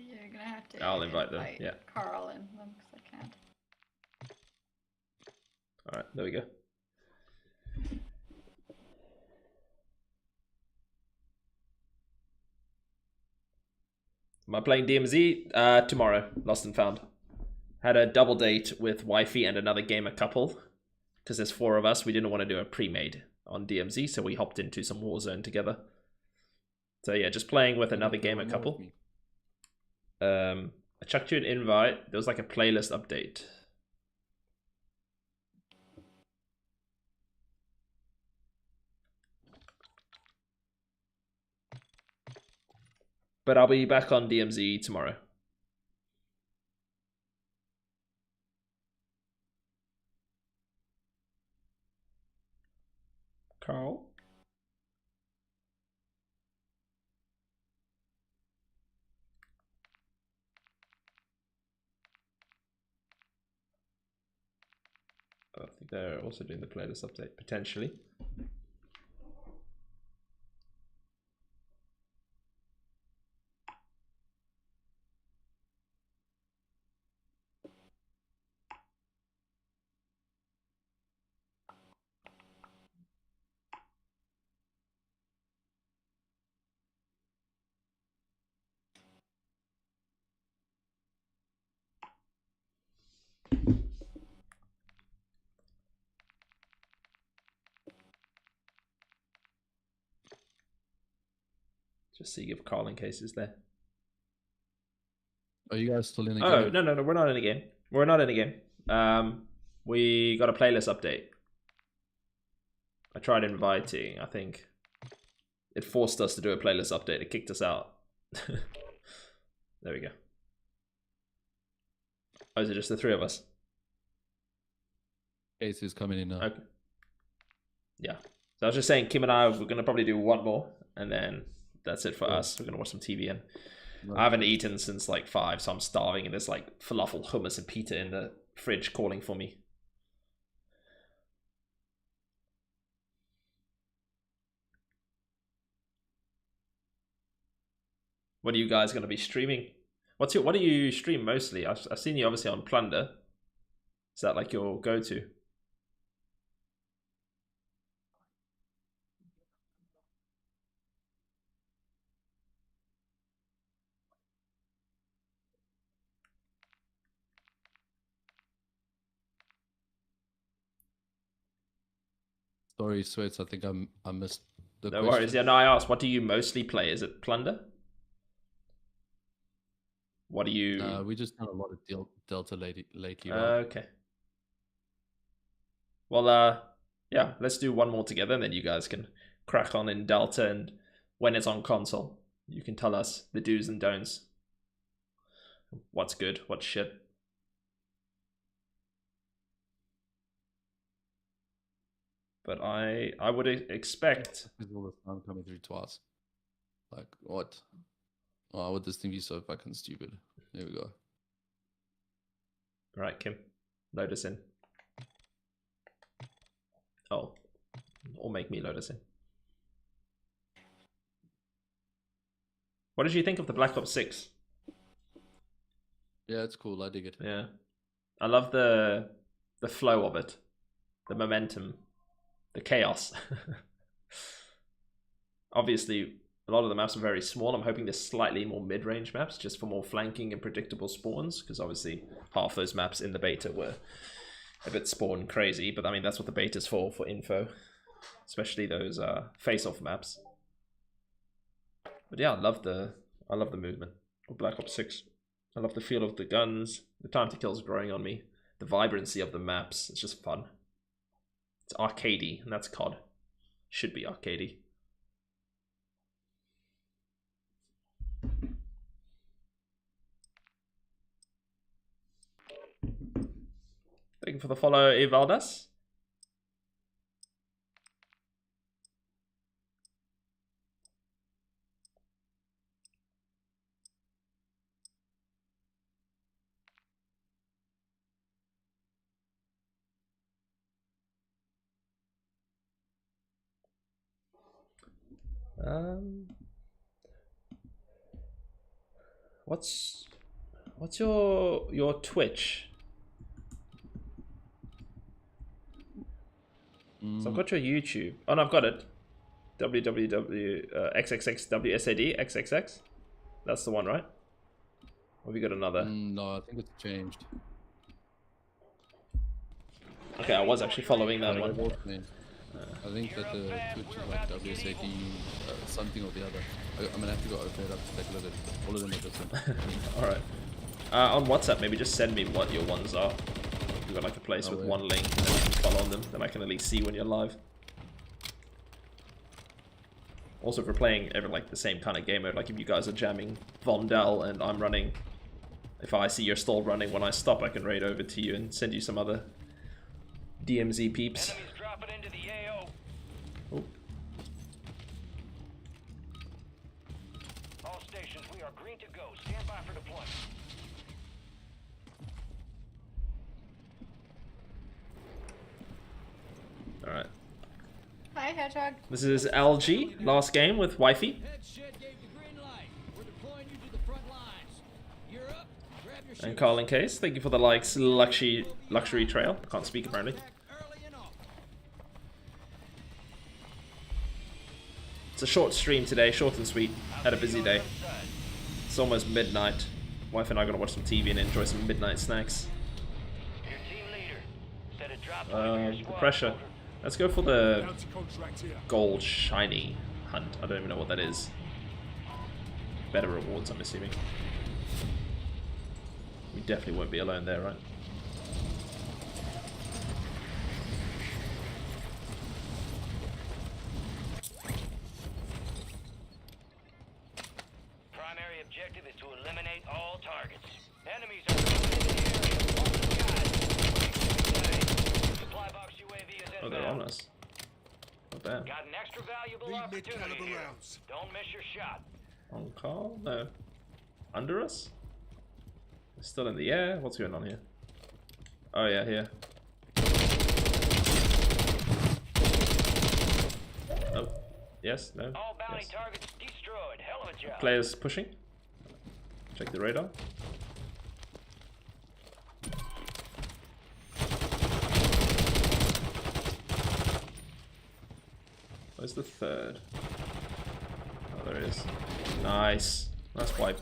You're gonna have to I'll invite them, yeah. Carl in them because I can't. Alright, there we go. Am I playing DMZ? Tomorrow, Lost and Found. Had a double date with Wifey and another gamer couple. Because there's 4 of us, we didn't want to do a pre-made on DMZ, so we hopped into some Warzone together. So yeah, just playing with another gamer couple. I chucked you an invite. There was like a playlist update. But I'll be back on DMZ tomorrow. Carl? I think they're also doing the playlist update, potentially. Just see if Carl in case is there. Are you guys still in the game? Oh, no, we're not in a game. We're not in a game. We got a playlist update. I tried inviting, I think. It forced us to do a playlist update. It kicked us out. There we go. Oh, is it just the 3 of us? Ace is coming in now. Okay. Yeah. So I was just saying, Kim and I, we're going to probably do 1 more. And then that's it for us. We're going to watch some TV. And I haven't eaten since like 5, so I'm starving. And there's like falafel, hummus, and pita in the fridge calling for me. What are you guys going to be streaming? What do you stream mostly? I've seen you obviously on Plunder. Is that like your go-to? Sorry, Sweats, I think I missed the No question. worries. Yeah, no, I asked, what do you mostly play? Is it Plunder? What do you... we just done a lot of Delta lately. Okay. Well, yeah, let's do 1 more together, and then you guys can crack on in Delta, and when it's on console, you can tell us the do's and don'ts. What's good, what's shit. But I would expect... There's all the sound coming through twice. Like, what? Oh, would this thing be so fucking stupid? There we go. Alright, Kim. Load us in. Oh. Or make me load us in. What did you think of the Black Ops 6? Yeah, it's cool. I dig it. Yeah. I love the flow of it. The momentum. The chaos. Obviously, a lot of the maps are very small. I'm hoping there's slightly more mid-range maps, just for more flanking and predictable spawns, because obviously half those maps in the beta were a bit spawn crazy, but I mean, that's what the beta's for info. Especially those face-off maps. But yeah, I love the movement of Black Ops 6. I love the feel of the guns. The time to kill is growing on me. The vibrancy of the maps. It's just fun. It's arcadey, and that's COD. Should be arcadey. Thank you for the follow, Evaldas. What's your Twitch? So I've got your YouTube. Oh no, I've got it. www.xxxwsad xxx. That's the one, right? Or have you got another? No, I think it's changed. Okay, I was actually following that one. I think that the Twitch is like WSAD something or the other. I'm gonna have to go open it up to take a look at it. All of them are different. Alright. On WhatsApp, maybe just send me what your ones are. You've got like a place with one link and then I can follow on them. Then I can at least see when you're live. Also, if we're playing like the same kind of game mode, like if you guys are jamming Vondel and I'm running, if I see you're still running when I stop, I can raid over to you and send you some other DMZ peeps. Enemies dropping into the AO. Oh. All stations, we are green to go. Stand by for deployment. Alright. Hi, Hedgehog. This is LG, last game with Wifey. Head shed gave the green light. We're deploying you to the front lines. You're up. Grab your And Carl in case, thank you for the likes, luxury trail. Can't speak apparently. early and often. It's a short stream today, short and sweet. Had a busy day. It's almost midnight. Wife and I are gonna watch some TV and enjoy some midnight snacks. Your team leader said a drop point to your The squad pressure. folder. Let's go for the Bounty contract here. gold shiny hunt. I don't even know what that is. Better rewards, I'm assuming. We definitely won't be alone there, right? Primary objective is to eliminate all targets. Enemies are coming into the area. Watch the skies. Supply box UAV is Oh, they're on inbound. us. Not bad. Got an extra valuable Need opportunity mid-caliber here. rounds. Don't miss your shot. On call? No. Under us? It's still in the air? What's going on here? Oh yeah, here. Oh. Yes, no. All bounty Yes. targets destroyed. Hell of a job. Players pushing. Check the radar. Where's the third? Oh, there it is. Nice. Nice wipe.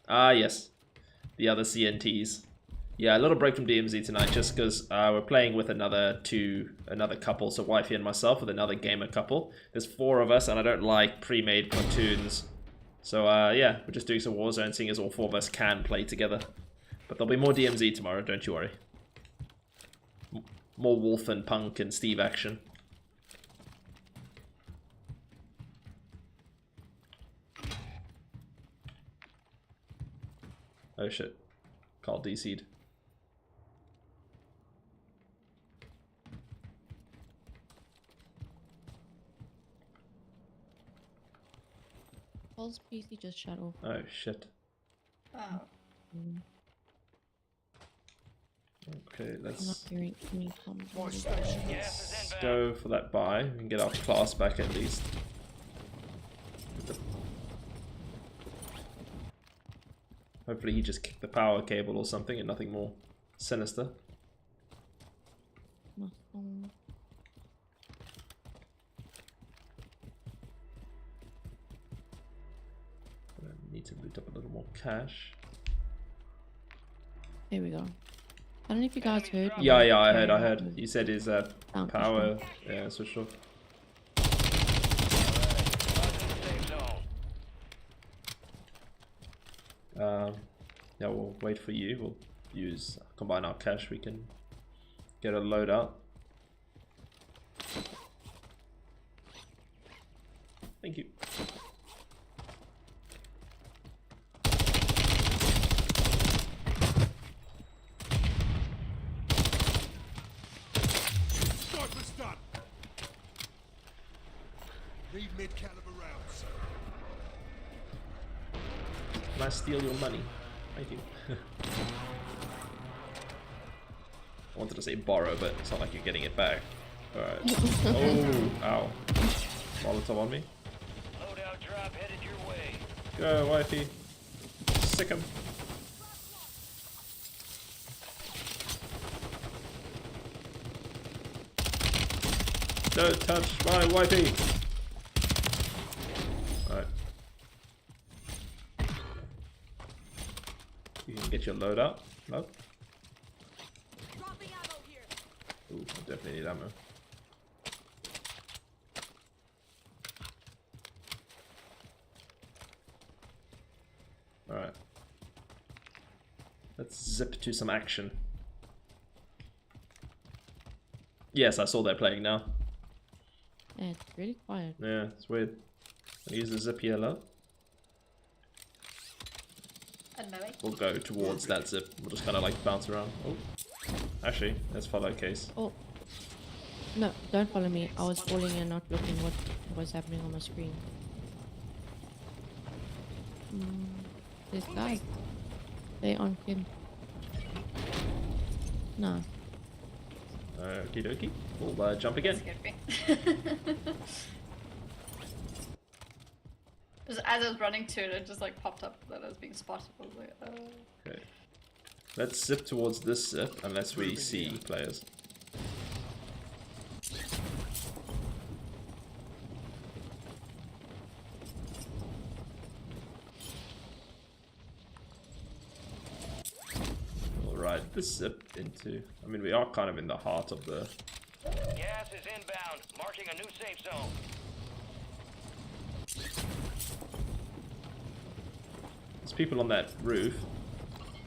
Ah, yes. The other CNTs. Yeah, a little break from DMZ tonight just because we're playing with another couple, so Wifey and myself with another gamer couple. There's 4 of us and I don't like pre-made platoons. So yeah, we're just doing some Warzone seeing as all 4 of us can play together. But there'll be more DMZ tomorrow, don't you worry. More Wolf and Punk and Steve action. Oh shit. Carl DC'd. Paul's PC just shut off. Oh shit. Oh. Okay, I'm not let's hearing any comments. My station. Gas is inbound. go for that buy. We can get our class back at least. Hopefully he just kicked the power cable or something and nothing more sinister. My phone. I Uh, need to loot up a little more cash. There we go. I don't know if you guys heard me. Yeah, I heard. He said his Sound power switched off. Yeah, we'll wait for you. We'll combine our cash. We can get a load out. Thank you. Sniper's done. Need mid-caliber rounds. Can I steal your money? Thank you. I wanted to say borrow, but it's not like you're getting it back. Alright. Oh, ow. Molotov on me. Loadout drop headed your way. Go, wifey. Sick him. Don't touch my wifey. Alright. You can get your load out. Nope. Ooh, I definitely need ammo. Alright. Let's zip to some action. Yes, I saw they're playing now. Yeah, it's really quiet. Yeah, it's weird. I'll use the zip yellow. We'll go towards that zip. We'll just kind of like bounce around. Oh, actually, let's follow Case. Oh. No, don't follow me. I was falling and not looking what was happening on my screen. This guy. They on him. No. Okie dokie. We'll jump again. Scared me. Just as I was running to it, it just like popped up that I was being spotted. I was like, Okay. Let's zip towards this zip unless we see players. Alright, this zip into... I mean, we are kind of in the heart of the... Gas is inbound, marking a new safe zone. There's people on that roof.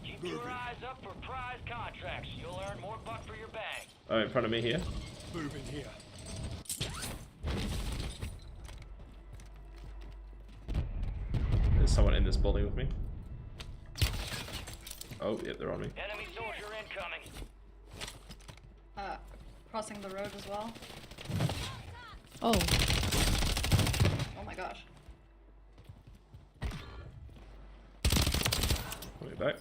Keep your eyes up for prize contracts. You'll earn more buck for your bang. Oh, in front of me here. Moving here. There's someone in this building with me. Oh, yep, they're on me. Enemy soldier incoming. crossing the road as well. Oh. Oh my gosh. Put it back.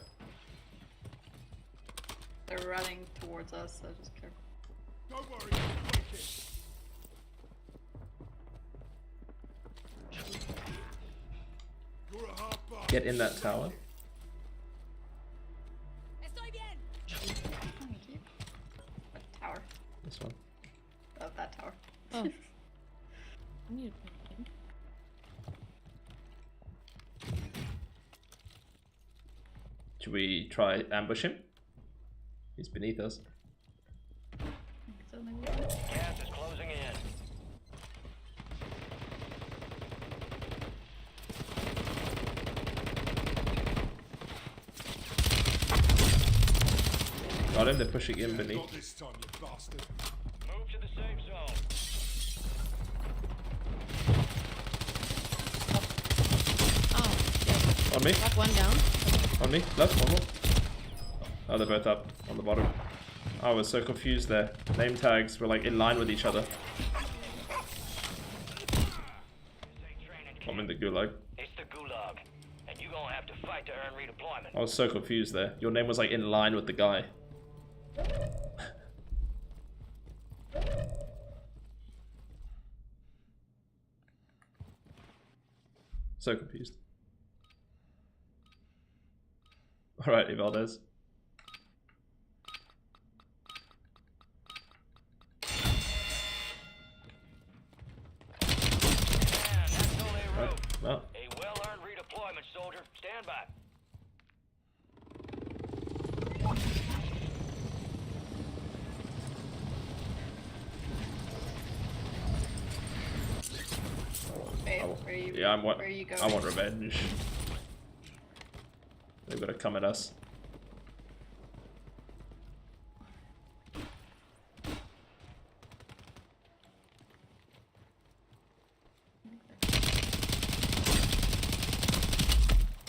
They're running towards us, so just careful. Don't worry, break it. You're a hard bar. Get in that tower. Thank you. What tower? This one. Oh, that tower. Oh. I need to put it in. Should we try ambush him? He's beneath us. So maybe we could- Gas is closing in. Got him, they're pushing in Not beneath. this time, you bastard. Move to the safe zone. Oh, yeah. On me, Got one down. on me, left, one more. Oh, they're both up, on the bottom. I was so confused there. Name tags were like in line with each other. I'm in the gulag. It's the gulag, and you gonna have to fight to earn redeployment. I was so confused there. Your name was like in line with the guy. So confused. Alright, Valdez. And that's all they wrote. Well, A well-earned redeployment, soldier. Stand by. A. Where are you? Yeah, where are you going? I want revenge. They've got to come at us.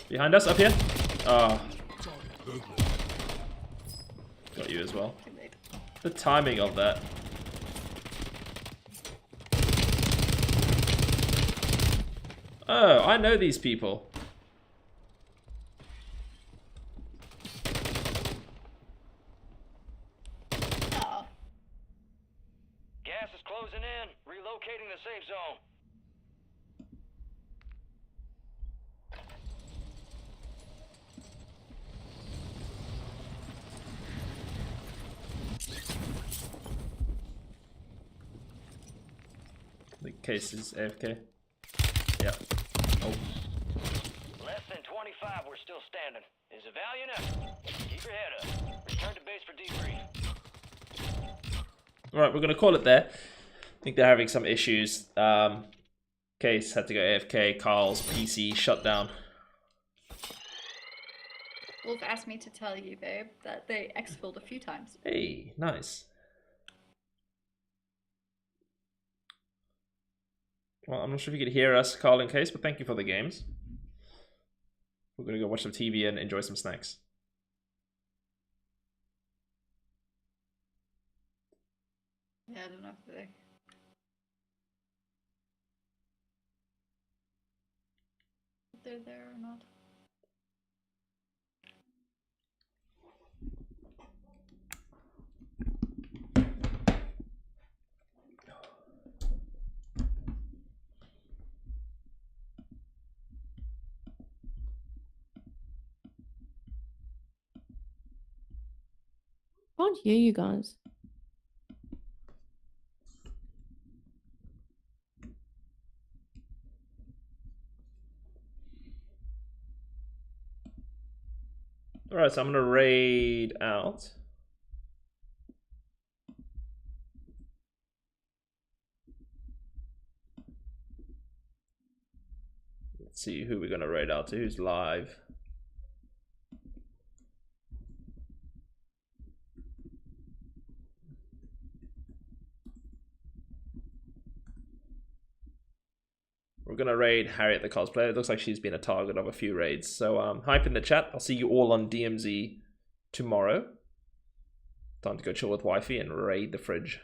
Behind us, up here. Oh. Got you as well. Too late. The timing of that. Oh, I know these people. Oh. Gas is closing in. Relocating the safe zone. The case is AFK. Yeah. Oh. Less than 25, we're still standing. Is it valiant? Keep your head up. Return to base for debrief. Alright, we're gonna call it there. I think they're having some issues. Case had to go AFK. Carl's PC shut down. Wolf asked me to tell you, babe, that they exfilled a few times. Hey, nice. Well, I'm not sure if you could hear us, Carl and Case, but thank you for the games. We're gonna go watch some TV and enjoy some snacks. Yeah, I don't know if they're there or not. Can't hear you guys. Alright, so I'm gonna raid out. Let's see who we're gonna raid out to, who's live. We're gonna raid Harriet the cosplayer. It looks like she's been a target of a few raids. So hype in the chat. I'll see you all on DMZ tomorrow. Time to go chill with Wifey and raid the fridge.